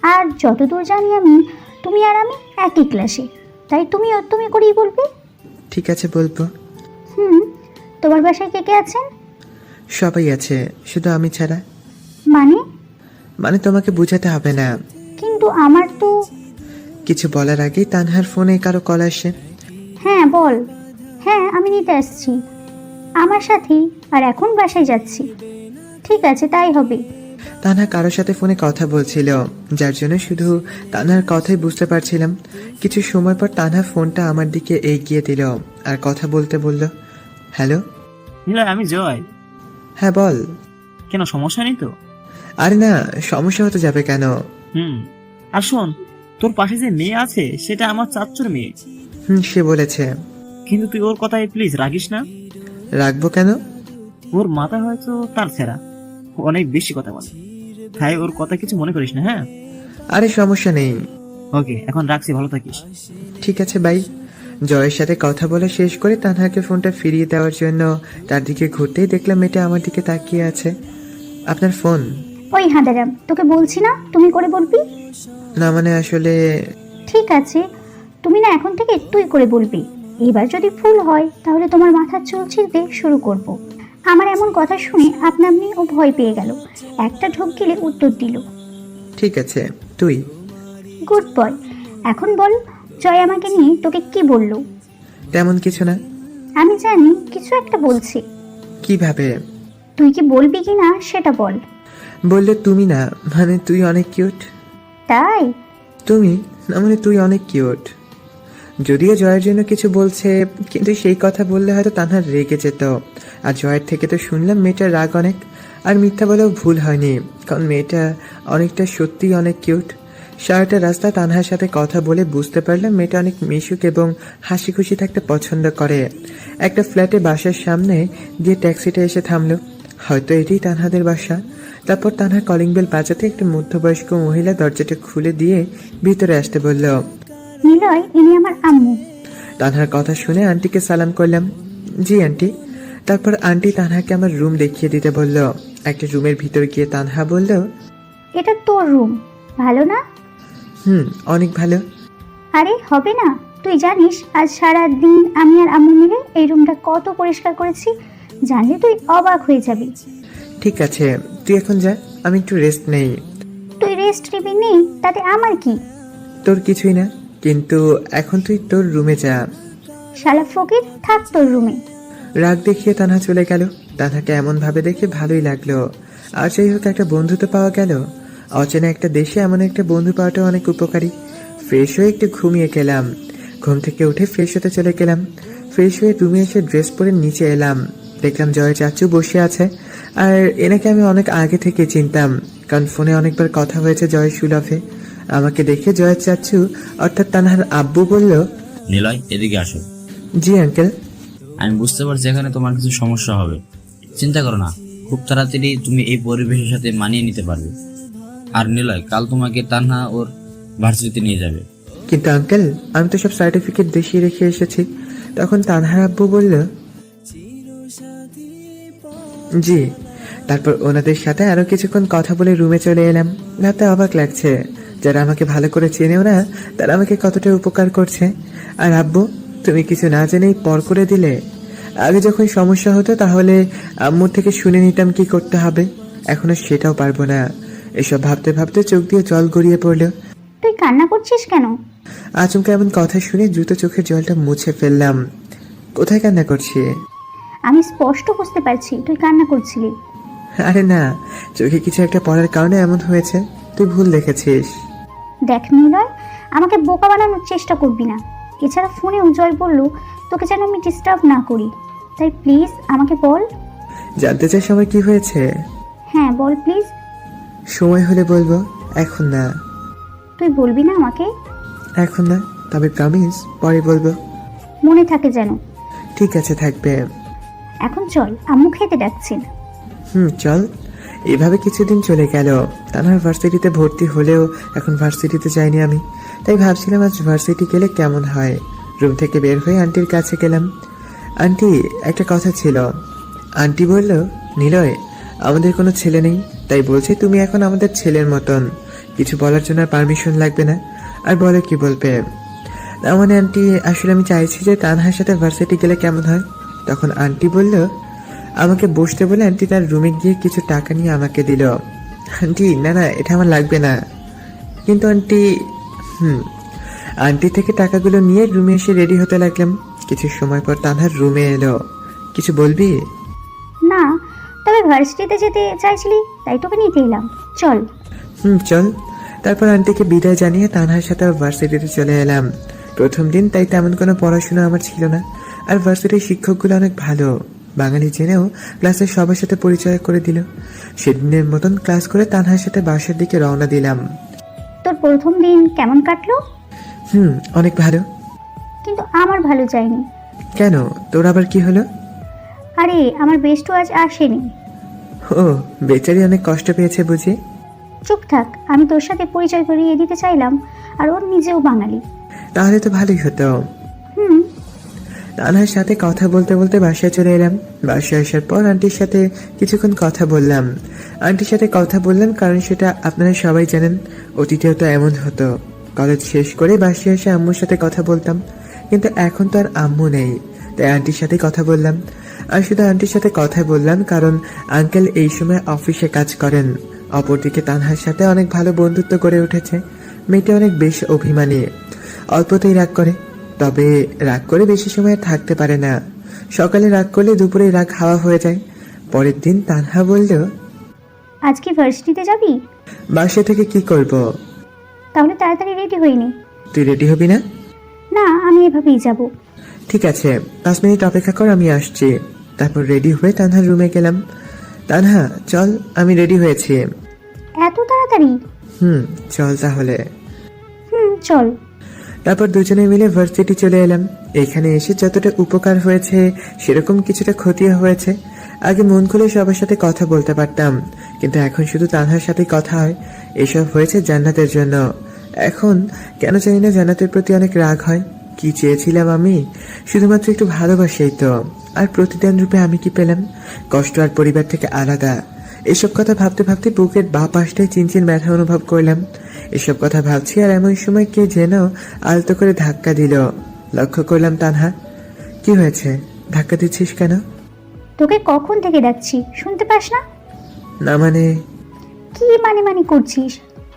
আর যতদূর জানি আমি, তুমি আর আমি একই ক্লাসে, তাই তুমিও তুমি করেই বলবে। ঠিক আছে, বলবো। তোমার বাসায় কে কে আছেন? সবাই আছে, শুধু আমি ছাড়া। মানে তোমাকে বোঝাতে হবে না। কিন্তু আমার তো। কিছু বলার আগেই তানহার ফোনে কারো কল আসে। হ্যাঁ বল। হ্যাঁ, আমি নিতে আসছি আমার সাথেই, আর এখন বাসায় যাচ্ছি। ঠিক আছে, তাই হবে। তানহা কারোর সাথে ফোনে কথা বলছিল, যার জন্য শুধু তানহার কথাই বুঝতে পারছিলাম। কিছু সময় পর তানহা ফোনটা আমার দিকে এগিয়ে দিল আর কথা বলতে বলল, হ্যালো নিলয়, আমি জয়। হ্যাঁ বল। কেন, সমস্যা নেই তো? আরে না, সমস্যা হতে যাবে কেন? আর শোন, তোর পাশে যে মেয়ে আছে সেটা আমার চাচ্চুর মেয়ে। সে বলেছে। কিন্তু তুই ওর কথায় প্লিজ রাগিস না। রাখবো কেন? ওর মাথা হয়তো তার ছেঁড়া, অনেক বেশি কথা বলে, তাই ওর কথা কিছু মনে করিস না। হ্যাঁ, আরে সমস্যা নেই। ওকে, এখন রাখছি, ভালো থাকিস। ঠিক আছে বাই। জয়ের সাথে কথা বলা শেষ করে তানহাকে ফোনটা ফিরিয়ে দেওয়ার জন্য তার দিকে ঘুরতেই দেখলাম মেয়েটা আমার দিকে তাকিয়ে আছে। আপনার ফোন? ওই হাঁদারাম, তোকে বলছি না তুমি করে বলবি। না মানে আসলে। ঠিক আছে, তুমি না এখন থেকে তুই করে বলবি। এবার যদি ভুল হয় তাহলে তোমার মাথার চুল ছিঁড়তে শুরু করব। আমার এমন কথা শুনে আপনা আপনি ও ভয় পেয়ে গেল। একটা ঢোক গেলে উত্তর দিল, ঠিক আছে তুই। Good boy. এখন বল, জয় আমাকে নিয়ে তোকে কি বললো? তেমন কিছু না। আমি জানি কিছু একটা বলছি। কিভাবে? তুই কি বলবি কি না সেটা বল। বললে তুমি না, মানে তুই অনেক কিউট। তাই? তুমি না মানে তুই অনেক কিউট। যদিও জয়ের জন্য কিছু বলছে, কিন্তু সেই কথা বললে হয়তো তানহার রেগে যেত। আর জয়ের থেকে তো শুনলাম মেয়েটার রাগ অনেক। আর মিথ্যা বলেও ভুল হয়নি, কারণ মেয়েটা অনেকটা সত্যিই অনেক কিউট। সারাটা রাস্তা তানহার সাথে কথা বলে বুঝতে পারলাম মেয়েটা অনেক মিশুক এবং হাসি খুশি থাকতে পছন্দ করে। একটা ফ্ল্যাটে বাসার সামনে গিয়ে ট্যাক্সিটা এসে থামলো। হয়তো এটাই তানহাদের বাসা। তারপর তানহার কলিং বেল বাজাতে একটা মধ্যবয়স্ক মহিলা দরজাটা খুলে দিয়ে ভিতরে আসতে বলল। নিলয়, ইনি আমার আম্মু। তানহার কথা শুনে আন্টিকে সালাম করলাম। জি আন্টি। তারপর আন্টি তানহাকে আমার রুম দেখিয়ে দিতে বলল। একটা রুমের ভিতর গিয়ে তানহা বলল, এটা তোর রুম, ভালো না? অনেক ভালো। আরে হবে না, তুই জানিস আজ সারা দিন আমি আর আম্মু মিলে এই রুমটা কত পরিষ্কার করেছি। জানলে তুই অবাক হয়ে যাবি। ঠিক আছে, তুই এখন যা, আমি একটু রেস্ট নেই। তুই রেস্ট নিবি নেই তাতে আমার কি? তোর কিছুই না, কিন্তু এখন তুই তোর রুমে যা। শালা ফকির, থাক তোর রুমে। রাগ দেখিয়ে তানহা চলে গেল। তানহাকে এমন ভাবে দেখে ভালোই লাগলো। আর যাই হোক, একটা বন্ধু তো পাওয়া গেল। অচেনা একটা দেশে এমন একটা বন্ধু পাওয়াটা অনেক উপকারী। ফ্রেশ হয়ে একটু ঘুমিয়ে গেলাম। ঘুম থেকে উঠে ফ্রেশ হতে চলে গেলাম। ফ্রেশ হয়ে রুমে এসে ড্রেস পরে নিচে এলাম। দেখলাম জয়ের চাচু বসে আছে। আর এনাকে আমি অনেক আগে থেকে চিনতাম, কারণ ফোনে অনেকবার কথা হয়েছে জয়ের সুলভে। আমাকে দেখে জয়ের চাচু অর্থাৎ তানহার আব্বু বলল, নিলয়, এদিকে আসো। জি আঙ্কেল। আমি বুঝতে পারছি এখানে তোমার কিছু সমস্যা হবে। চিন্তা করো না, খুব তাড়াতাড়ি তুমি এই পরিবেশের সাথে মানিয়ে নিতে পারবে। আর নিলয়, কাল তোমাকে তানহা ওর ভার্সিটিতে নিয়ে যাবে। কিন্তু আঙ্কেল, আমি তো সব সার্টিফিকেট দেখিয়ে রেখে এসেছি। তখন তানহার আব্বু বলল, জি। তারপর ওনাদের সাথে আরো কিছুক্ষণ কথা বলে রুমে চলে এলাম। ভাবতে অবাক লাগছে, যারা আমাকে ভালো করে চেনেও না তারা আমাকে কতটা উপকার করছে। আর আব্বু, তুমি কিছু না জেনেই পর করে দিলে। আগে যখন সমস্যা হতো তাহলে আম্মুর থেকে শুনে নিতাম কি করতে হবে, এখন আর সেটাও পারবো না। এসব ভাবতে ভাবতে চোখ দিয়ে জল গড়িয়ে পড়লো। তুই কান্না করছিস কেন? আচমকা এমন কথা শুনে দ্রুত চোখের জলটা মুছে ফেললাম। কোথায় কান্না করছি? আমি স্পষ্ট বুঝতে পারছি তুই কান্না করছিলি। আরে না, চোখে কিছু একটা পড়ার কারণে এমন হয়েছে। তুই ভুল দেখেছিস। দেখ নিলয়, আমাকে বোকা বানানোর চেষ্টা করবি না। এছাড়া ফোনে জয় বলল তোকে যেন আমি ডিস্টার্ব না করি, তাই প্লিজ আমাকে বল। জানতে চাই সময় কি হয়েছে? হ্যাঁ বল প্লিজ। সময় হলে বলবো, এখন না। তুই বলবি না আমাকে? এখন না, তবে প্রমিস পরে বলবো। মনে থাকে যেন। ঠিক আছে, থাকবে। এখন চল, আম্মু খেতে ডাকছেন। চল। এভাবে কিছুদিন চলে গেল। তানহার ভার্সিটিতে ভর্তি হলেও এখন ভার্সিটিতে যাইনি আমি। তাই ভাবছিলাম আজ ভার্সিটি গেলে কেমন হয়। রুম থেকে বের হয়ে আন্টির কাছে গেলাম। আন্টি, একটা কথা ছিল। আন্টি বলল, নিলয়, আমাদের কোনো ছেলে নেই, তাই বলছি তুমি এখন আমাদের ছেলের মতন। কিছু বলার জন্য পারমিশন লাগবে না। আর বলে কি বলবে? তার মানে আন্টি, আসলে আমি চাইছি যে তানহার সাথে ভার্সিটি গেলে কেমন হয়। তখন আন্টি বলল, আমাকে বসতে বলে আন্টি তার রুমে গিয়ে কিছু টাকা নিয়ে আমাকে দিল। আন্টি, না না, এটা আমার লাগবে না। কিন্তু আন্টি, আন্টি থেকে টাকাগুলো নিয়ে রুমে এসে রেডি হতে লাগলাম। কিছু সময় পর তানহার রুমে এলো। কিছু বলবি? না, তবে ভার্সিটিতে যেতে চাইছিলি তাই তোকে নিতে এলাম, চল। চল। তারপর আন্টিকে বিদায় জানিয়ে তানহার সাথে ভার্সিটিতে চলে এলাম। প্রথম দিন, তাই তেমন কোনো পড়াশোনা আমার ছিল না। আর ভার্সিটির শিক্ষকগুলো অনেক ভালো। বাঙালি জেনেও ক্লাসের সবার সাথে পরিচয় করে দিল। সেদিনের মতন ক্লাস করে তানহার সাথে বাসার দিকে রওনা দিলাম। তোর প্রথম দিন কেমন কাটলো? অনেক ভালো। কিন্তু আমার ভালো যায়নি। কেন, তোর আবার কি হলো? আরে, আমার বেস্টও আজ আসেনি। ও, বেচারি অনেক কষ্ট পেয়েছে বুঝি। চুপ থাক, আমি তোর সাথে পরিচয় করিয়ে দিতে চাইলাম, আর ওর নিজেও বাঙালি। তাহলে তো ভালোই হতো। তানহার সাথে কথা বলতে বলতে বাসায় চলে এলাম। বাসায় আসার পর আন্টির সাথে কিছুক্ষণ কথা বললাম। আন্টির সাথে কথা বললাম কারণ সেটা আপনারা সবাই জানেন, অতীতেও তো এমন হতো। কলেজ শেষ করে বাসায় এসে আম্মুর সাথে কথা বলতাম, কিন্তু এখন তো আর আম্মু নেই, তাই আন্টির সাথে কথা বললাম। আর শুধু আন্টির সাথে কথা বললাম কারণ আঙ্কেল এই সময় অফিসে কাজ করেন। অপরদিকে তানহার সাথে অনেক ভালো বন্ধুত্ব গড়ে উঠেছে। মেয়েটা অনেক বেশ অভিমানী, অল্পতেই রাগ করে, তবে রাগ করে বেশি সময় থাকতে পারে না। সকালে রাগ করলে দুপুরে রাগ হাওয়া হয়ে যায়। পরের দিন তানহা বলল, আজ কি ভার্সিটিতে যাবি? বাসা থেকে কি করব? তাহলে তাড়াতাড়ি রেডি হইনি। তুই রেডি হবি না? না, আমি এভাবেই যাব। ঠিক আছে, 5 মিনিট অপেক্ষা কর, আমি আসছি। তারপর রেডি হয়ে তানহার রুমে গেলাম। তানহা, চল, আমি রেডি হয়েছি। এত তাড়াতাড়ি? চল তাহলে। চল। তারপর দুজনে মিলে ভার্সিটি চলে এলাম। এখানে এসে যতটা উপকার হয়েছে সেরকম কিছুটা ক্ষতিও হয়েছে। আগে মন খুলে সবার সাথে কথা বলতে পারতাম, কিন্তু এখন শুধু তানহার সাথে কথা হয়। এসব হয়েছে জান্নাতের জন্য। এখন কেন জানি না জান্নাতের প্রতি অনেক রাগ হয়। কি চেয়েছিলাম আমি? শুধুমাত্র একটু ভালোবাসাই তো। আর প্রতিদান রূপে আমি কি পেলাম? কষ্ট আর পরিবার থেকে আলাদা। এসব কথা ভাবতে ভাবতে বুকের বাঁ পাশটায় চিনচিন ব্যথা অনুভব করলাম। এসব কথা ভাবছি আর এমন সময় কে যেন আলতো করে ধাক্কা দিল। লক্ষ্য করলাম তানহা। কি হয়েছে? ধাক্কা দিচ্ছিস কেন? তোকে কখন থেকে ডাকছি, শুনতে পাস না? না মানে? কি মানে করছিস?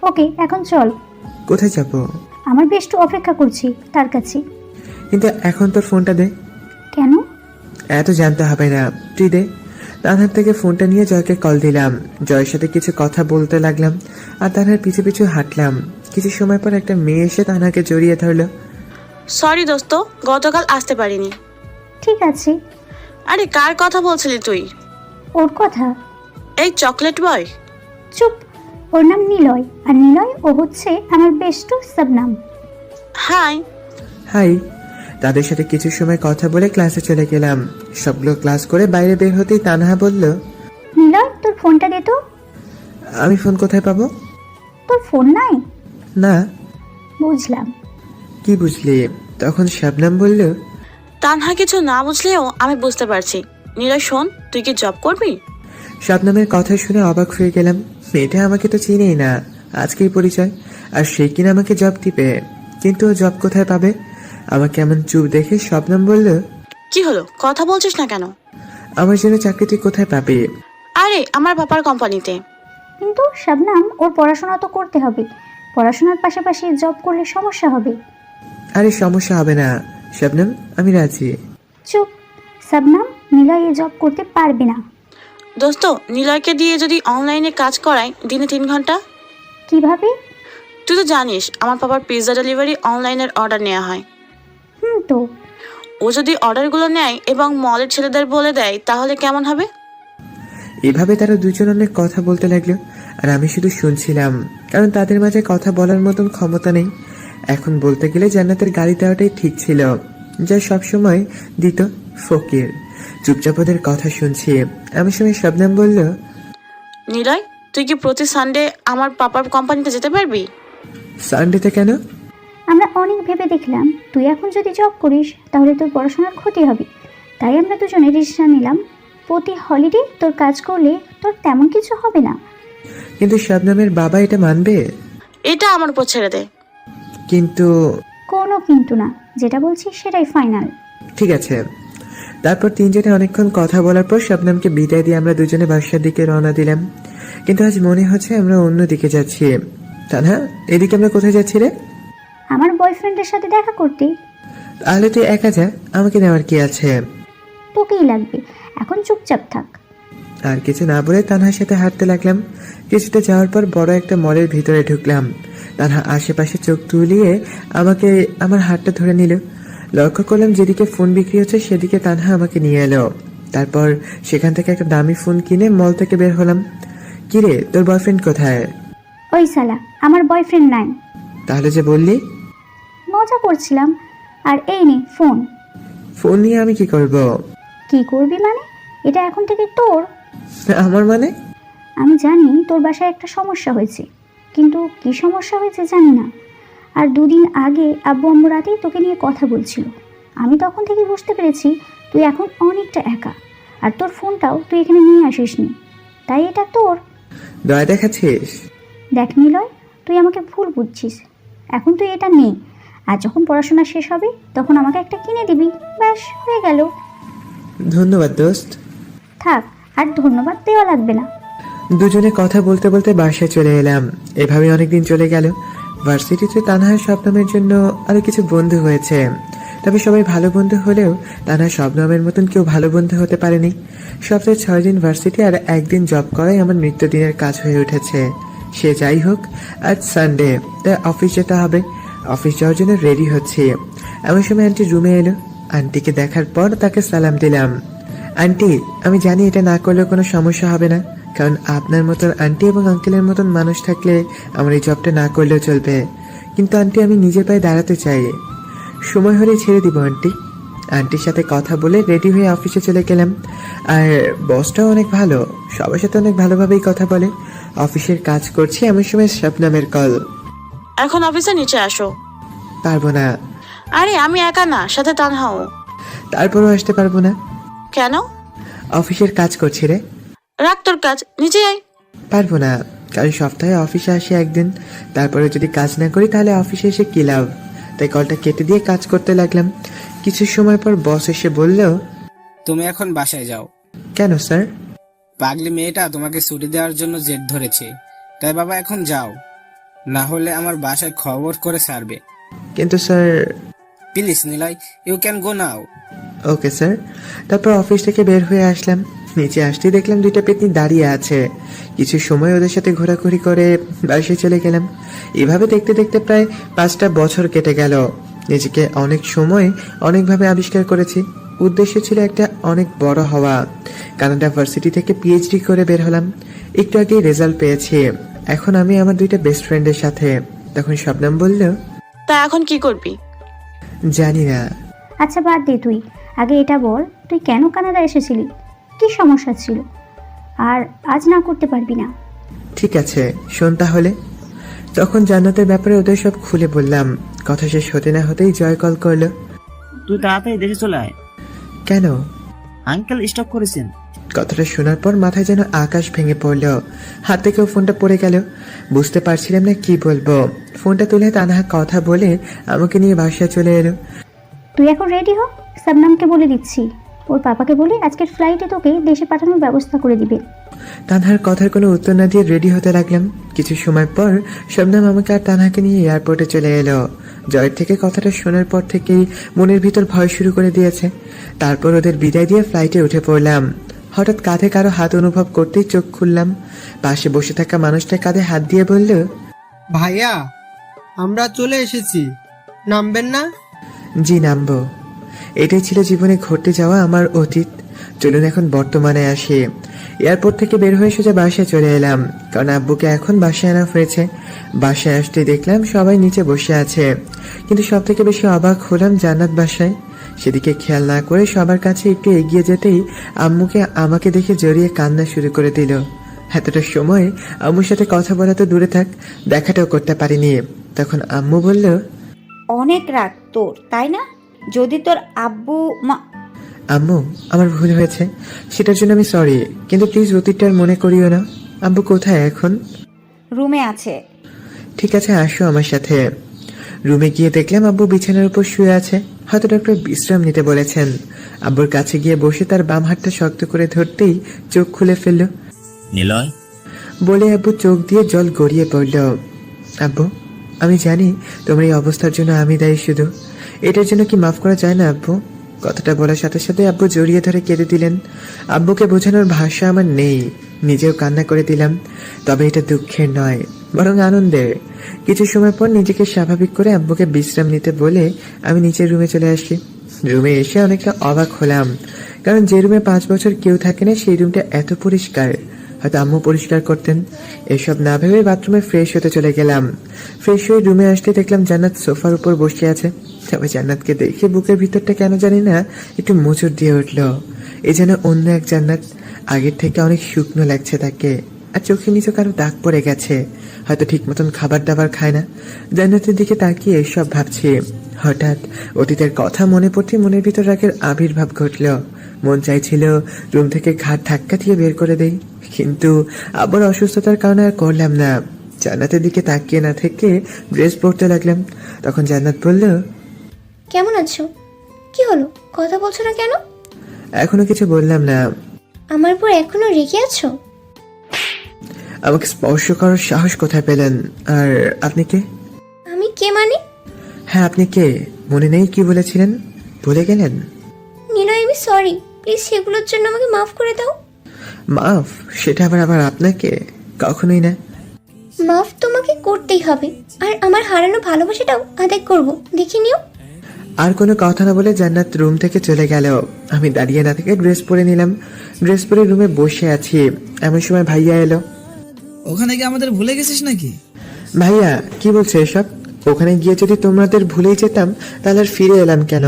ওকে, এখন চল। কোথায় যাব? আমার বেস্ট অপেক্ষা করছি তার কাছে। কিন্তু এখন তোর ফোনটা দে। কেন? এত জানতে হবে না, তুই দে। তানহার থেকে ফোনটা নিয়ে জয়কে কল দিলাম। জয়ের সাথে কিছু কথা বলতে লাগলাম আর তানহার পিছু পিছু হাঁটলাম। কিছু সময় পর একটা মেয়ে এসে তানহাকে জড়িয়ে ধরলো। সরি দোস্ত, গতকাল আসতে পারিনি। ঠিক আছে। আরে কার কথা বলছিলি তুই? ওর কথা। এই চকলেট বয়। চুপ, ওর নাম নিলয়। আর নিলয় ও হচ্ছে আমার বেস্ট শবনম। হাই। হাই। তাদের সাথে কিছু সময় কথা বলে ক্লাসে চলে গেলাম। সবগুলো ক্লাস করে বাইরে বের হতেই তানহা বলল, নিলয়, তোর ফোনটা দে তো। আমি ফোন কোথায় পাবো? তোর ফোন নাই? না। বুঝলাম। কি বুঝলি? তখন শবনম বলল, তানহা কিছু না বুঝলেও আমি বুঝতে পারছি। নীরজ শোন, তুই কি জব করবি? শবনমের কথা শুনে অবাক হয়ে গেলাম। মেয়েটা আমাকে তো চিনেই না, আজকেই পরিচয়। আর সে কিনা আমাকে জব দিবে। কিন্তু ও জব কোথায় পাবে? আমাকে এমন চুপ দেখে শবনম বলল, কি হলো, কথা বলছিস না কেন? আমার জন্য চাকরি তুই কোথায় পাবি? আরে আমার বাবার কোম্পানিতে। কিন্তু শবনম, ওর পড়াশোনা তো করতে হবে। পড়াশোনার পাশাপাশি জব করলে সমস্যা হবে। আরে সমস্যা হবে না শবনম, আমি রাজি। চুপ। শবনম, নিলয় এই জব করতে পারবে না। দোস্ত, নিলয়কে দিয়ে যদি অনলাইনে কাজ করাই দিনে 3 ঘন্টা। কিভাবে? তুই তো জানিস আমার বাবার পিৎজা ডেলিভারি অনলাইনের অর্ডার নেওয়া হয়। তো ও যদি অর্ডারগুলো নেয় এবং মলের ছেলেদের বলে দেয় তাহলে কেমন হবে? এভাবে তারা দুজন অনেক কথা বলতে লাগলো আর আমি শুধু শুনছিলাম, কারণ তাদের মাঝে কথা বলার মতন ক্ষমতা নেই। এখন বলতে গেলে জান্নাতের গালি দেওয়াটাই ঠিক ছিল, যা সবসময় দিত ফকির। চুপচাপ ওদের কথা শুনছি। এমন সময় শবনম বলল, নিলয়, তুই কি প্রতি সানডে আমার পাপার কোম্পানিতে যেতে পারবি? সানডেতে কেন? আমরা অনেক ভেবে দেখলাম তুই এখন যদি জব করিস তাহলে তোর পড়াশোনার ক্ষতি হবে। তাই আমরা দুজনে ডিসিশন নিলাম প্রতি হলিডে তোর কাজ করলে তোর তেমন কিছু হবে না। কিন্তু শবনমের বাবা এটা মানবে? এটা আমার উপর ছেড়ে দে। কিন্তু? কোনো কিন্তু না, যেটা বলছি সেটাই ফাইনাল। ঠিক আছে। তারপর তিনজনে অনেকক্ষণ কথা বলার পর শবনমকে বিদায় দিয়ে আমরা দুজনে বাসার দিকে রওনা দিলাম। কিন্তু আজ মনে হচ্ছে আমরা অন্য দিকে যাচ্ছি। তানহা, এদিকে আমরা কোথায় যাচ্ছি রে? আমার বয়ফ্রেন্ডের সাথে দেখা করতে। তাহলে তুই একা যা, আমাকে নেওয়ার কি আছে? তোকেই লাগবে, এখন চুপচাপ থাক। আর কিছু না বলে তানহার সাথে হাঁটতে লাগলাম। কিছুটা যাওয়ার পর বড় একটা মলের ভিতরে ঢুকলাম। তানহা আশেপাশে চোখ তুলিয়ে আমাকে আমার হাতটা ধরে নিল। লক্ষ্য করলাম যেদিকে ফোন বিক্রি হচ্ছে সেদিকে তানহা আমাকে নিয়ে এলো। তারপর সেখান থেকে একটা দামি ফোন কিনে মল থেকে বের হলাম। কিরে, তোর বয়ফ্রেন্ড কোথায়? ওই শালা, আমার বয়ফ্রেন্ড নাই। তাহলে যে বললি? মজা করছিলাম। আর এই নে ফোন। ফোন নিয়ে আমি কি করব? কি করবি মানে? এটা এখন থেকে তোর। আমার মানে? আমি জানি তোর বাসায় একটা সমস্যা হয়েছে, কিন্তু কি সমস্যা হয়েছে জানি না। আর 2 দিন আগে আব্বু আম্মু রাতেই তোকে নিয়ে কথা বলছিল। আমি তখন থেকে বুঝতে পেরেছি তুই এখন অনেকটা একা। আর তোর ফোনটাও তুই এখানে নিয়ে আসিসনি, তাই এটা তোর। দয়া দেখাচ্ছিস? দেখ নিলয়, তুই আমাকে ভুল বুঝছিস। এখন তুই এটা নে, আর যখন পড়াশোনা শেষ হবে তখন আমাকে একটা কিনে দিবি। ব্যাস, হয়ে গেল। ধন্যবাদ দোস্ত। থাক, আর ধন্যবাদ দেওয়া লাগবে না। দুজনে কথা বলতে বলতে বাসায় চলে এলাম। এভাবে অনেকদিন চলে গেল। ভার্সিটিতে তানহার শবনমের জন্য আরো কিছু বন্ধু হয়েছে, তবে সবাই ভালো বন্ধু হলেও তানহা শবনমের মতন কেউ ভালো বন্ধু হতে পারেনি। সপ্তাহে 6 দিন ভার্সিটি আর 1 দিন জব করাই আমার নিত্যদিনের কাজ হয়ে উঠেছে। সে যাই হোক, আজ সানডে, তাই অফিস যেতে হবে। অফিস যাওয়ার জন্য রেডি হচ্ছে। এমন সময় আন্টি রুমে এলো। আন্টিকে দেখার পর তাকে সালাম দিলাম। আন্টি, আমি জানি এটা না করলেও কোনো সমস্যা হবে না, কারণ আপনার মতন আন্টি এবং আঙ্কেলের মতন মানুষ থাকলে আমার এই জবটা না করলেও চলবে। কিন্তু আন্টি আমি নিজের পায়ে দাঁড়াতে চাই। সময় হলে ছেড়ে দিব আন্টি। আন্টির সাথে কথা বলে রেডি হয়ে অফিসে চলে গেলাম। আর বসটাও অনেক ভালো, সবার সাথে অনেক ভালোভাবেই কথা বলে। অফিসের কাজ করছি এমন সময় শবনমের কল। এখন অফিসে নিচে আসো। পারবো না। আরে আমি একা না, সাথে তানহাও। তারপরও আসতে পারবো না। কেন? অফিসের কাজ করছি রে। রাখ তোর কাজ, নিচে আয়। পারবো না, কারণ সপ্তাহে অফিসে আসি একদিন, তারপরে যদি কাজ না করি তাহলে অফিসে এসে কি লাভ। তাই কলটা কেটে দিয়ে কাজ করতে লাগলাম। কিছু সময় পর বস এসে বলল, তুমি এখন বাসায় যাও। কেন স্যার? পাগলি মেয়েটা তোমাকে ছুটি দেওয়ার জন্য জেদ ধরেছে, তাই বাবা এখন যাও, না হলে আমার বাসায় খবর করে ছাড়বে। কিন্তু sir. Please Niloy, you can go now. Okay sir. তারপর অফিস থেকে বের হয়ে আসলাম। নিচে আসতেই দেখলাম দুইটা পেতনি দাঁড়িয়ে আছে। কিছু সময় ওদের সাথে ঘোরাঘুরি করে বাসায় চলে গেলাম। এভাবে দেখতে দেখতে প্রায় 5টা বছর কেটে গেল। নিজেকে অনেক সময় অনেকভাবে আবিষ্কার করেছি। উদ্দেশ্য ছিল একটা অনেক বড় হওয়া। কানাডা ভার্সিটি থেকে পিএইচডি করে বের হলাম। একটু আগেই রেজাল্ট পেয়েছি। এখন আমি আমার দুইটা বেস্ট ফ্রেন্ডের সাথে। তখন শবনম বলল, তা এখন কি করবি? জানি না। আচ্ছা বাদ দে, তুই আগে এটা বল, তুই কেন কানাডা এসেছিলি? কি সমস্যা ছিল? আর আজ না করতে পারবি না? ঠিক আছে, শোন তাহলে। তখন জান্নাতের ব্যাপারে ওদের সব খুলে বললাম। কথা শেষ হতে না হতেই জয় কল করলো। তুই তাড়াতাড়ি দেশে চলে আয়। কেন? আঙ্কেল স্টক করেছেন। কথাটা শোনার পর মাথায় যেন আকাশ ভেঙে পড়লো। হাত থেকেও ফোনটা পড়ে গেল। বুঝতে পারছিলাম না কি বলবো। ফোনটা তুলে তানহা কথা বলে আমাকে নিয়ে বাসায় চলে এলো। তুই এখন রেডি হ, শবনমকে বলে দিচ্ছি। ওর পাপাকে বলে আজকের ফ্লাইটে তোকে দেশে পাঠানোর ব্যবস্থা করে দিবে। তানহার কথার কোনো উত্তর না দিয়ে রেডি হতে লাগলাম। কিছু সময় পর শবনম আমাকে আর তানহাকে নিয়ে এয়ারপোর্টে চলে এলো। জয়ের থেকে কথাটা শোনার পর থেকেই মনের ভিতর ভয় শুরু করে দিয়েছে। তারপর ওদের বিদায় দিয়ে ফ্লাইটে উঠে পড়লাম। হঠাৎ কাঁধে কারো হাত অনুভব করতেই চোখ খুললাম। পাশে বসে থাকা মানুষটা কাঁধে হাত দিয়ে বলল, ভাইয়া, আমরা চলে এসেছি, নামবেন না? জি নামবো। এটাই ছিল জীবনে ঘটতে যাওয়া আমার অতীত। চলুন এখন বর্তমানে আসি। এয়ারপোর্ট থেকে বের হয়ে সোজা বাসায় চলে এলাম, কারণ আব্বুকে এখন বাসায় আনা হয়েছে। বাসায় আসতে দেখলাম সবাই নিচে বসে আছে, কিন্তু সব থেকে বেশি অবাক হলাম জান্নাত বাসায়। সেদিকে খেয়াল না করে সবার কাছে একটু এগিয়ে যেতেই আম্মুকে আমাকে দেখে জড়িয়ে কান্না শুরু করে দিল। এতটা সময় আম্মুর সাথে কথা বলা তো দূরে থাক, দেখাটাও করতে পারিনি। তখন আম্মু বলল, অনেক রাগ তোর, তাই না? যদি তোর আব্বু মা। আম্মু, আমার ভুল হয়েছে, সেটার জন্য আমি সরি, কিন্তু প্লিজ অতীতটা আর মনে করিও না। আব্বু কোথায় এখন? রুমে আছে। ঠিক আছে, আসো আমার সাথে। রুমে গিয়ে দেখলাম আব্বু বিছানার উপর শুয়ে আছে, হয়তো ডক্টর বিশ্রাম নিতে বলেছেন। আব্বুর কাছে গিয়ে বসে তার বাম হাতটা শক্ত করে ধরতেই চোখ খুলে ফেলল। নিলয়, বলে আব্বু চোখ দিয়ে জল গড়িয়ে পড়ল। আব্বু, আমি জানি তোমার এই অবস্থার জন্য আমি দায়ী, শুধু এটার জন্য কি মাফ করা যায় না আব্বু? কথাটা বলার সাথে সাথে আব্বু জড়িয়ে ধরে কেঁদে দিলেন। আব্বুকে বোঝানোর ভাষা আমার নেই, নিজেও কান্না করে দিলাম। তবে এটা দুঃখের নয়, বরং আনন্দের। কিছু সময় পর নিজেকে স্বাভাবিক করে আব্বুকে বিশ্রাম নিতে বলে আমি নিচের রুমে চলে আসি। রুমে এসে অনেকটা অবাক হলাম, কারণ যে রুমে 5 বছর কেউ থাকে না সেই রুমটা এত পরিষ্কার। হয়তো আম্মু পরিষ্কার করতেন। এসব না ভেবে বাথরুমে ফ্রেশ হতে চলে গেলাম। ফ্রেশ হয়ে রুমে আসতে দেখলাম জান্নাত সোফার উপর বসে আছে। তবে জান্নাতকে দেখে বুকের ভিতরটা কেন জানি না একটু মোচড় দিয়ে উঠলো। এ যেন অন্য এক জান্নাত, আগের থেকে অনেক শুকনো লাগছে তাকে। আর চোখের নিচে কারো দাগ পড়ে গেছে, হয়তো ঠিক মতন খাবার দাবার খায় না। জান্নাতের দিকে তাকিয়ে এসব ভাবছি। হঠাৎ অতীতের কথা মনে পড়তে মনের ভিতর রাগের আবির্ভাব ঘটল। মন চাইছিল রুম থেকে ঘাট ধাক্কা দিয়ে বের করে দেই, কিন্তু আবার অসুস্থতার কারণে আর করলাম না। জান্নাতের দিকে তাকিয়ে না থেকে ড্রেস পরতে লাগলাম। তখন জান্নাত বলল, কেমন আছো? কি হলো, কথা বলছো না কেন? এখনো কিছু বললাম না। আমার উপর এখনো রেগে আছো? আমাকে স্পর্শ করার সাহস কোথায় পেলেন? আর আপনি কে? আমি কে মানে? হ্যাঁ, আপনি কে? মনে নেই কি বলেছিলেন? ভুলে গেলেন? নিলয়, আমি সরি, প্লিজ সেগুলোর জন্য আমাকে মাফ করে দাও। মাফ? সেটা আবার আপনাকে? কখনোই না। মাফ তোমাকে করতেই হবে, আর আমার হারানো ভালোবাসাটাও আদায় করব, দেখে নিও। আর কোনো কথা না বলে জান্নাত রুম থেকে চলে গেল। আমি দাঁড়িয়ে না থেকে ড্রেস পরে নিলাম। ড্রেস পরে রুমে বসে আছি, এমন সময় ভাইয়া এলো। ওখানে কি আমাদের ভুলে গেছিস নাকি? ভাইয়া, কি বলছে এসব? ওখানে গিয়ে যদি তোমাদের ভুলেই যেতাম তাহলে আর ফিরে এলাম কেন?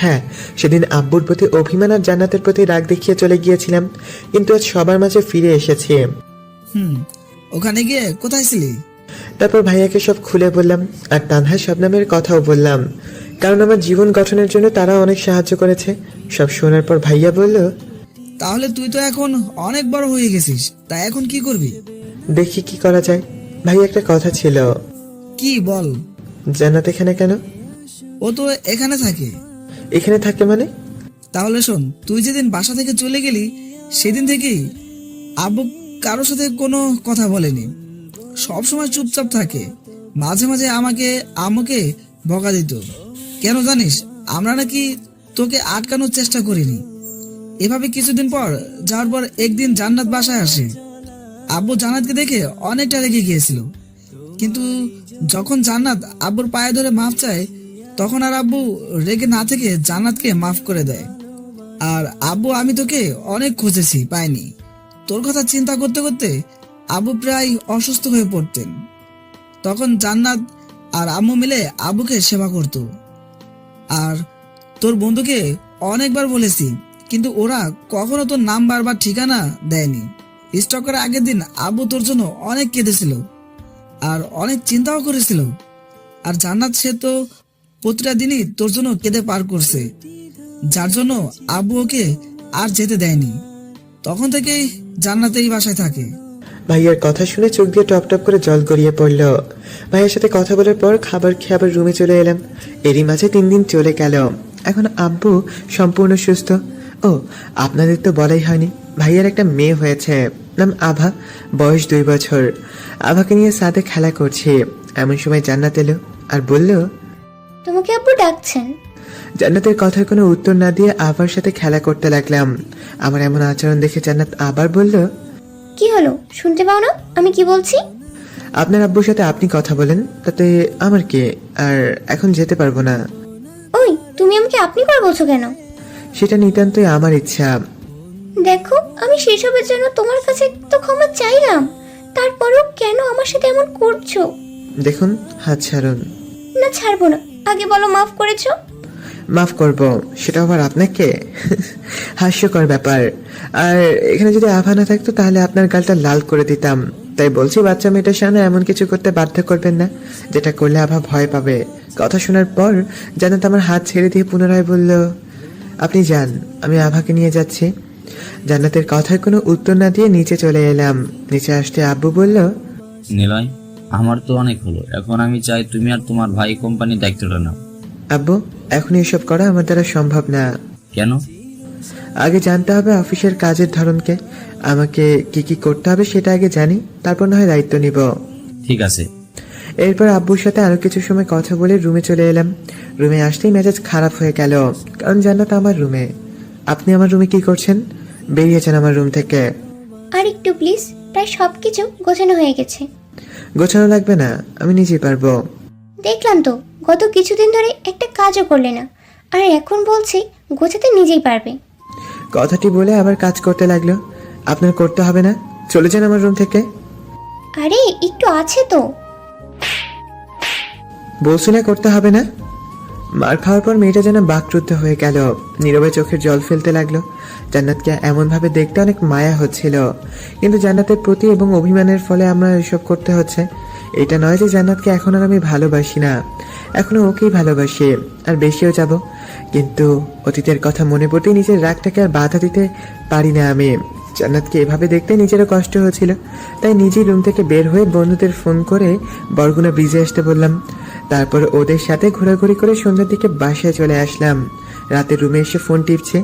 হ্যাঁ, সেদিন আব্বুর প্রতি অভিমান আর জান্নাতের প্রতি রাগ দেখিয়ে চলে গিয়েছিলাম, কিন্তু আজ সবার মাঝে ফিরে এসেছি। ওখানে গিয়ে কোথায় ছিলি? তারপর ভাইয়াকে সব খুলে বললাম, আর তানহা শবনমের কথাও বললাম, কারণ আমার জীবন গঠনের জন্য তারা অনেক সাহায্য করেছে। সব শোনার পর ভাইয়া বলল, তাহলে তুই তো এখন অনেক বড় হয়ে গেছিস, তা এখন কি করবি? দেখি কি করা যায়। ভাই একটা কথা ছিল। কি বল? জান্নাত এখানে কেন? ও তো এখানে থাকে। এখানে থাকে মানে? তাহলে শোন, তুই যেদিন বাসা থেকে চলে গেলি সেদিন থেকেই আব্বু কারোর সাথে কোনো কথা বলেনি, সব সময় চুপচাপ থাকে। মাঝে মাঝে আমাকে বকা দিত। কেন জানিস? আমরা নাকি তোকে আটকানোর চেষ্টা করিনি। এভাবে কিছুদিন পর যাওয়ার পর একদিন জান্নাত বাসায় আসে। আব্বু জান্নাতকে দেখে অনেকটা রেগে গিয়েছিল, কিন্তু যখন জান্নাত আব্বুর পায়ে ধরে মাফ চায় তখন আর আব্বু রেগে না থেকে জান্নাতকে মাফ করে দেয়। আর আব্বু, আমি তোকে অনেক খুঁজেছি, পাইনি। তোর কথা চিন্তা করতে করতে আব্বু প্রায় অসুস্থ হয়ে পড়তেন। তখন জান্নাত আর আম্মু মিলে আব্বুকে সেবা করত। আর তোর বন্ধুকে অনেকবার বলেছি, কিন্তু ওরা কখনো তোর নাম্বার বা ঠিকানা দেয়নি। স্টক করার আগের দিন আব্বু তোর জন্য অনেক কেঁদেছিল আর অনেক চিন্তাও করেছিল। আর জান্নাত, সে তো প্রতিটা দিনই তোর জন্য কেঁদে পার করছে, যার জন্য আব্বু ওকে আর যেতে দেয়নি। তখন থেকেই জান্নাত এই বাসায় থাকে। ভাইয়ার কথা শুনে চোখ দিয়ে টপ টপ করে জল গড়িয়ে পড়ল। ভাইয়ের সাথে কথা বলার পর খাবার খেয়ে আবার রুমে চলে এলাম। এরই মাঝে 3 দিন চলে গেল। এখন আব্বু সম্পূর্ণ সুস্থ। ও, আপনাদের তো বলাই হয়নি, ভাইয়ার একটা মেয়ে হয়েছে, নাম আভা, বয়স 2 বছর। আভাকে নিয়ে সাথে খেলা করছে, এমন সময় জান্নাত এলো আর বলল, তোমাকে আব্বু ডাকছেন। জান্নাতের কথার কোনো উত্তর না দিয়ে আভার সাথে খেলা করতে লাগলাম। আমার এমন আচরণ দেখে জান্নাত আবার বলল, কি হলো, শুনতে পাও না আমি কি বলছি? আপনার আব্বুর সাথে আপনি কথা বলেন, তাতে আমার কি? আর এখন যেতে পারবো না। ওই, তুমি আমাকে আপনি করে বলছো কেন? সেটা নিতান্তই আমার ইচ্ছা। দেখো, আমি সেসবের জন্য তোমার কাছে তো ক্ষমা চাইলাম, তারপরও কেন আমার সাথে এমন করছো? দেখুন, হাত ছাড়ুন। না, ছাড়বো না। আগে বলো মাফ করেছো। মাফ করব, সেটা আবার আপনাকে? হাস্যকর ব্যাপার। আর এখানে যদি আভা না থাকতো তাহলে আপনার গালটা লাল করে দিতাম। তাই বলছি, বাচ্চা মেয়েটার সামনে এমন কিছু করতে বাধ্য করবেন না, যেটা করলে আভা ভয় পাবে। কথা শোনার পর জান্নাত আমার হাত ছেড়ে দিয়ে পুনরায় বলল, আপনি যান, আমি আভাকে নিয়ে যাচ্ছি। জান্নাতের কথার কোনো উত্তর না দিয়ে নিচে চলে এলাম। নিচে আসতে আব্বু বলল, নিলয়, আমার তো অনেক হলো, এখন আমি চাই তুমি আর তোমার ভাই কোম্পানির দায়িত্বটা নাও। আব্বু, এখন এসব করা আমার দ্বারা সম্ভব না। কেন? আগে জানতে হবে অফিসের কাজের ধরনকে। আমাকে কি কি করতে হবে সেটা আগে জানি, তারপর না হয় দায়িত্ব নিব। ঠিক আছে। এরপর আব্বুর সাথে আরো কিছু সময় কথা বলে রুমে চলে এলাম। রুমে আসতেই মেজাজ খারাপ হয়ে গেল, কারণ জান্নাত আমার রুমে। আপনি আমার রুমে কি করছেন? বেরিয়েছেন আমার রুম থেকে। আর একটু প্লিজ, প্রায় সবকিছু গোছানো হয়ে গেছে। গোছানো লাগবে না, আমি নিজেই পারবো। দেখলাম তো, গত কিছুদিন ধরে একটা কাজও করলে না, আর এখন বলছি গোছাতে নিজেই পারবে। কথাটি বলে আবার কাজ করতে লাগলো। আপনার করতে হবে না, চলে যান আমার রুম থেকে। আরে একটু আছে তো। বলছি না করতে হবে না। মার খাওয়ার পর মেয়েটা যেন বাকরুদ্ধ হয়ে গেল, নীরবে চোখের জল ফেলতে লাগলো। জান্নাতকে এমন ভাবে দেখতে অনেক মায়া হচ্ছিল, কিন্তু জান্নাতের প্রতি এবং অভিমানের ফলে আমরা এসব করতে হচ্ছে। এটা নয় যে জান্নাতকে এখন আর আমি ভালোবাসি না, এখনো ওকেই ভালোবাসি, আর বেশিও যাব। কিন্তু অতীতের কথা মনে পড়তেই নিজের রাগটাকে আর বাধা দিতে পারি না আমি। জান্নাতকে এভাবে দেখতে নিজেরও কষ্ট হয়েছিল, তাই নিজেই রুম থেকে বের হয়ে বন্ধুদের ফোন করে বরগুনা ব্রিজে আসতে বললাম। তারপর ওদের সাথে ঘোরাঘুরি করে সন্ধ্যার দিকে বাসায় চলে আসলাম। রাতে রুমে এসে ফোন টিপছে,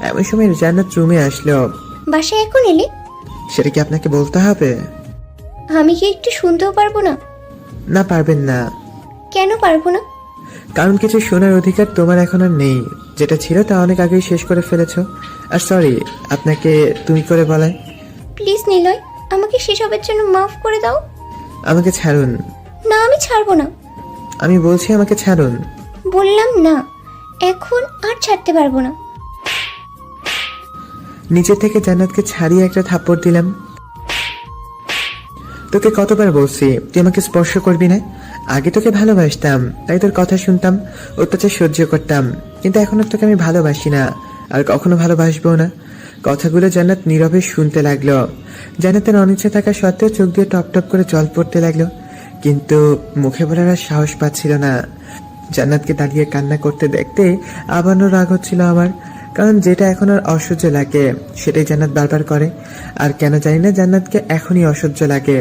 এমন সময় জান্নাত রুমে আসলো। বাসায় এখন এলে? সেটা কি আপনাকে বলতে হবে? আমি কি একটু শুনতেও পারবো না? না, পারবেন না। কেন পারবো না? কারণ কিছু শোনার অধিকার তোমার এখন আর নেই, যেটা ছিল তা অনেক আগেই শেষ করে ফেলেছো। আর সরি আপনাকে তুমি করে বলায়। প্লিজ নিলয়, আমাকে সেসবের জন্য মাফ করে দাও। আমাকে ছাড়ুন। না, আমি ছাড়বো না। আমি বলছি আমাকে ছাড়ুন। বললাম না, এখন আর ছাড়তে পারবো না। নিচে থেকে জান্নাতকে ছাড়িয়ে একটা থাপ্পড় দিলাম। তোকে কতবার বলছি তুই আমাকে স্পর্শ করবি না? আগে তোকে ভালোবাসতাম, তাই তোর কথা শুনতাম, অত্যাচার সহ্য করতাম, কিন্তু এখন আর তোকে আমি ভালোবাসি না, আর কখনো ভালোবাসবো না। কথাগুলো জান্নাত নীরবে শুনতে লাগলো। জান্নাতের অনিচ্ছা থাকা সত্ত্বেও চোখ দিয়ে টপ টপ করে জল পড়তে লাগলো, কিন্তু মুখে বলার আর সাহস পাচ্ছিল না। জান্নাতকে দাঁড়িয়ে কান্না করতে দেখতে আবারও রাগ হচ্ছিল আমার, কারণ যেটা এখন আর অসহ্য লাগে সেটাই জান্নাত বারবার করে। আর কেন জানি না জান্নাতকে এখনই অসহ্য লাগে,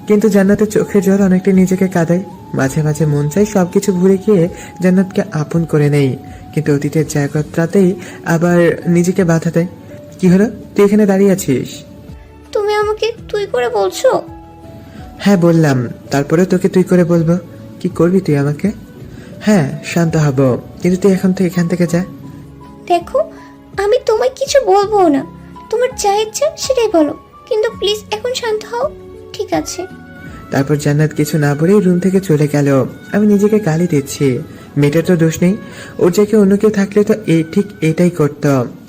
কিন্তু জান্নাতের চোখের জল অনেকটা নিজেকে কাঁদায়। মাঝে মাঝে মন চাই সবকিছু ভুলে গিয়ে জান্নাতকে আপন করে নেই, কিন্তু অতীতের জায়গাটাতেই আবার নিজেকে বাধা দেয়। কি হলো, তুই এখানে দাঁড়িয়ে আছিস? তুমি আমাকে তুই করে বলছো? হ্যাঁ বললাম, তারপরে তোকে তুই করে বলবো। কি করবি তুই আমাকে? হ্যাঁ শান্ত হব, কিন্তু তুই এখন থেকে এখান থেকে যা। দেখো, আমি তোমায় কিছু বলবো না, তোমার যা ইচ্ছা সেটাই বলো, কিন্তু প্লিজ এখন শান্ত হও, ঠিক আছে? তারপর জান্নাত কিছু না বলেই রুম থেকে চলে গেল। আমি নিজেকে গালি দিচ্ছি, মেয়েটার তো দোষ নেই, ওর জায়গায় অন্য কেউ থাকলে তো ঠিক এটাই করত।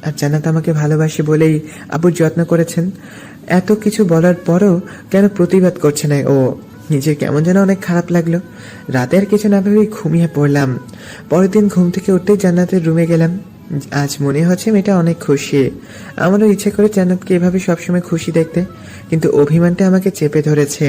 আর জান্নাত আমাকে ভালোবাসে বলেই আব্বুর যত্ন করেছেন, এত কিছু বলার পরও কেন প্রতিবাদ করছে না ও? নিজের কেমন যেন অনেক খারাপ লাগলো। রাতে আর কিছু না ভেবেই ঘুমিয়ে পড়লাম। পরের দিন ঘুম থেকে উঠতেই জান্নাতের রুমে গেলাম। আজ মনে হচ্ছে মেয়েটা অনেক খুশি। আমারও ইচ্ছে করে জান্নাতকে এভাবে সবসময় খুশি দেখতে, কিন্তু অভিমানটা আমাকে চেপে ধরেছে।